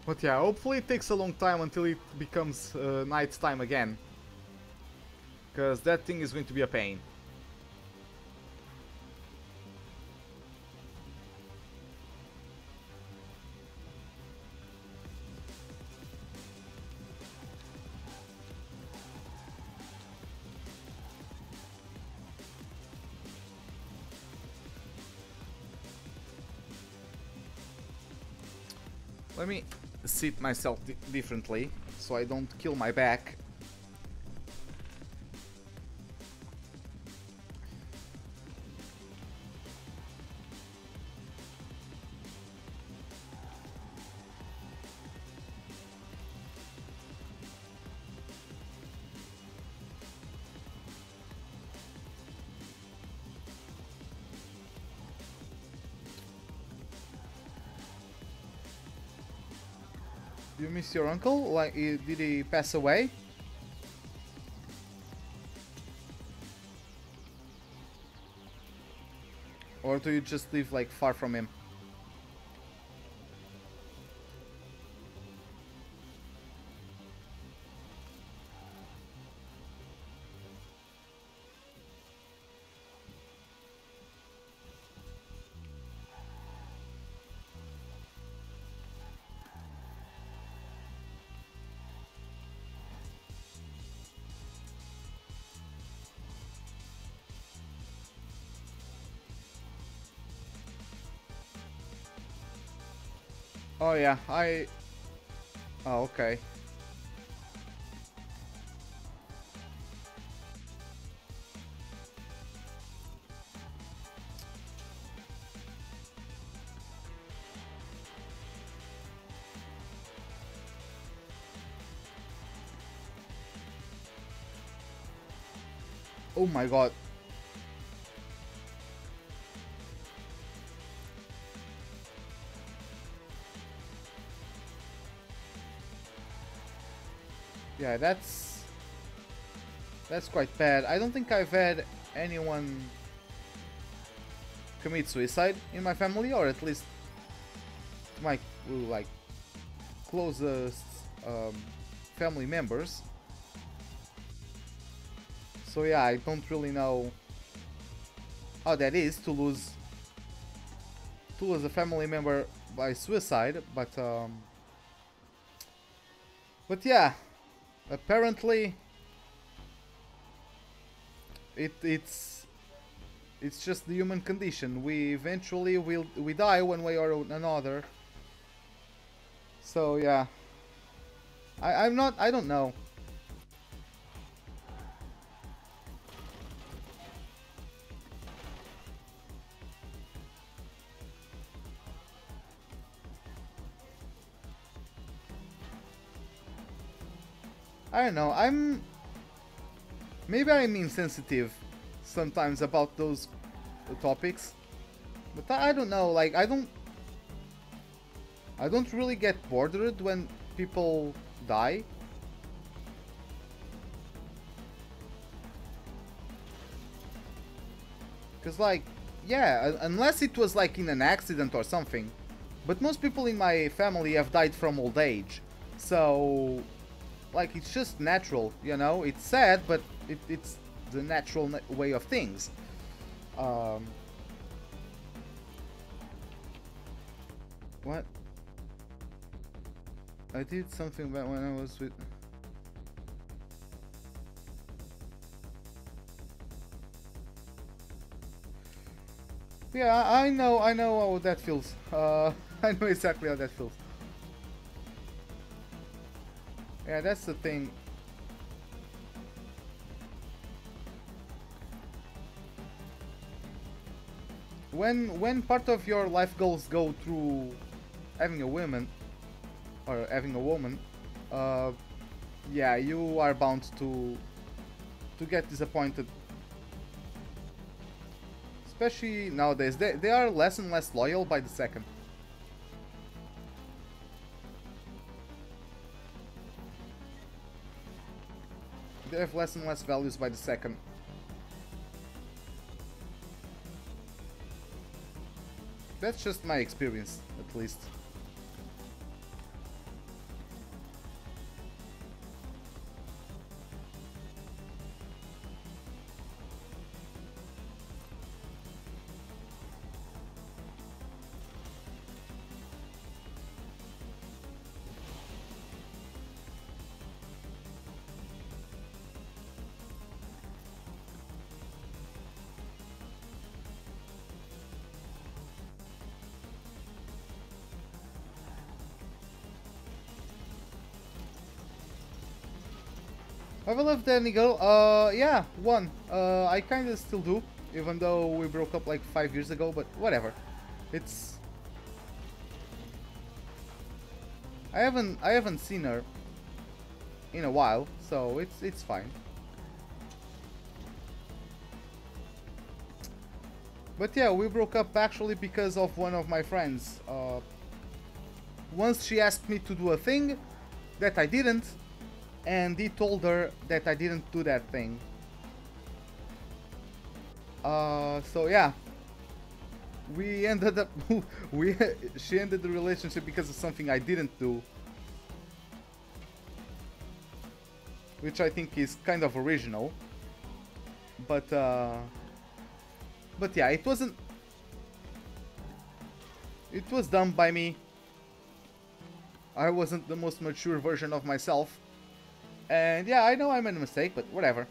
But yeah, hopefully it takes a long time until it becomes night time again. Because that thing is going to be a pain. Let me seat myself differently so I don't kill my back. You miss your uncle? Like, did he pass away? Or do you just live like far from him? Oh yeah, Oh, okay. Oh my god. Yeah, that's quite bad. I don't think I've had anyone commit suicide in my family, or at least my like closest family members. So yeah, I don't really know how that is to lose a family member by suicide, but yeah. Apparently, it's just the human condition. We eventually we die one way or another. So yeah, I don't know. I don't know, maybe I'm insensitive sometimes about those topics, but I don't know, like I don't really get bothered when people die. Cause like, yeah, unless it was like in an accident or something. But most people in my family have died from old age. So, like, it's just natural, you know? It's sad, but it's the natural way of things. Um, what? I did something bad when I was with... Yeah, I know how that feels. I know exactly how that feels. Yeah, that's the thing. When part of your life goals go through having a woman or having a woman, uh, yeah, you are bound to get disappointed. Especially nowadays, they are less and less loyal by the second. They have less and less values by the second. That's just my experience, at least. Have I loved any girl? Yeah, one. I kinda still do, even though we broke up like 5 years ago, but whatever. It's... I haven't seen her in a while, so it's fine. But yeah, we broke up actually because of one of my friends. Once she asked me to do a thing that I didn't, and he told her that I didn't do that thing. So yeah, we ended up she ended the relationship because of something I didn't do, which I think is kind of original. But yeah, it wasn't. It was done by me. I wasn't the most mature version of myself. And yeah, I know I made a mistake, but whatever.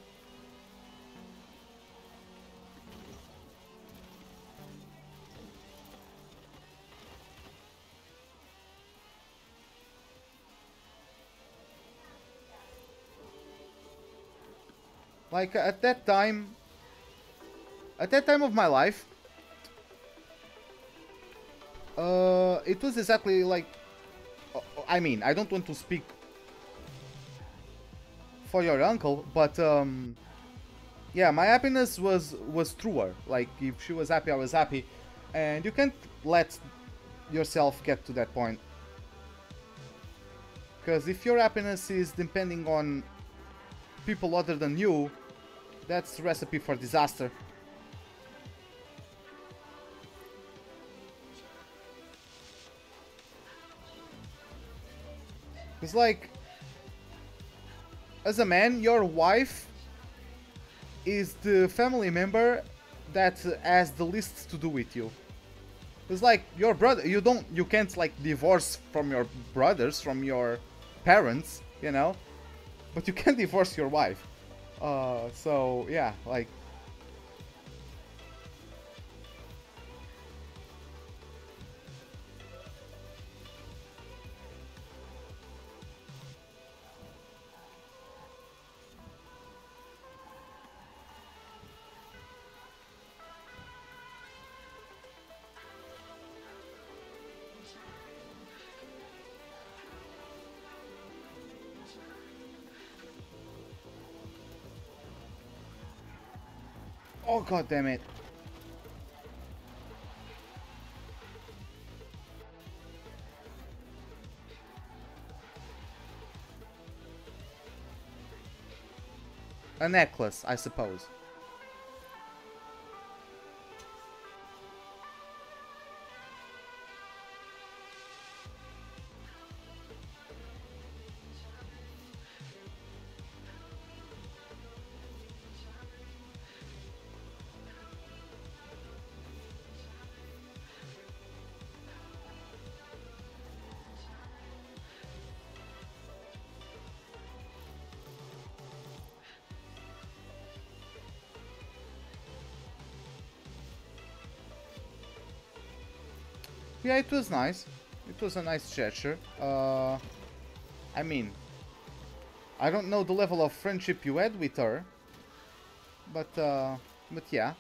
Like at that time of my life, it was exactly like, I mean, I don't want to speak for your uncle, but yeah, my happiness was through her. Like if she was happy, I was happy, and you can't let yourself get to that point. Because if your happiness is depending on people other than you, that's a recipe for disaster. It's like, as a man, your wife is the family member that has the least to do with you. It's like your brother. You can't like divorce from your brothers, from your parents, you know, but you can divorce your wife. So yeah, like. Oh god damn it. A necklace, I suppose. Yeah, it was nice. It was a nice gesture. I mean, I don't know the level of friendship you had with her, but yeah.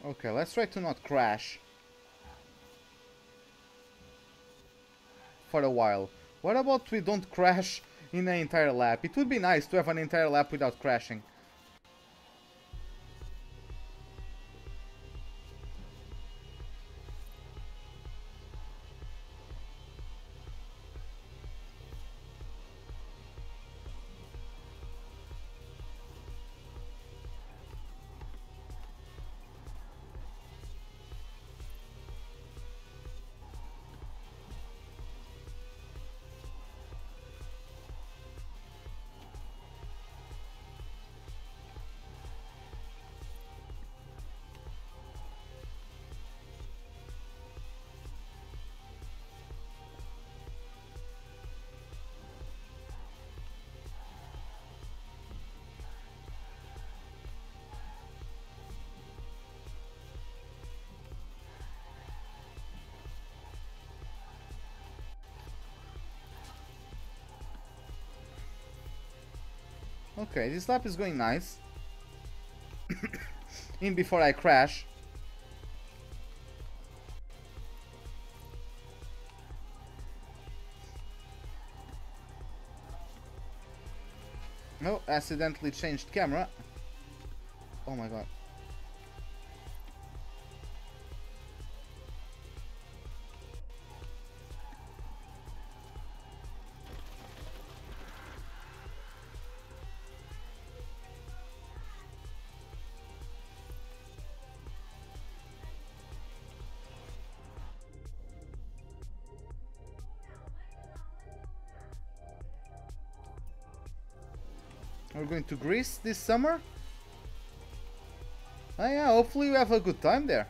Okay, let's try to not crash for a while. What about we don't crash in an entire lap? It would be nice to have an entire lap without crashing. Okay, this lap is going nice. In before I crash. No, accidentally changed camera. Oh my god. We're going to Greece this summer. Oh yeah, hopefully we have a good time there.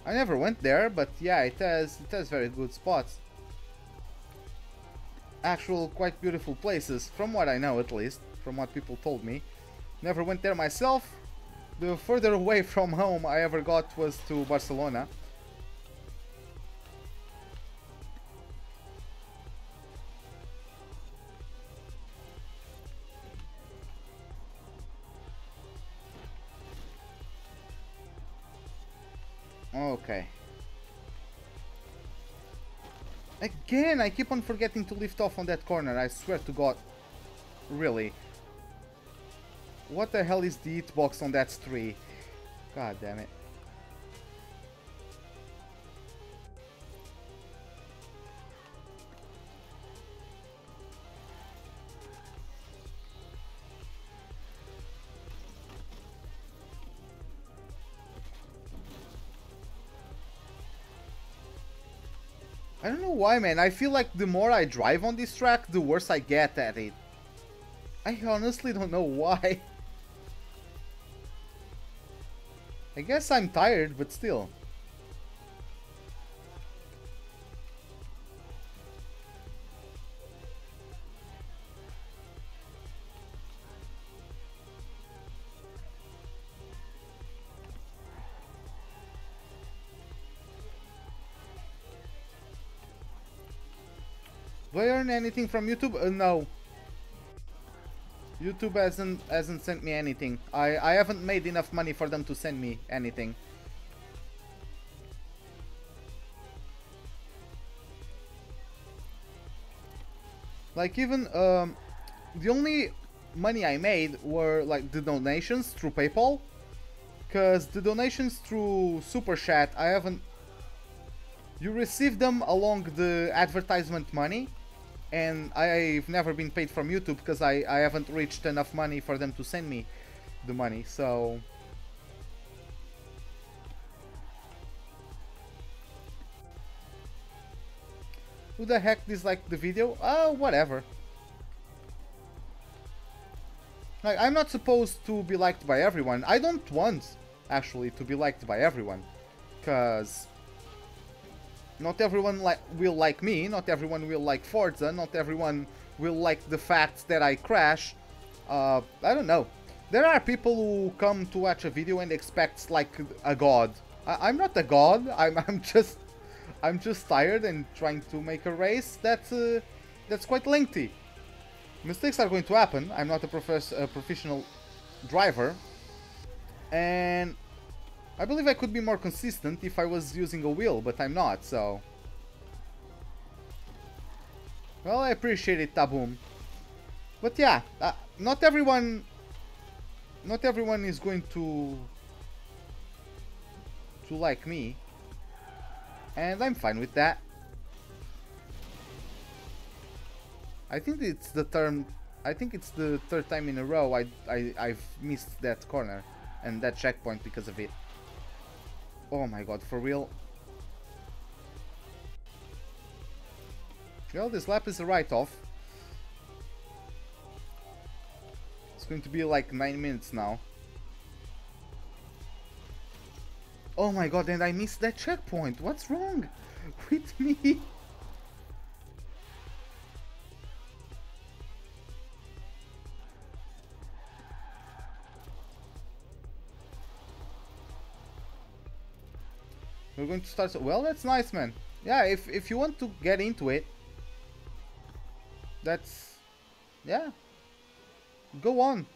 I never went there, but yeah, it has very good spots. Actual quite beautiful places, from what I know at least, from what people told me. Never went there myself. The further away from home I ever got was to Barcelona. Okay. Again, I keep on forgetting to lift off on that corner, I swear to god. Really. What the hell is the hitbox on that tree? God damn it. I don't know why, man. I feel like the more I drive on this track, the worse I get at it. I honestly don't know why. I guess I'm tired, but still. Do I earn anything from YouTube? No. YouTube hasn't sent me anything. I haven't made enough money for them to send me anything. Like even the only money I made were like the donations through PayPal, cause the donations through Super Chat I haven't. You receive them along the advertisement money, and I've never been paid from YouTube because I haven't reached enough money for them to send me the money, so... Who the heck disliked the video? Oh, whatever. Like, I'm not supposed to be liked by everyone. I don't want, actually, to be liked by everyone. Because not everyone will like me, not everyone will like Forza, not everyone will like the fact that I crash. I don't know. There are people who come to watch a video and expect, like, a god. I'm not a god, I'm just tired and trying to make a race that's quite lengthy. Mistakes are going to happen. I'm not a professional driver, and I believe I could be more consistent if I was using a wheel, but I'm not, so... Well, I appreciate it, Taboom. But yeah, not everyone is going to like me, and I'm fine with that. I think it's the third time in a row I've missed that corner and that checkpoint because of it. Oh my god, for real. Well, this lap is a write-off. It's going to be like 9 minutes now. Oh my god, and I missed that checkpoint. What's wrong with me? We're going to start... Well, that's nice, man. Yeah, if you want to get into it, that's... yeah. Go on.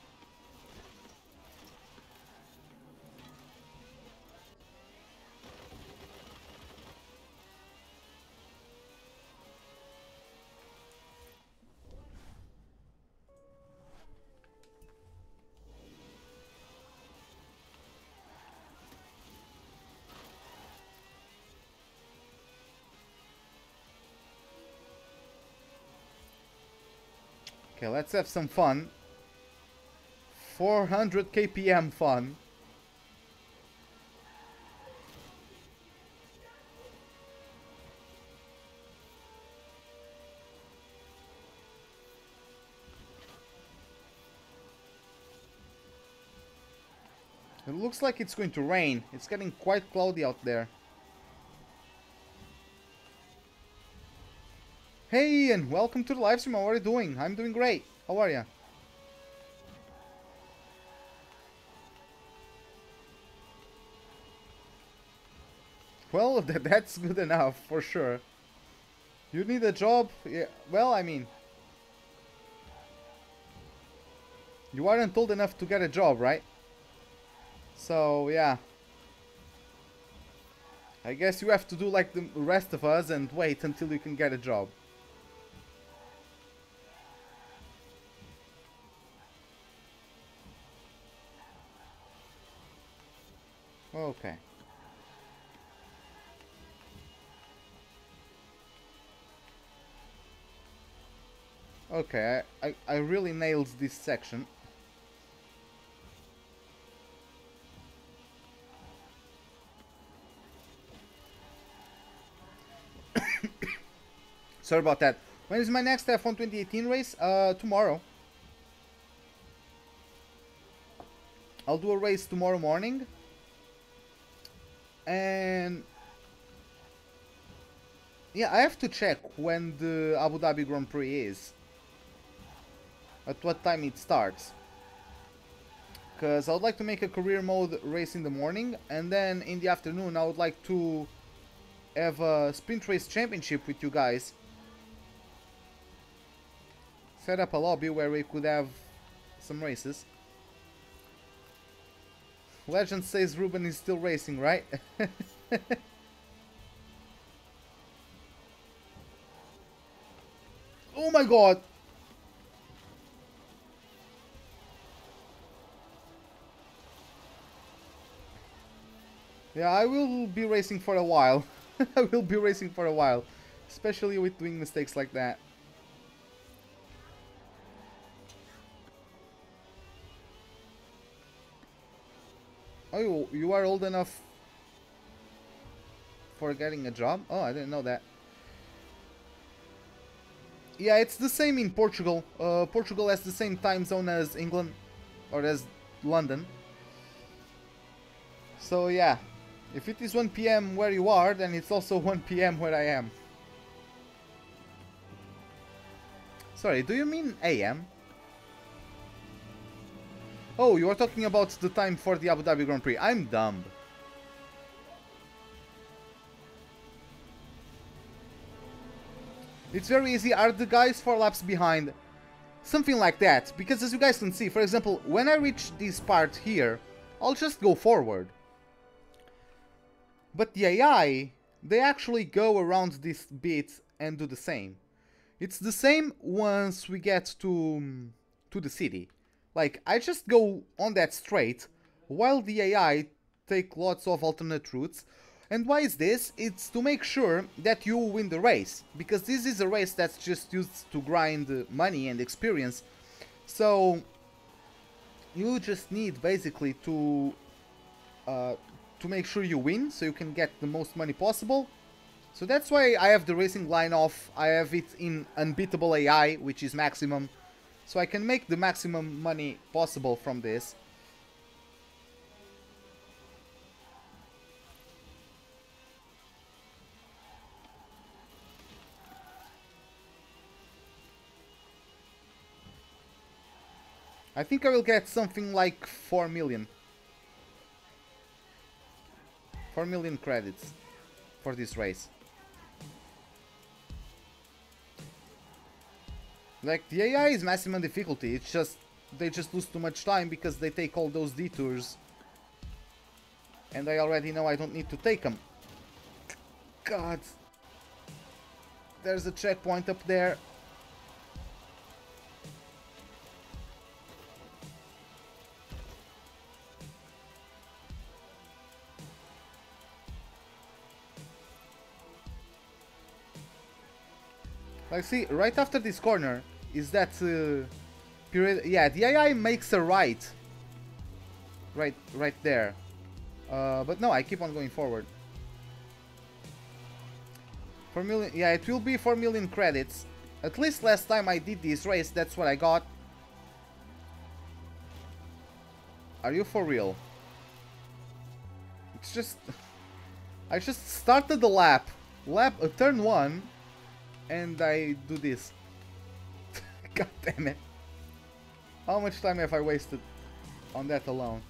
Okay, let's have some fun. 400 kpm fun. It looks like it's going to rain. It's getting quite cloudy out there. Hey, and welcome to the live stream. How are you doing? I'm doing great. How are you? Well, that's good enough, for sure. You need a job? Yeah, well, I mean... You aren't old enough to get a job, right? So, yeah. I guess you have to do like the rest of us and wait until you can get a job. Okay. Okay, I really nailed this section. Sorry about that. When is my next F1 2018 race? Tomorrow. I'll do a race tomorrow morning. And... yeah, I have to check when the Abu Dhabi Grand Prix is. At what time it starts. Because I would like to make a career mode race in the morning. And then in the afternoon I would like to have a sprint race championship with you guys. Set up a lobby where we could have some races. Legend says Ruben is still racing, right? Oh my god! Yeah, I will be racing for a while. I will be racing for a while. Especially with doing mistakes like that. Oh, you are old enough for getting a job? Oh, I didn't know that. Yeah, it's the same in Portugal. Portugal has the same time zone as England, or as London. So yeah, if it is 1 p.m. where you are, then it's also 1 p.m. where I am. Sorry, do you mean AM? Oh, you are talking about the time for the Abu Dhabi Grand Prix. I'm dumb. It's very easy. Are the guys 4 laps behind? Something like that. Because as you guys can see, for example, when I reach this part here, I'll just go forward. But the AI, they actually go around this bit and do the same. It's the same once we get to the city. Like, I just go on that straight, while the AI take lots of alternate routes. And why is this? It's to make sure that you win the race, because this is a race that's just used to grind money and experience. So you just need basically to make sure you win, so you can get the most money possible. So that's why I have the racing line off. I have it in unbeatable AI, which is maximum, so I can make the maximum money possible from this. I think I will get something like 4 million. 4 million credits for this race. Like, the AI is maximum difficulty, it's just they just lose too much time because they take all those detours. And I already know I don't need to take them. God. There's a checkpoint up there. Like, see, right after this corner is that period. Yeah, the AI makes a right. Right there. But no, I keep on going forward. 4 million. Yeah, it will be 4 million credits. At least last time I did this race, that's what I got. Are you for real? It's just... I just started the lap. Turn 1. And I do this. God damn it. How much time have I wasted on that alone?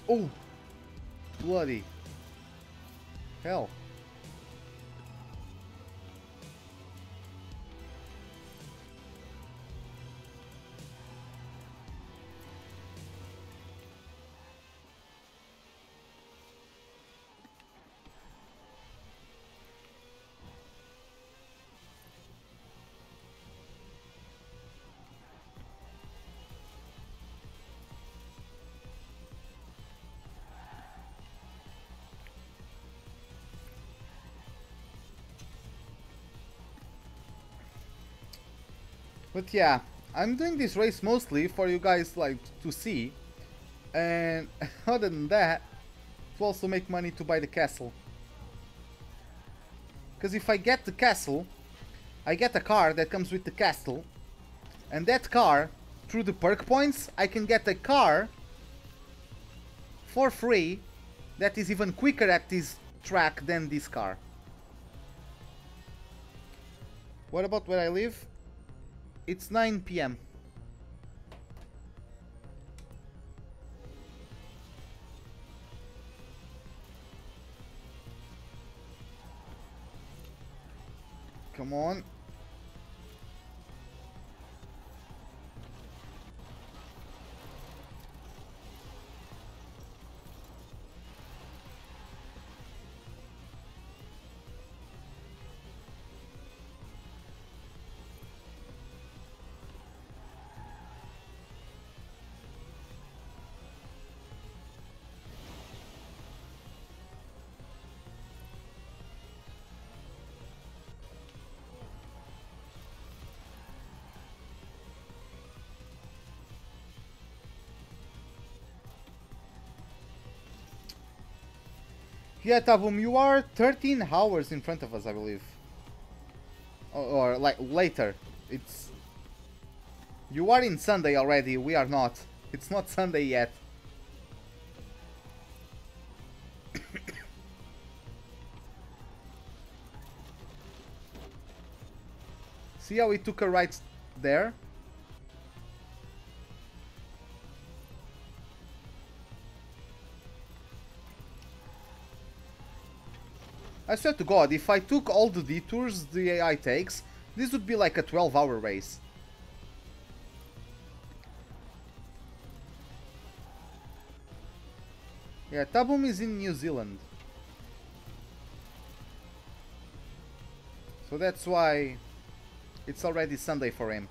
Oh! Bloody hell. But yeah, I'm doing this race mostly for you guys like to see, and other than that, to also make money to buy the castle. Because if I get the castle, I get a car that comes with the castle, and that car, through the perk points, I can get a car for free that is even quicker at this track than this car. What about where I live? It's 9 p.m. Come on. Yeah, Tabum, you are 13 hours in front of us, I believe. Or like later. It's... You are in Sunday already, we are not. It's not Sunday yet. See how we took a right there? I swear to God, if I took all the detours the AI takes, this would be like a 12-hour race. Yeah, Tabum is in New Zealand. So that's why it's already Sunday for him.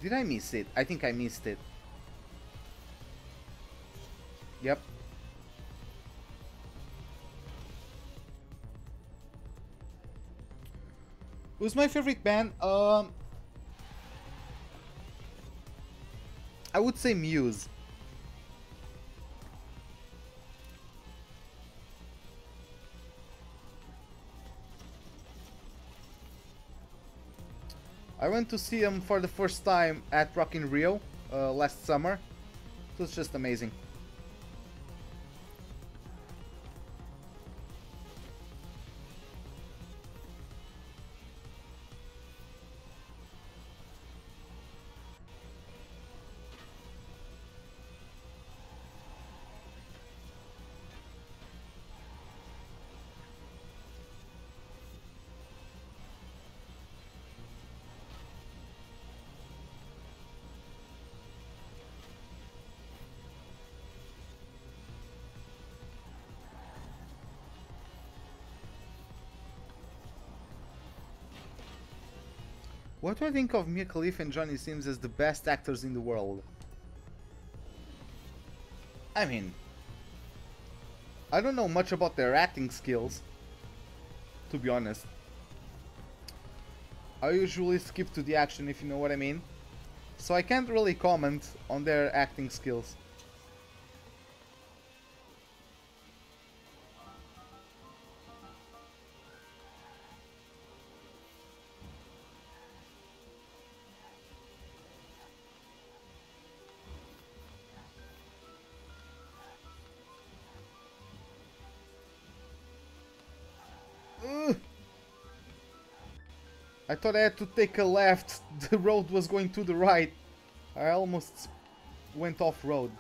Did I miss it? I think I missed it. Yep. Who's my favorite band? I would say Muse. I went to see them for the first time at Rock in Rio last summer. It was just amazing. What do I think of Mia Khalifa and Johnny Sims as the best actors in the world? I mean, I don't know much about their acting skills, to be honest. I usually skip to the action, if you know what I mean. So I can't really comment on their acting skills. Ugh. I thought I had to take a left. The road was going to the right. I almost went off road.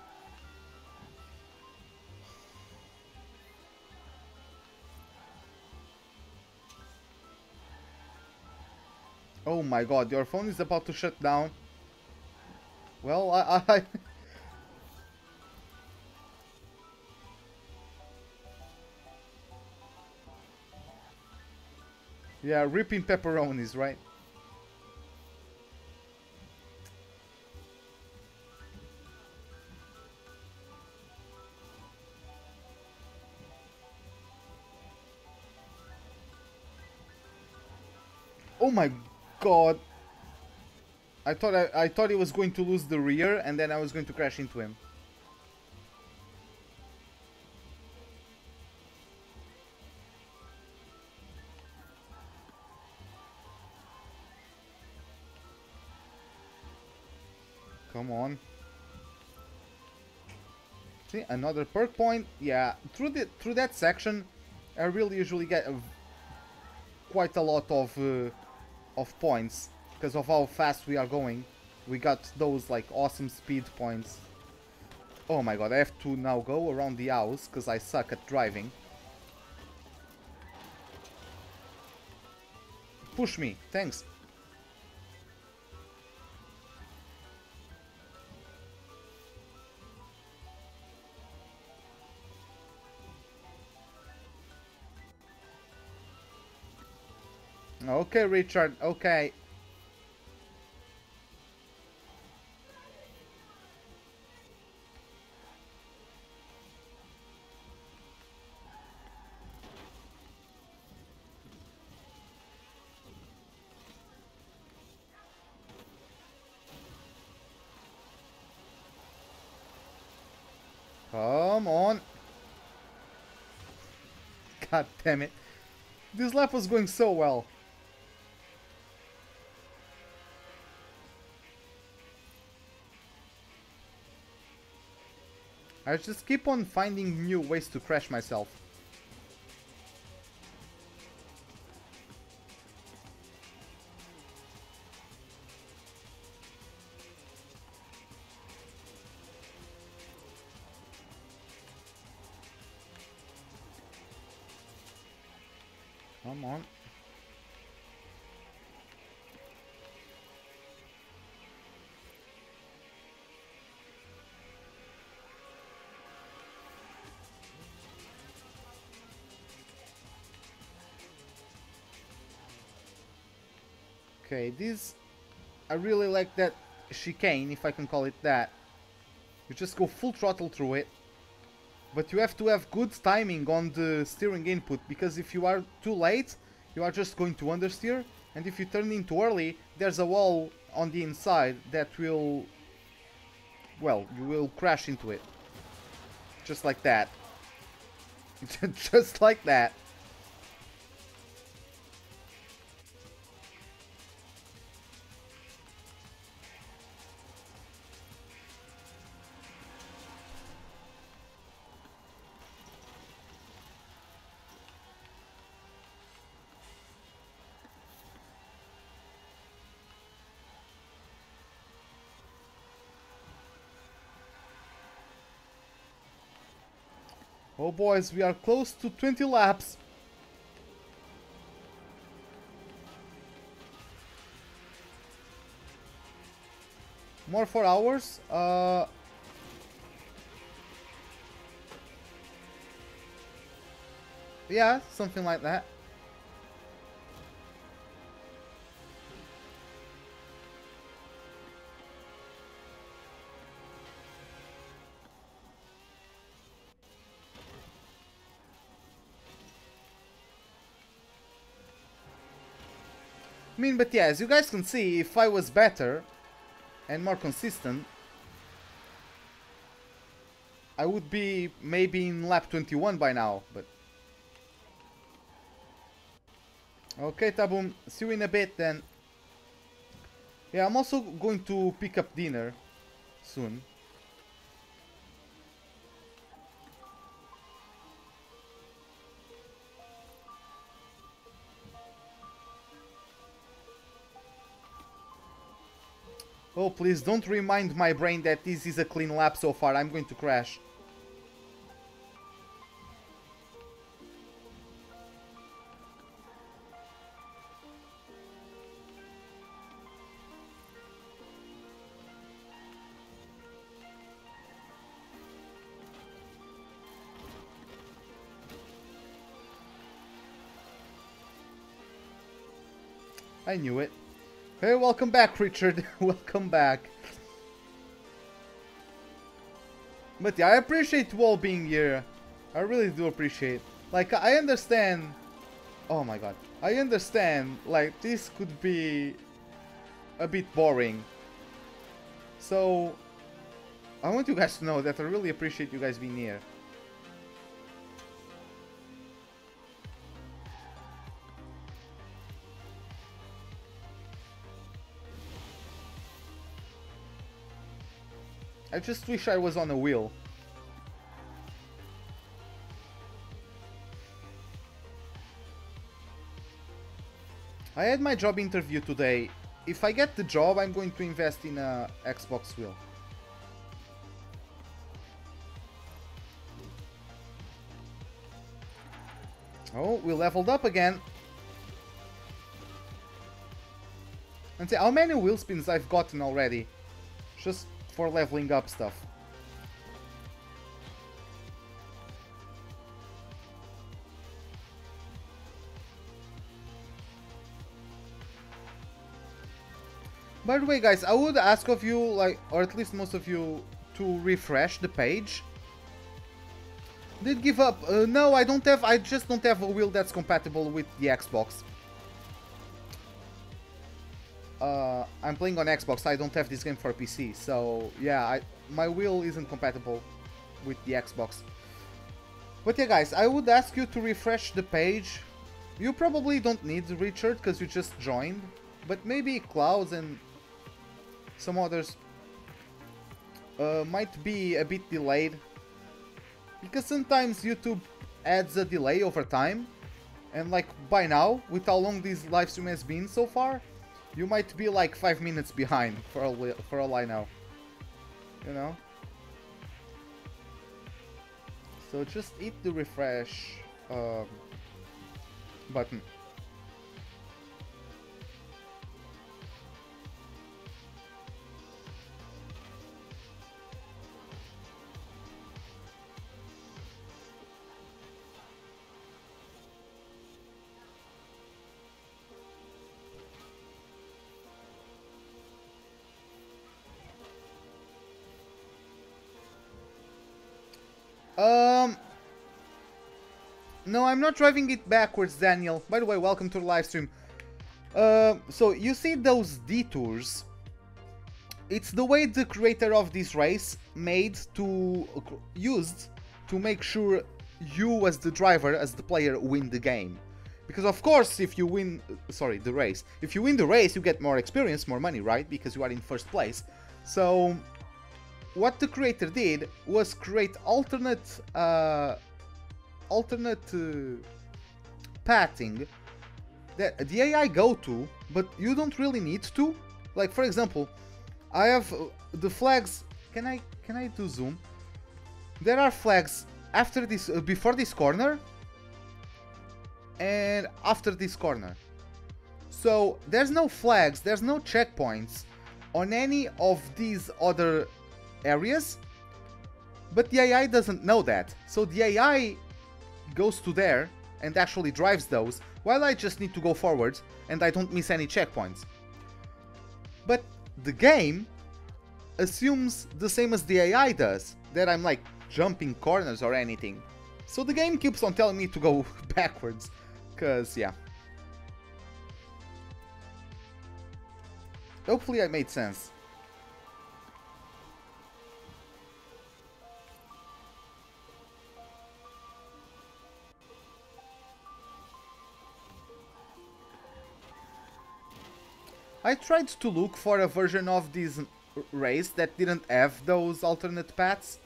Oh my god, your phone is about to shut down. Well, I yeah, ripping pepperonis, right? Oh my god. I thought he was going to lose the rear and then I was going to crash into him. Come on. See, another perk point. Yeah, through that section, I really usually get quite a lot of points because of how fast we are going. We got those like awesome speed points. Oh my god, I have to now go around the house because I suck at driving. Push me, thanks. Okay, Richard, okay. Come on. God damn it. This lap was going so well. I just keep on finding new ways to crash myself. Come on. Okay, this... I really like that chicane, if I can call it that. You just go full throttle through it. But you have to have good timing on the steering input, because if you are too late, you are just going to understeer. And if you turn in too early, there's a wall on the inside that will... well, you will crash into it. Just like that. Just like that. Oh boys, we are close to 20 laps. More 4 hours? Yeah, something like that. I mean, but yeah, as you guys can see, if I was better and more consistent, I would be maybe in lap 21 by now, but... Okay, Taboom, see you in a bit then. Yeah, I'm also going to pick up dinner soon. Oh, please don't remind my brain that this is a clean lap so far. I'm going to crash. I knew it. Hey, welcome back, Richard. Welcome back. But yeah, I appreciate you all being here. I really do appreciate. Like, I understand... Oh my god. I understand, like, this could be a bit boring. So, I want you guys to know that I really appreciate you guys being here. I just wish I was on a wheel. I had my job interview today. If I get the job, I'm going to invest in a Xbox wheel. Oh, we leveled up again. And see how many wheel spins I've gotten already. Just for leveling up stuff. By the way, guys, I would ask of you, like, or at least most of you, to refresh the page. Did give up? No, I don't have. I just don't have a wheel that's compatible with the Xbox. I'm playing on Xbox. I don't have this game for PC, so yeah, my wheel isn't compatible. with the Xbox. But yeah, guys, I would ask you to refresh the page. You probably don't need Richard because you just joined, but maybe Clouds and some others might be a bit delayed, because sometimes YouTube adds a delay over time, and like by now, with how long this live stream has been so far, you might be like 5 minutes behind for all I know, you know? So just hit the refresh button. No, I'm not driving it backwards, Daniel. By the way, welcome to the live stream. So you see those detours? It's the way the creator of this race used to make sure you as the driver, as the player, win the game. Because of course, if you win, the race. If you win the race, you get more experience, more money, right? Because you are in first place. So what the creator did was create alternate pathing that the AI go to, but you don't really need to. Like for example, I have the flags. Can I do zoom? There are flags after this, before this corner, and after this corner. So there's no flags, there's no checkpoints on any of these other areas, but the AI doesn't know that. So the AI goes to there and actually drives those, while I just need to go forward and I don't miss any checkpoints. But the game assumes the same as the AI does, that I'm like jumping corners or anything. So the game keeps on telling me to go backwards, cause yeah. Hopefully I made sense. I tried to look for a version of this race that didn't have those alternate paths,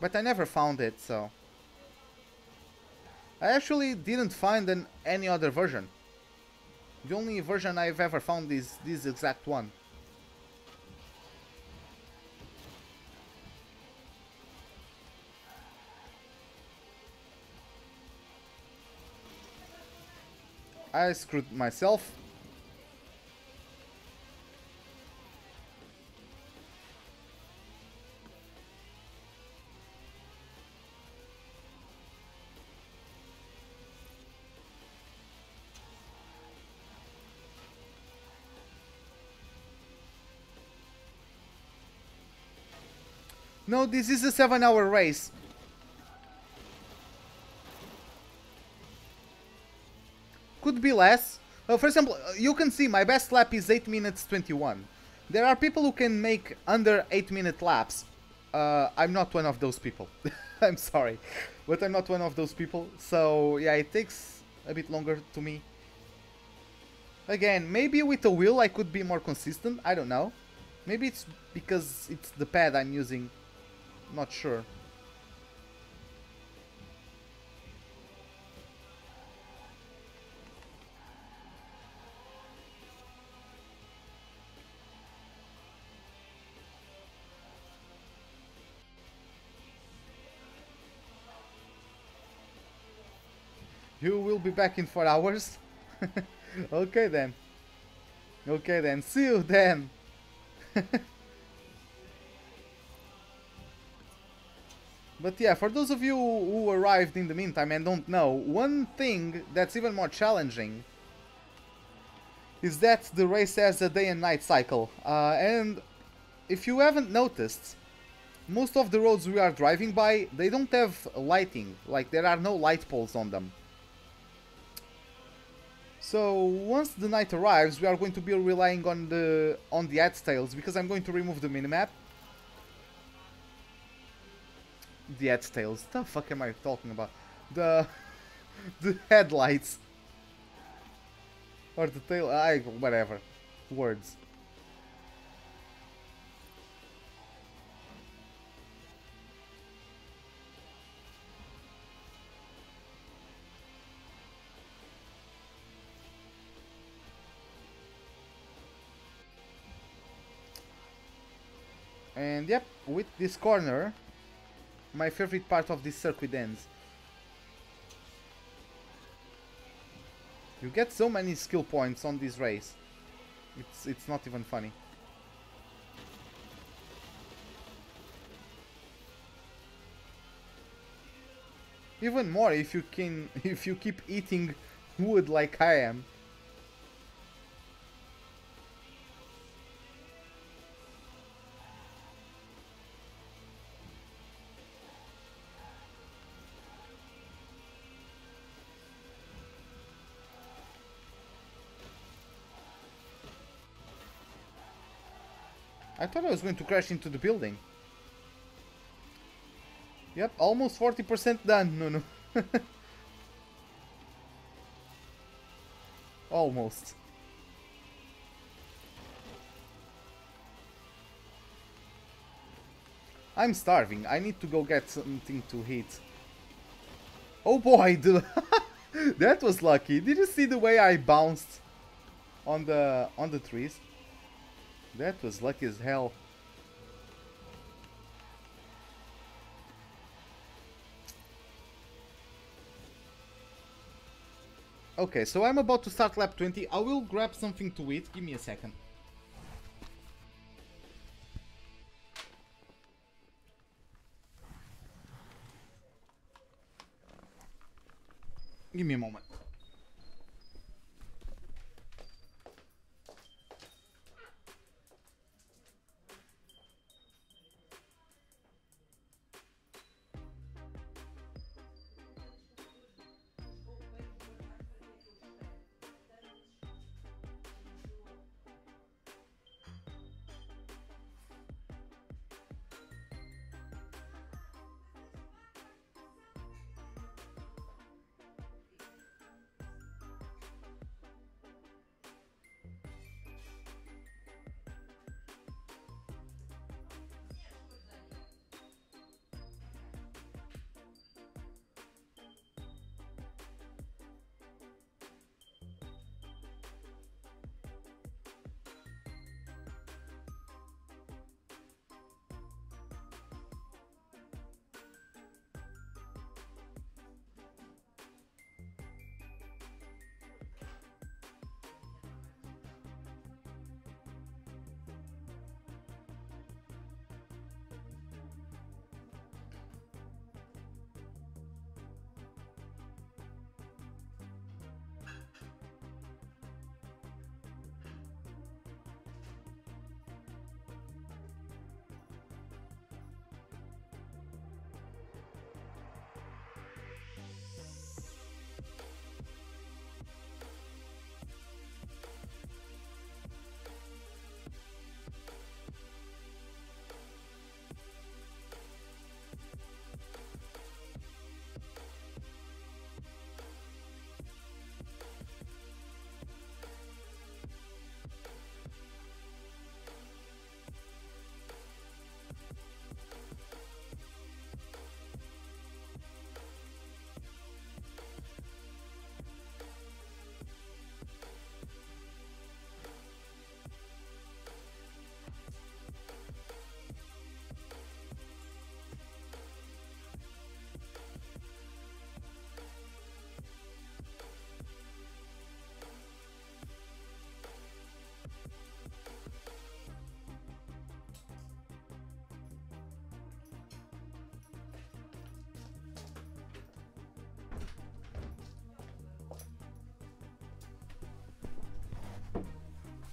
but I never found it, so... I actually didn't find any other version. The only version I've ever found is this exact one. I screwed myself. No, this is a 7-hour race. Could be less. For example, you can see my best lap is 8 minutes 21. There are people who can make under 8-minute laps. I'm not one of those people. I'm sorry, but I'm not one of those people. So yeah, it takes a bit longer to me. Again, maybe with a wheel I could be more consistent. I don't know. Maybe it's because it's the pad I'm using. Not sure. You will be back in 4 hours? Okay then. Okay then. See you then. But yeah, for those of you who arrived in the meantime and don't know, one thing that's even more challenging is that the race has a day and night cycle. And if you haven't noticed, most of the roads we are driving by, they don't have lighting. Like, there are no light poles on them. So once the night arrives, we are going to be relying on the ad tails, because I'm going to remove the minimap. The head tails. The fuck am I talking about? The the headlights or the tail. Whatever. Words. And yep, with this corner, my favorite part of this circuit ends. You get so many skill points on this race. It's not even funny. Even more if you keep eating wood like I am. I thought I was going to crash into the building. Yep, almost 40% done. No. Almost. I'm starving. I need to go get something to eat. Oh boy, that was lucky. Did you see the way I bounced on the trees? That was lucky as hell. Okay, so I'm about to start lap 20. I will grab something to eat. Give me a second. Give me a moment.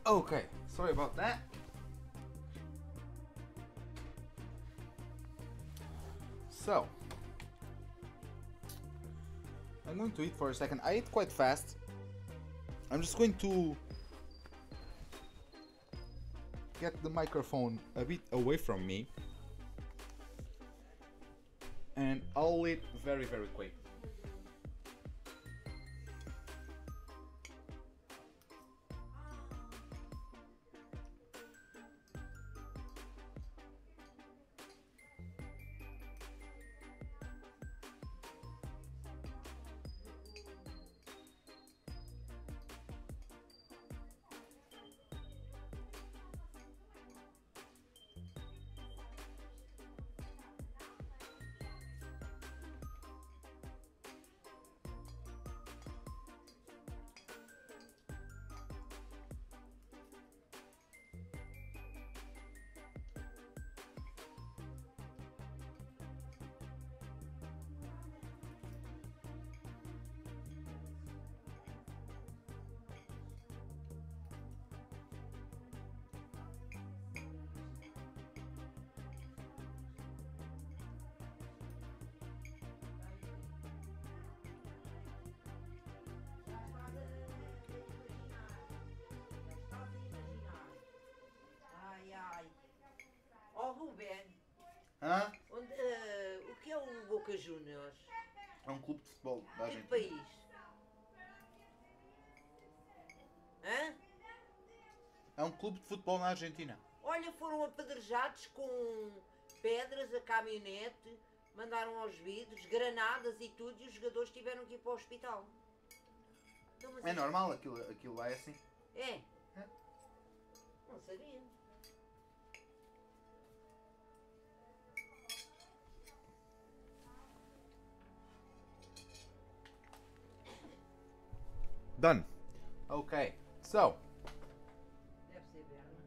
Okay, sorry about that. So, I'm going to eat for a second. I ate quite fast. I'm just going to get the microphone a bit away from me. and I'll eat very, very quick. Ruben, Hã? o que é o Boca Juniors? É um clube de futebol da De que Argentina. país? Hã? É um clube de futebol na Argentina. Olha, foram apedrejados com pedras a caminhonete, mandaram aos vidros, granadas e tudo, e os jogadores tiveram que ir para o hospital. Então, mas É normal, aquilo lá é assim. É? Não sabia. Done. Okay, so Deve ser Berna.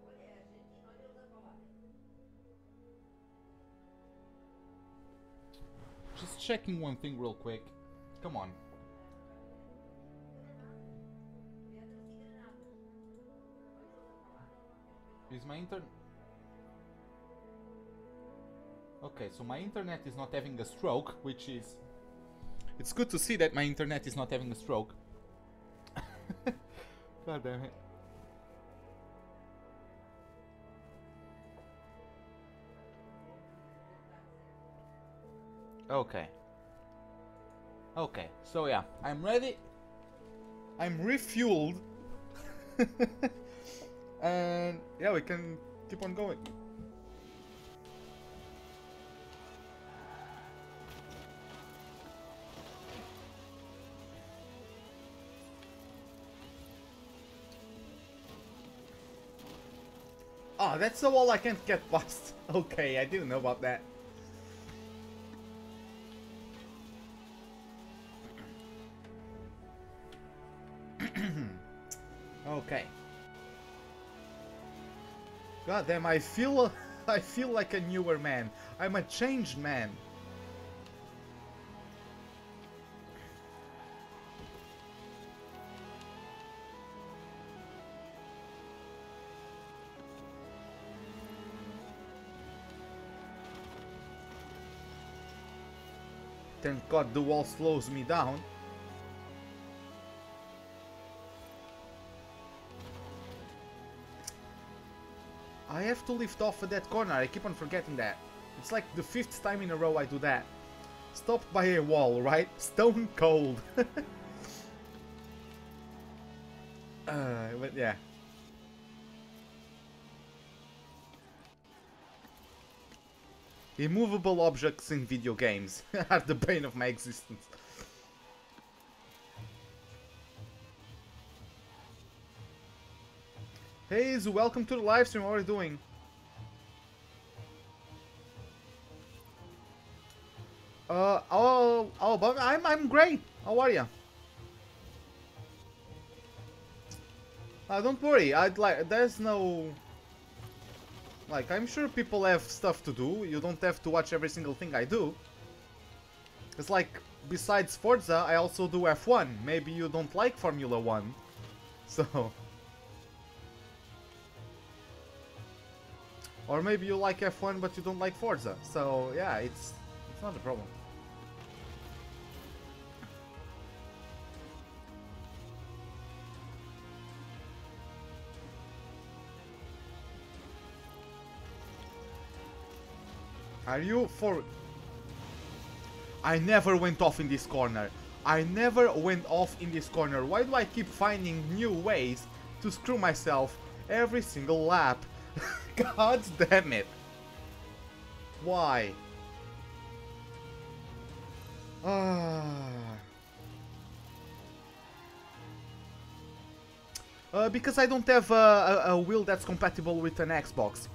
Olha, é Argentina, olha eles a falar. just checking one thing real quick. Come on. Pedras e granadas. Olha eles a falar. Is my internet... Okay, so my internet is not having a stroke, which is... It's good to see that my internet is not having a stroke. God damn it. Okay. Okay, so yeah, I'm ready. I'm refueled. And yeah, we can keep on going. Oh, that's the wall I can't get past. Okay, I didn't know about that. Okay. God damn, I feel like a newer man. I'm a changed man. Thank God the wall slows me down. I have to lift off at that corner, I keep on forgetting that. It's like the 5th time in a row I do that. Stopped by a wall, right? Stone cold. But yeah. Immovable objects in video games are the bane of my existence. Hey, Izu, welcome to the live stream. How are you doing? But I'm great. How are you? Don't worry. There's no. Like, I'm sure people have stuff to do. You don't have to watch every single thing I do. It's like, besides Forza, I also do F1. Maybe you don't like Formula 1. So. Or maybe you like F1 but you don't like Forza. So yeah, it's not a problem. Are you for... I never went off in this corner. I never went off in this corner. Why do I keep finding new ways to screw myself every single lap? God damn it. Why? Because I don't have a wheel that's compatible with an Xbox.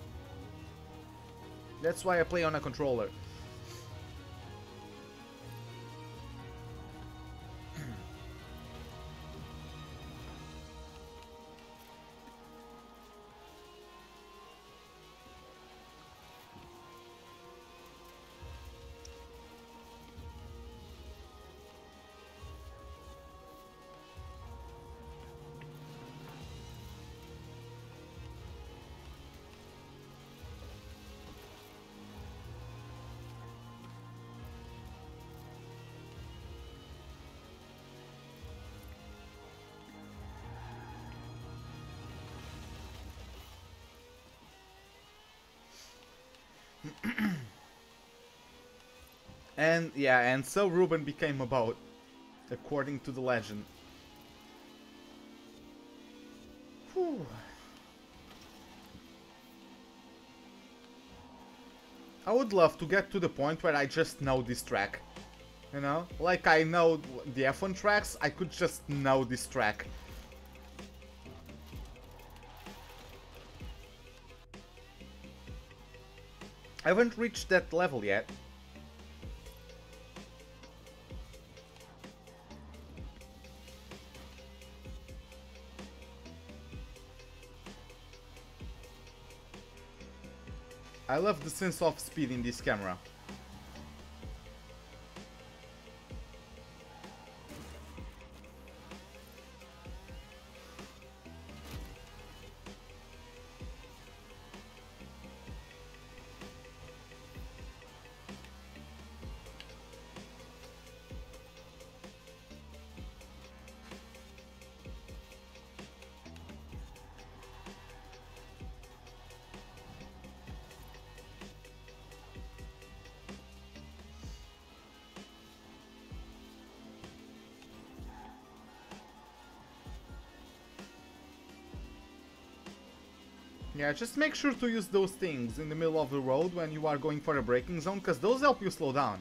That's why I play on a controller. And yeah, and so Ruben became a boat, according to the legend. Whew. I would love to get to the point where I just know this track. You know? Like I know the F1 tracks, I could just know this track. I haven't reached that level yet. I love the sense of speed in this camera. Yeah, just make sure to use those things in the middle of the road when you are going for a braking zone, because those help you slow down.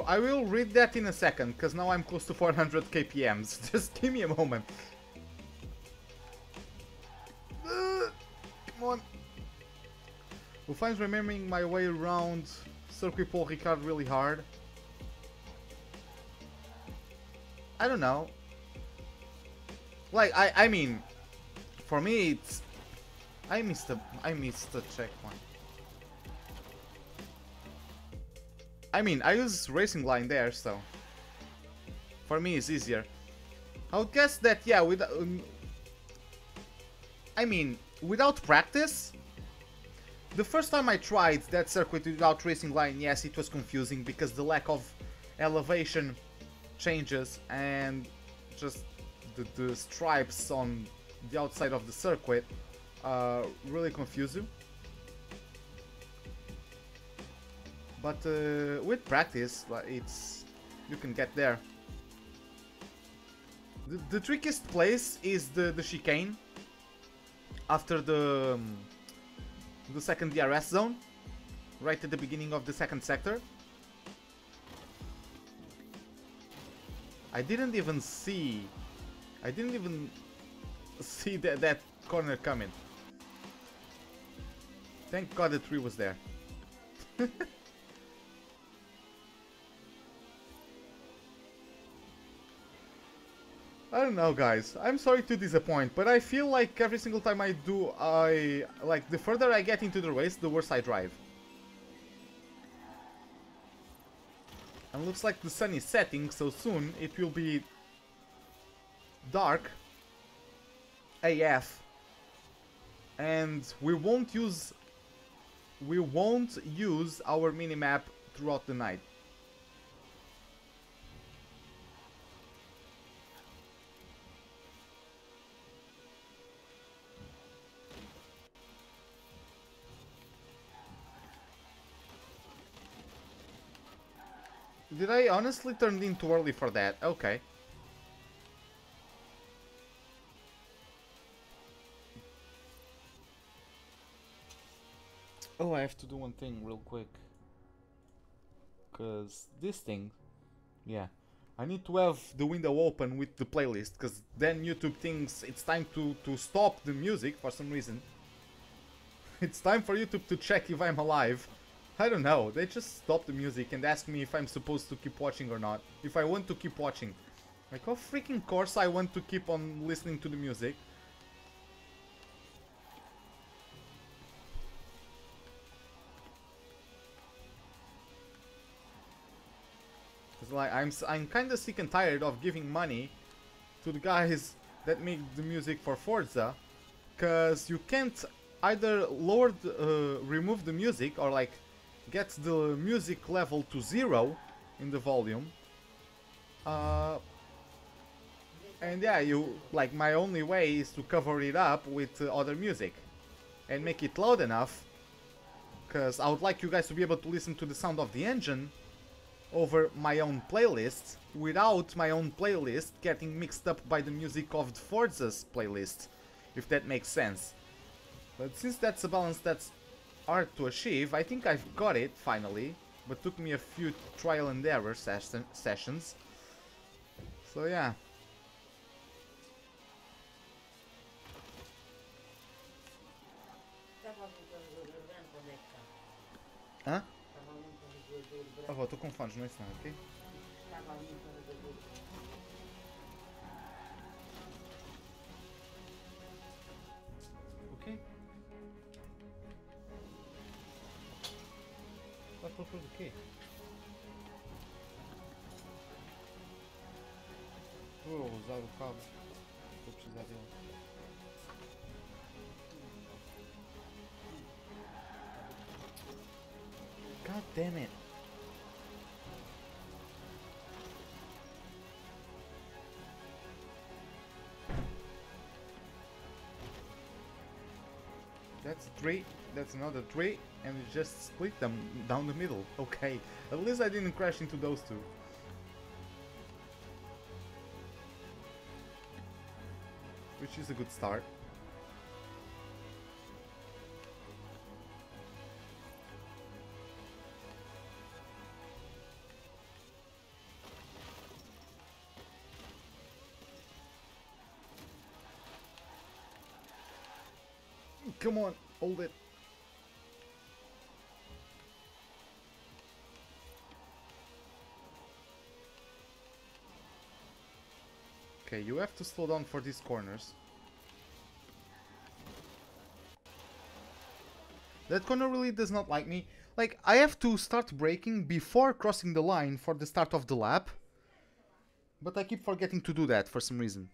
I will read that in a second, because now I'm close to 400 kpms. Just give me a moment. Come on. Who finds remembering my way around Circuit Paul Ricard really hard? I don't know. Like, I mean, for me it's... I missed the checkpoint. I mean, I use Racing Line there, so for me it's easier. I would guess that, yeah, with I mean, without practice, the first time I tried that circuit without Racing Line, yes, it was confusing because the lack of elevation changes and just the stripes on the outside of the circuit really confuse you. But with practice, you can get there. The trickiest place is the chicane after the second DRS zone, right at the beginning of the second sector. I didn't even see that corner coming. Thank God the tree was there. I don't know, guys. I'm sorry to disappoint, but I feel like every single time I do, like the further I get into the race, the worse I drive. And looks like the sun is setting, so soon it will be dark AF, and we won't use we won't use our minimap throughout the night. Did I honestly turn in too early for that? Okay. Oh, I have to do one thing real quick. Cause this thing, yeah, I need to have the window open with the playlist, cause then YouTube thinks it's time to stop the music for some reason. It's time for YouTube to check if I'm alive. I don't know, they just stop the music and ask me if I'm supposed to keep watching or not. If I want to keep watching. Like, of freaking course I want to keep on listening to the music. Cause like, I'm kinda sick and tired of giving money to the guys that make the music for Forza. Cause you can't either remove the music or like get the music level to 0 in the volume. And yeah, like my only way is to cover it up with other music and make it loud enough, because I would like you guys to be able to listen to the sound of the engine over my own playlist without my own playlist getting mixed up by the music of the Forza's playlist, if that makes sense. But since that's a balance that's hard to achieve, I think I've got it finally, but took me a few trial and error sessions. So yeah. Hã? Oh, tô com fones, não é isso não, ok? Ok? Vai procurar do quê? Vou usar o cabo. Vou precisar dele. God damn it. That's 3, that's another 3, and we just split them down the middle. Okay, at least I didn't crash into those two. Which is a good start. Come on, hold it. Okay, you have to slow down for these corners. That corner really does not like me. Like, I have to start braking before crossing the line for the start of the lap. But I keep forgetting to do that for some reason.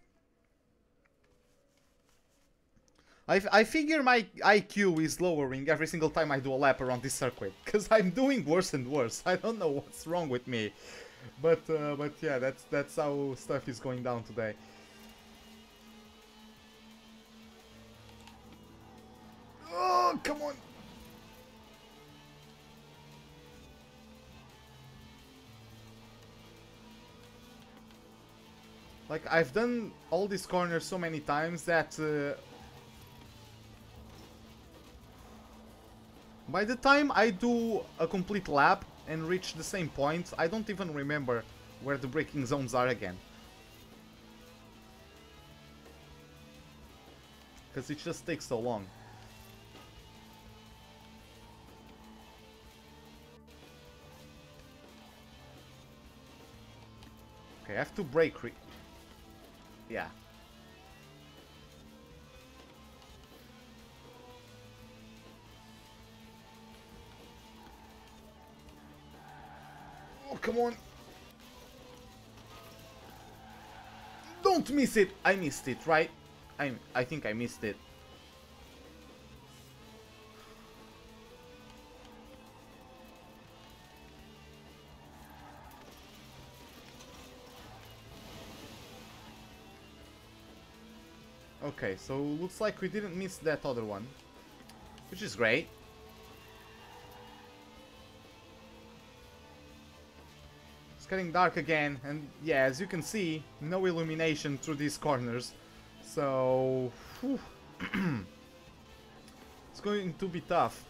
I figure my IQ is lowering every single time I do a lap around this circuit, because I'm doing worse and worse. I don't know what's wrong with me, but yeah, that's how stuff is going down today. Oh, come on! Like, I've done all these corners so many times that by the time I do a complete lap and reach the same point, I don't even remember where the braking zones are again. Because it just takes so long. Okay, I have to brake yeah. Oh, come on. Don't miss it. I missed it, right? I think I missed it. Okay, so looks like we didn't miss that other one, which is great. It's getting dark again, and yeah, as you can see, no illumination through these corners. So, whew, it's going to be tough.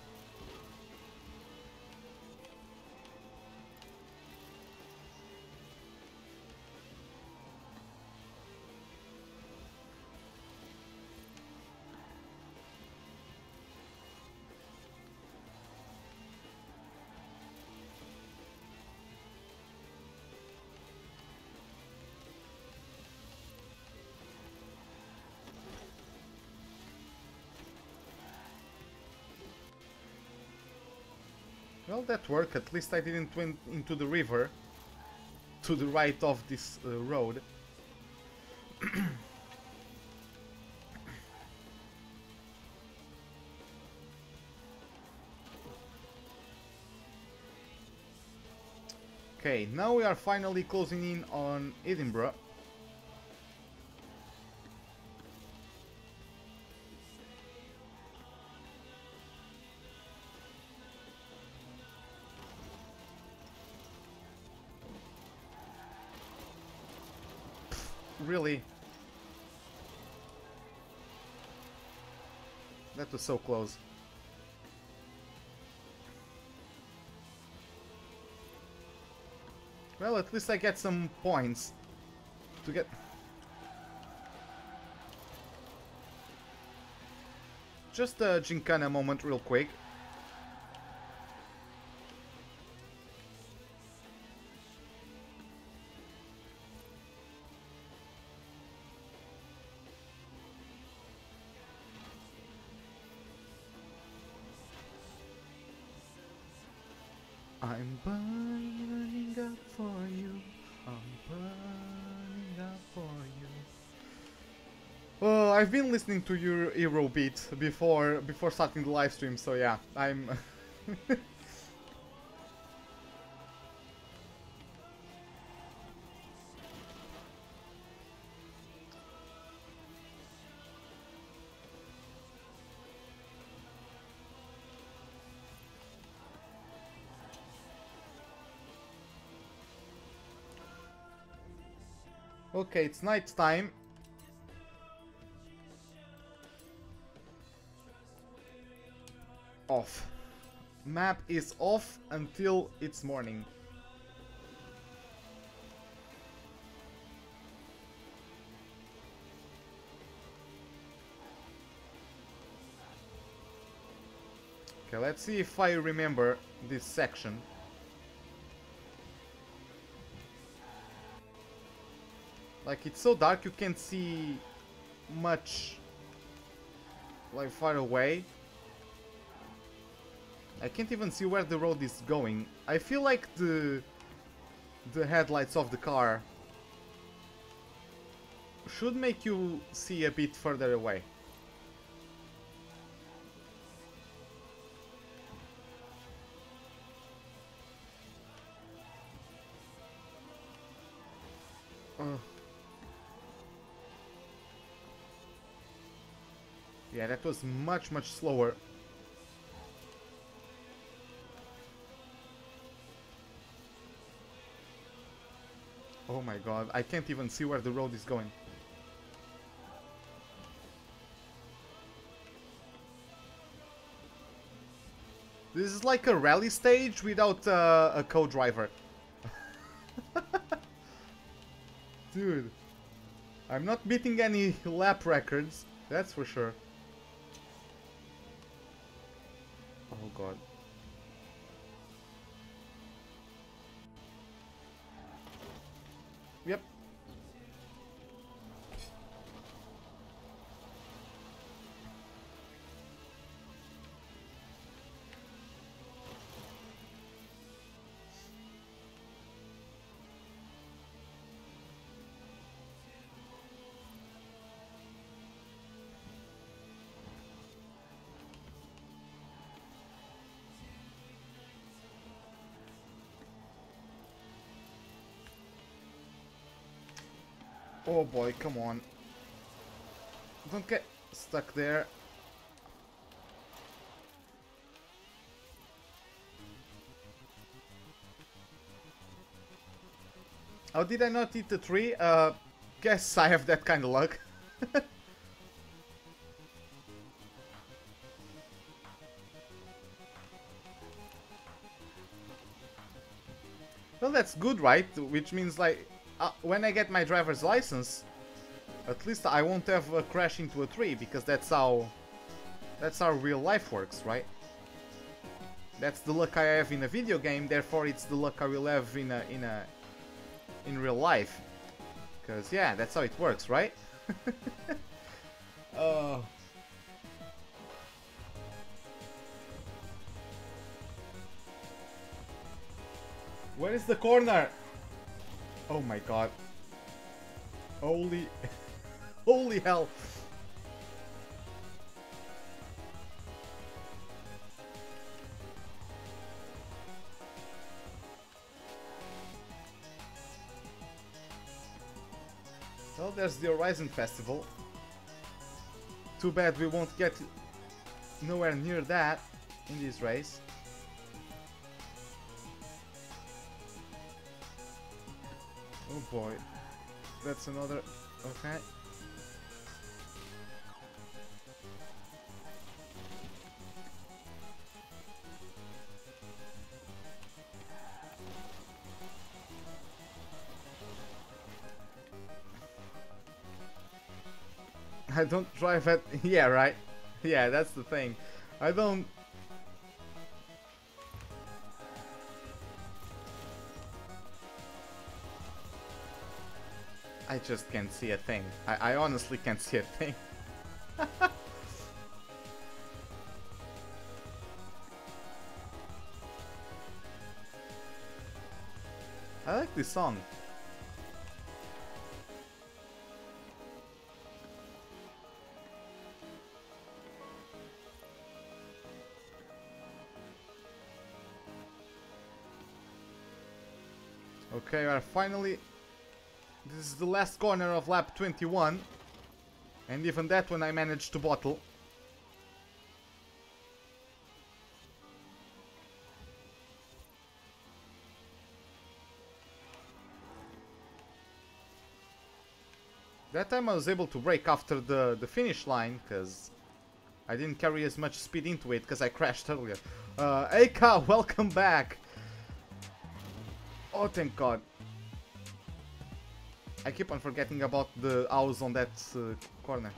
Well, that worked. At least I didn't went into the river to the right of this road. Okay, now we are finally closing in on Edinburgh. Really? That was so close. Well, at least I get some points to get... Just a Gincana moment real quick. I'm burning up for you. I'm burning up for you. Oh, I've been listening to your Euro beat before starting the live stream, so yeah, I'm. Okay, it's night time. Off. Map is off until it's morning. Okay, let's see if I remember this section. Like, it's so dark you can't see much, like, far away. I can't even see where the road is going. I feel like the headlights of the car should make you see a bit further away. Yeah, that was much slower. Oh my god, I can't even see where the road is going. This is like a rally stage without a co-driver. Dude, I'm not beating any lap records, that's for sure. Oh god. Yep. Oh boy, come on. Don't get stuck there. Oh, did I not eat the tree? Guess I have that kind of luck. Well, that's good, right? Which means, like, when I get my driver's license, at least I won't have a crash into a tree, because that's how real life works, right? That's the luck I have in a video game, therefore it's the luck I will have in real life. Because, yeah, that's how it works, right? Oh. Where is the corner? Oh my god. Holy... Holy hell. Well, there's the Horizon Festival. Too bad we won't get nowhere near that in this race. Oh boy. That's another... Okay. I don't drive at... Yeah, right? Yeah, that's the thing. I don't... I just can't see a thing. I honestly can't see a thing. I like this song. Okay, we are finally... This is the last corner of lap 21. And even that one I managed to bottle. That time I was able to brake after the finish line, because I didn't carry as much speed into it, because I crashed earlier. Eka, welcome back! Oh, thank god. I keep on forgetting about the house on that corner.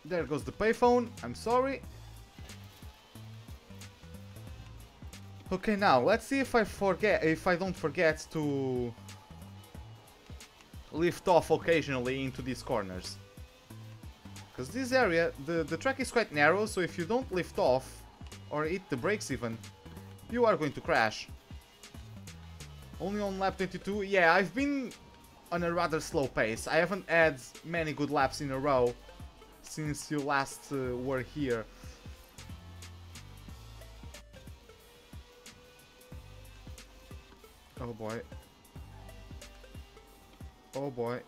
There goes the payphone, I'm sorry. Okay, now let's see if I don't forget to lift off occasionally into these corners. Because this area, the track is quite narrow, so if you don't lift off, or hit the brakes even, you are going to crash. Only on lap 22, yeah, I've been on a rather slow pace. I haven't had many good laps in a row since you last were here. Oh boy. Oh boy.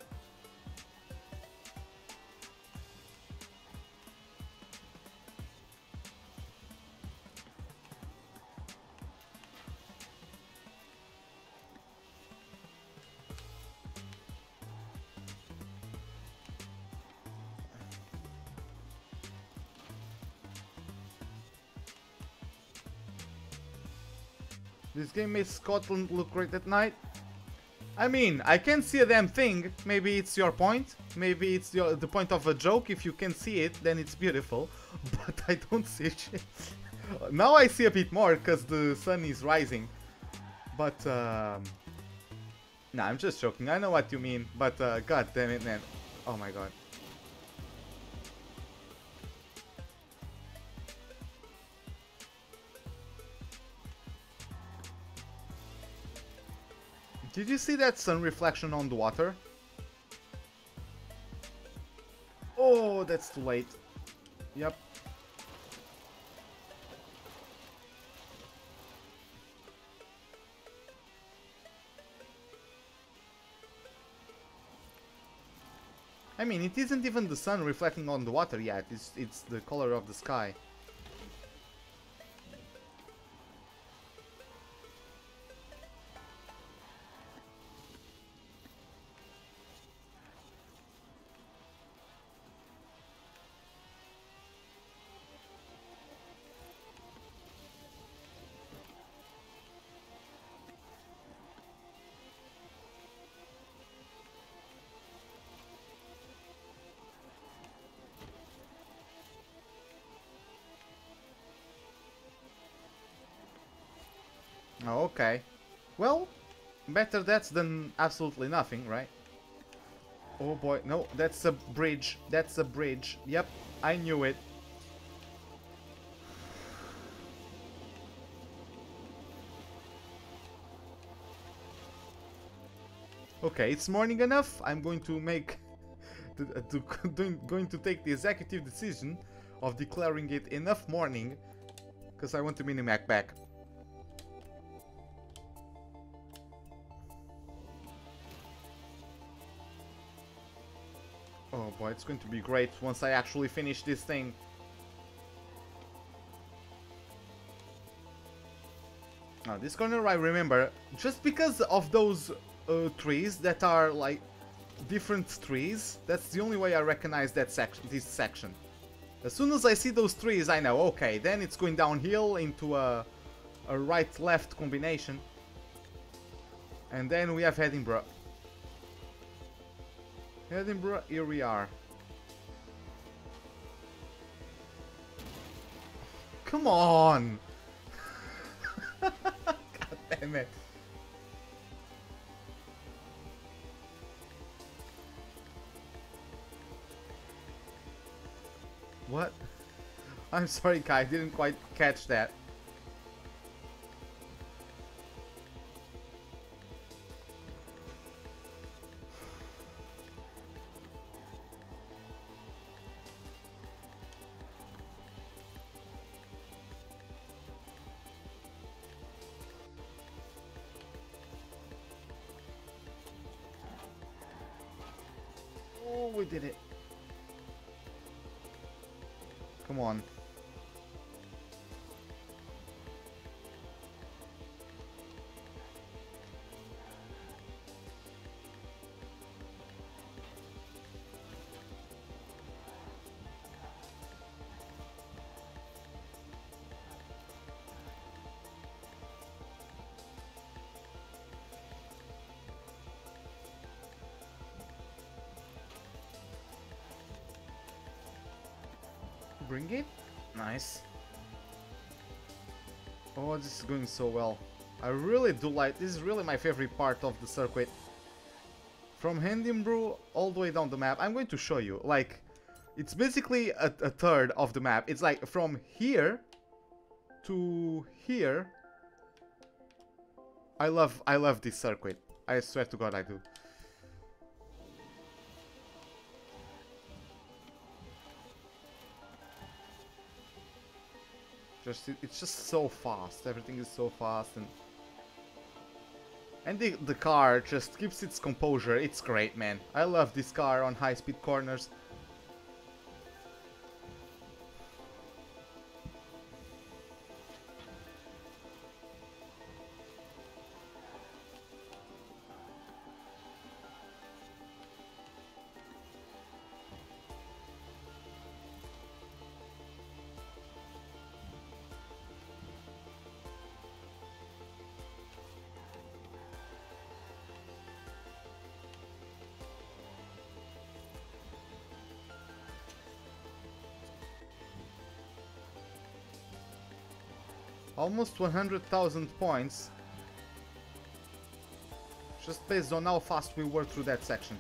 This game makes Scotland look great at night. I mean, I can't see a damn thing. Maybe it's your point. Maybe it's the point of a joke. If you can see it, then it's beautiful. But I don't see shit. Now I see a bit more because the sun is rising. But, nah, I'm just joking. I know what you mean. But, god damn it, man. Oh my god. Did you see that sun reflection on the water? Oh, that's too late. Yep. I mean, it isn't even the sun reflecting on the water yet, it's the color of the sky. Oh, okay. Well, better that than absolutely nothing, right? Oh boy, no, that's a bridge. That's a bridge. Yep, I knew it. Okay, it's morning enough. I'm going to make... going to take the executive decision of declaring it enough morning, because I want the mini-Mac back. Oh boy, it's going to be great once I actually finish this thing. Now, this corner I remember, just because of those trees that are like different trees, that's the only way I recognize that section, this section. As soon as I see those trees, I know, okay, then it's going downhill into a right-left combination. And then we have Edinburgh. Edinburgh, here we are. Come on! God damn it. What? I'm sorry, Kai, I didn't quite catch that. Oh, we did it. Come on. Bring it. Nice. Oh, this is going so well. I really do like... This is really my favorite part of the circuit. From Edinburgh all the way down the map. I'm going to show you. Like, it's basically a third of the map. It's like from here to here. I love this circuit. I swear to God I do. It's just so fast. Everything is so fast, and the car just keeps its composure. It's great, man. I love this car on high-speed corners. Almost 100,000 points, just based on how fast we were through that section.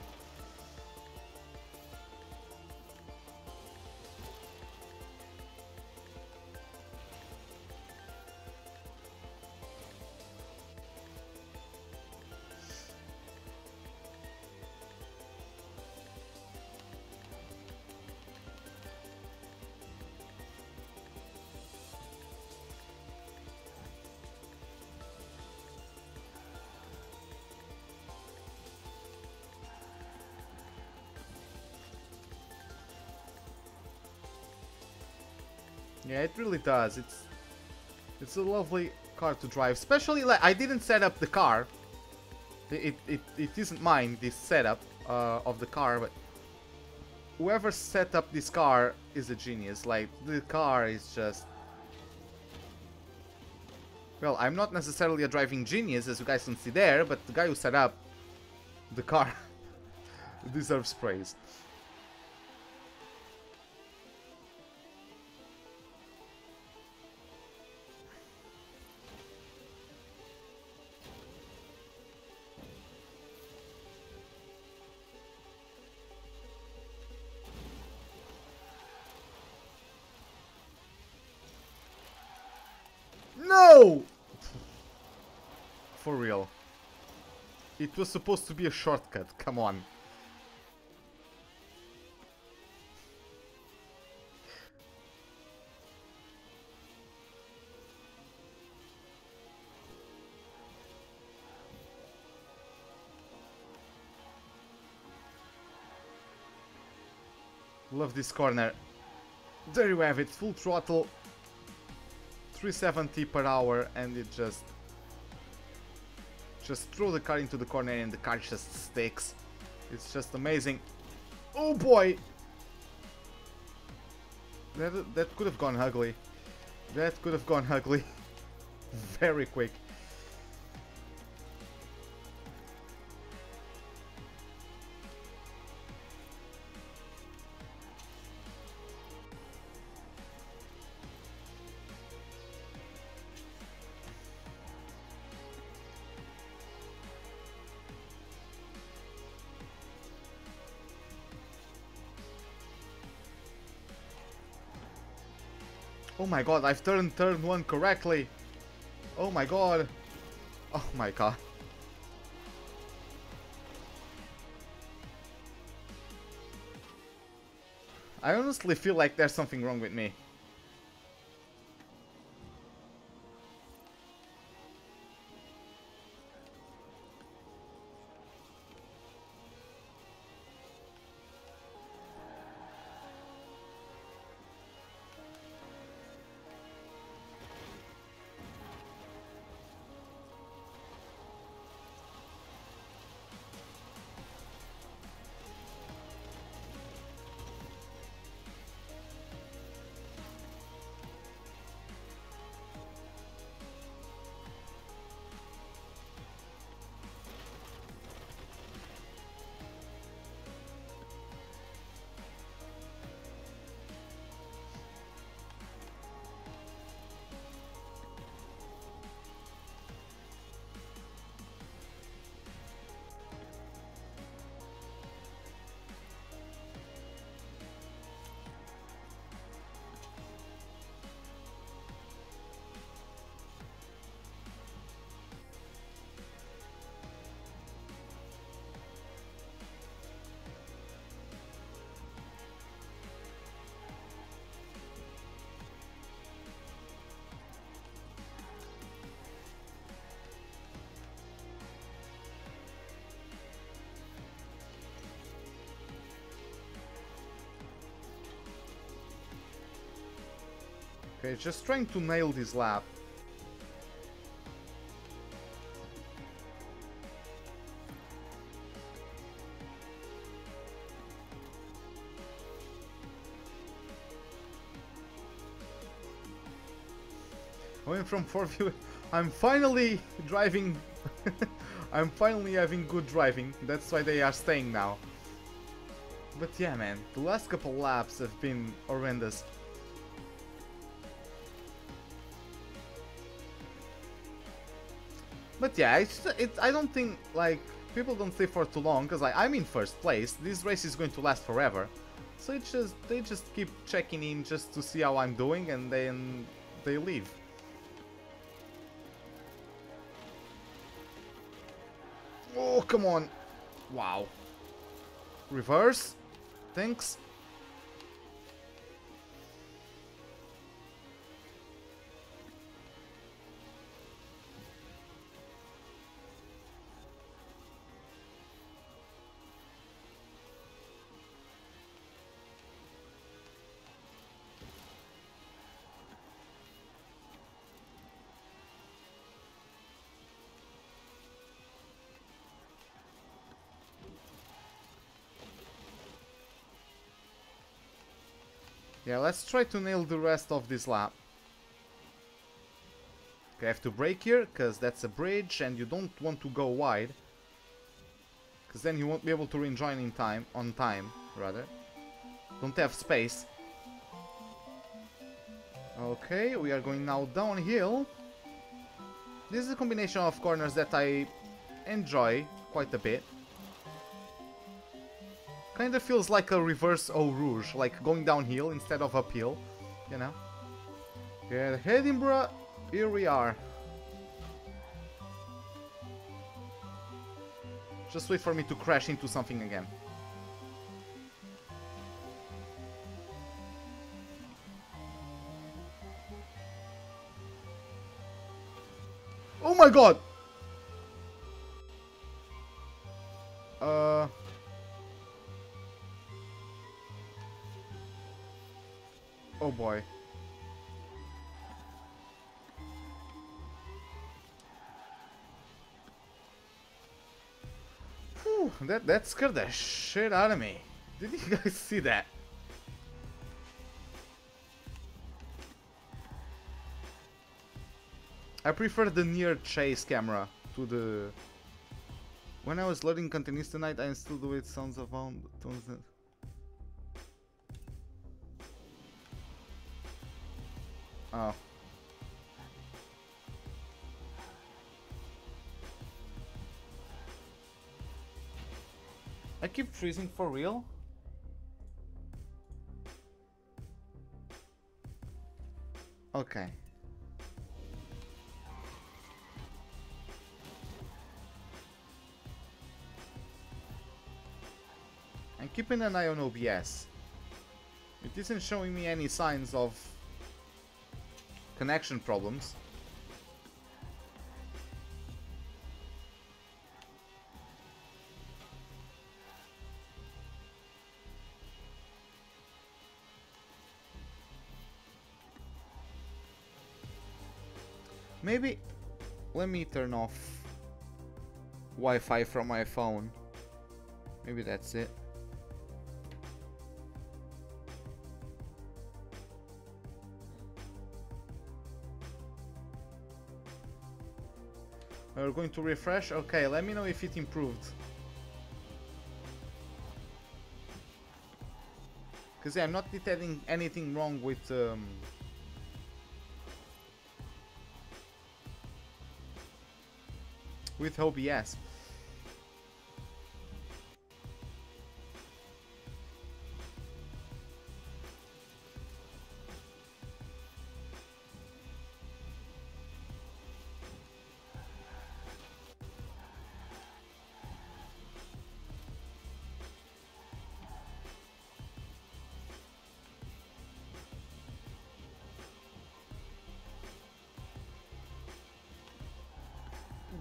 Yeah, it really does. It's a lovely car to drive. Especially, like, I didn't set up the car. It isn't mine, this setup of the car, but whoever set up this car is a genius. Like, the car is just... Well, I'm not necessarily a driving genius, as you guys can see there, but the guy who set up the car deserves praise. No! For real. It was supposed to be a shortcut, come on. Love this corner. There you have it, full throttle. 370 per hour, and it just throw the car into the corner and the car just sticks. It's just amazing. Oh boy! That could have gone ugly. That could have gone ugly. Very quick. Oh my god, I've turned turn 1 correctly. Oh my god. Oh my god. I honestly feel like there's something wrong with me. Okay, just trying to nail this lap. Going from 4 view, I'm finally driving. I'm finally having good driving. That's why they are staying now. But yeah, man, the last couple laps have been horrendous. But yeah, I don't think, like, people don't stay for too long, because like, I'm in first place. This race is going to last forever. So they just keep checking in just to see how I'm doing, and then they leave. Oh, come on. Wow. Reverse. Thanks. Yeah, let's try to nail the rest of this lap. Okay, I have to brake here, because that's a bridge, and you don't want to go wide. Because then you won't be able to rejoin in time, on time, rather. Don't have space. Okay, we are going now downhill. This is a combination of corners that I enjoy quite a bit. Kinda feels like a reverse Eau Rouge, like going downhill instead of uphill, you know. Yeah, Edinburgh, here we are. Just wait for me to crash into something again. Oh my god! Oh boy. Whew, that scared the shit out of me. Did you guys see that? I prefer the near chase camera to the... When I was loading continues tonight, I still do it sounds of tones. Oh. I keep freezing for real? Okay. I'm keeping an eye on OBS. It isn't showing me any signs of connection problems. Maybe let me turn off Wi-Fi from my phone. Maybe that's it. We're going to refresh. Okay, let me know if it improved. Because yeah, I'm not detecting anything wrong with OBS.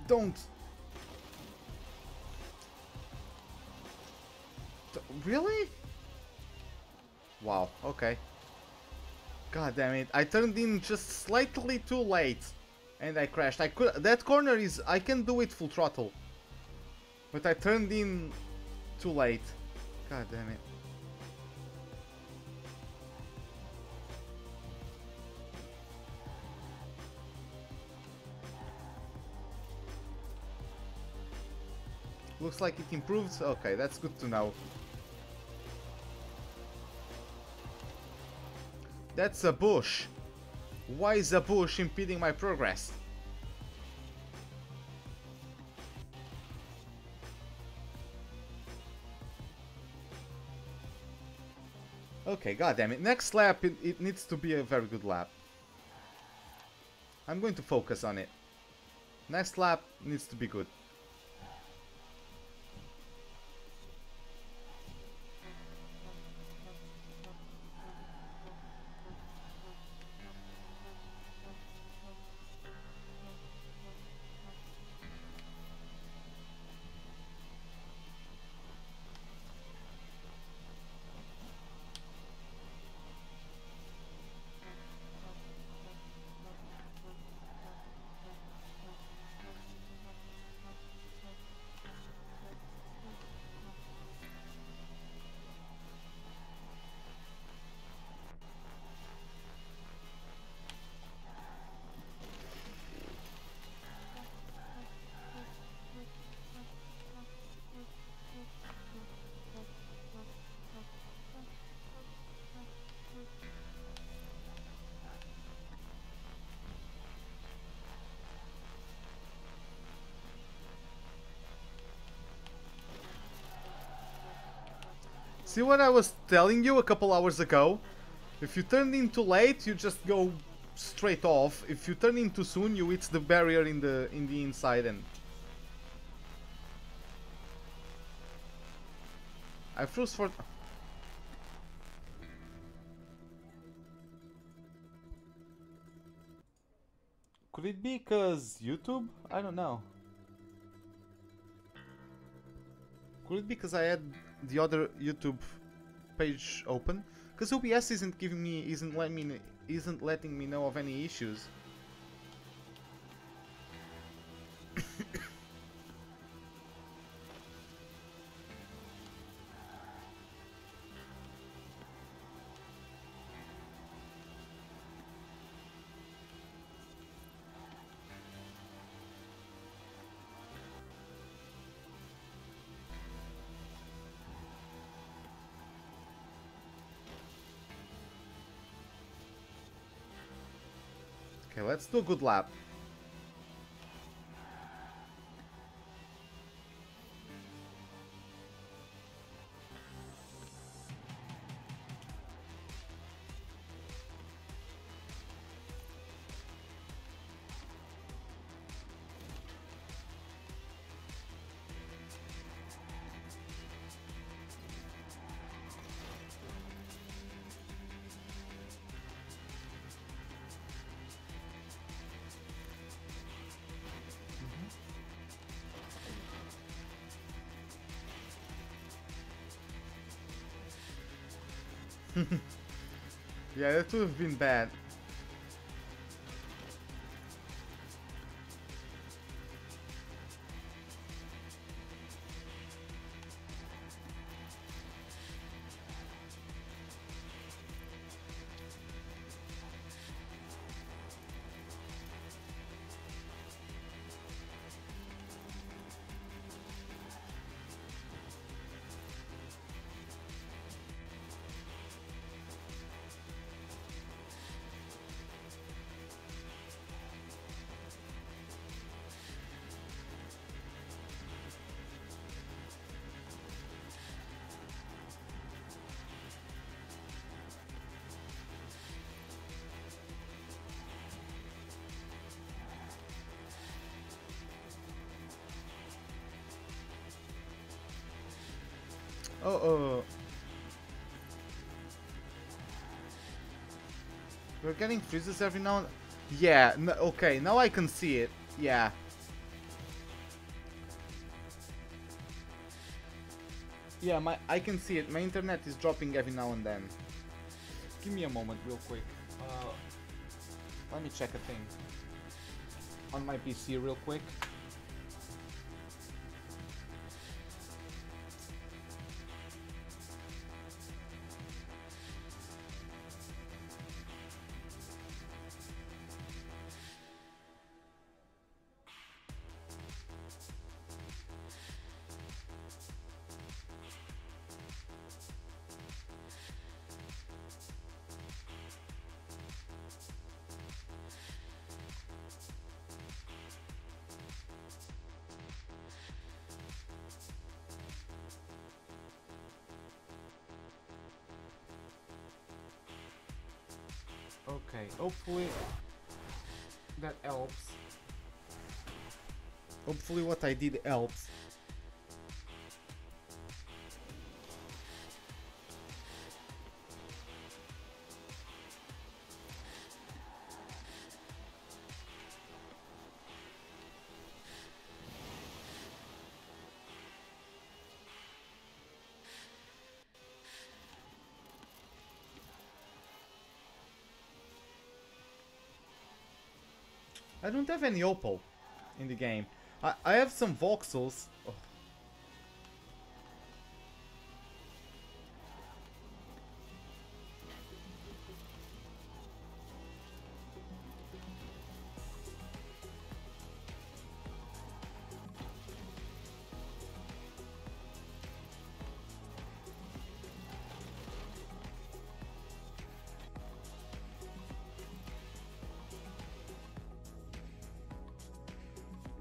Don't. Really? Wow, okay. God damn it. I turned in just slightly too late. And I crashed. That corner is... I can do it full throttle. But I turned in too late. God damn it. Looks like it improved. Okay, that's good to know. That's a bush. Why is a bush impeding my progress? Okay, goddammit. Next lap, it needs to be a very good lap. I'm going to focus on it. Next lap needs to be good. See what I was telling you a couple hours ago? If you turn in too late, you just go straight off. If you turn in too soon, you hit the barrier in the inside and I froze for. Could it be cause YouTube? I don't know. Could it be because I had the other YouTube page open? Because OBS isn't letting me know of any issues. Okay, let's do a good lap. Yeah, that would have been bad. Oh, we're getting freezes every now and... Yeah, okay, now I can see it. Yeah. Yeah, I can see it. My internet is dropping every now and then. Give me a moment real quick. Let me check a thing on my PC real quick. Okay, hopefully that helps. Hopefully what I did helps. I don't have any Opal in the game. I have some voxels. Oh.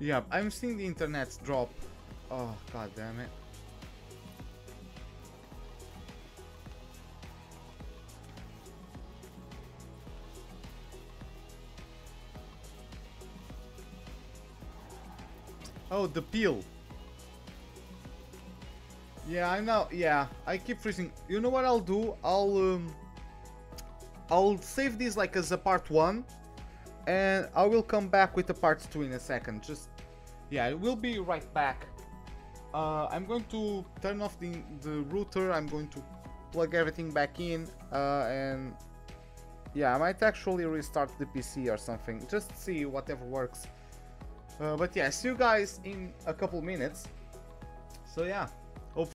Yeah, I'm seeing the internet drop. Oh, god damn it. Oh, the peel. Yeah, I know. Yeah, I keep freezing. You know what I'll do? I'll save this like as a part 1, and I will come back with the part 2 in a second. Just, yeah, we'll be right back. I'm going to turn off the router. I'm going to plug everything back in, and yeah, I might actually restart the PC or something. Just see whatever works. But yeah, see you guys in a couple minutes. So yeah.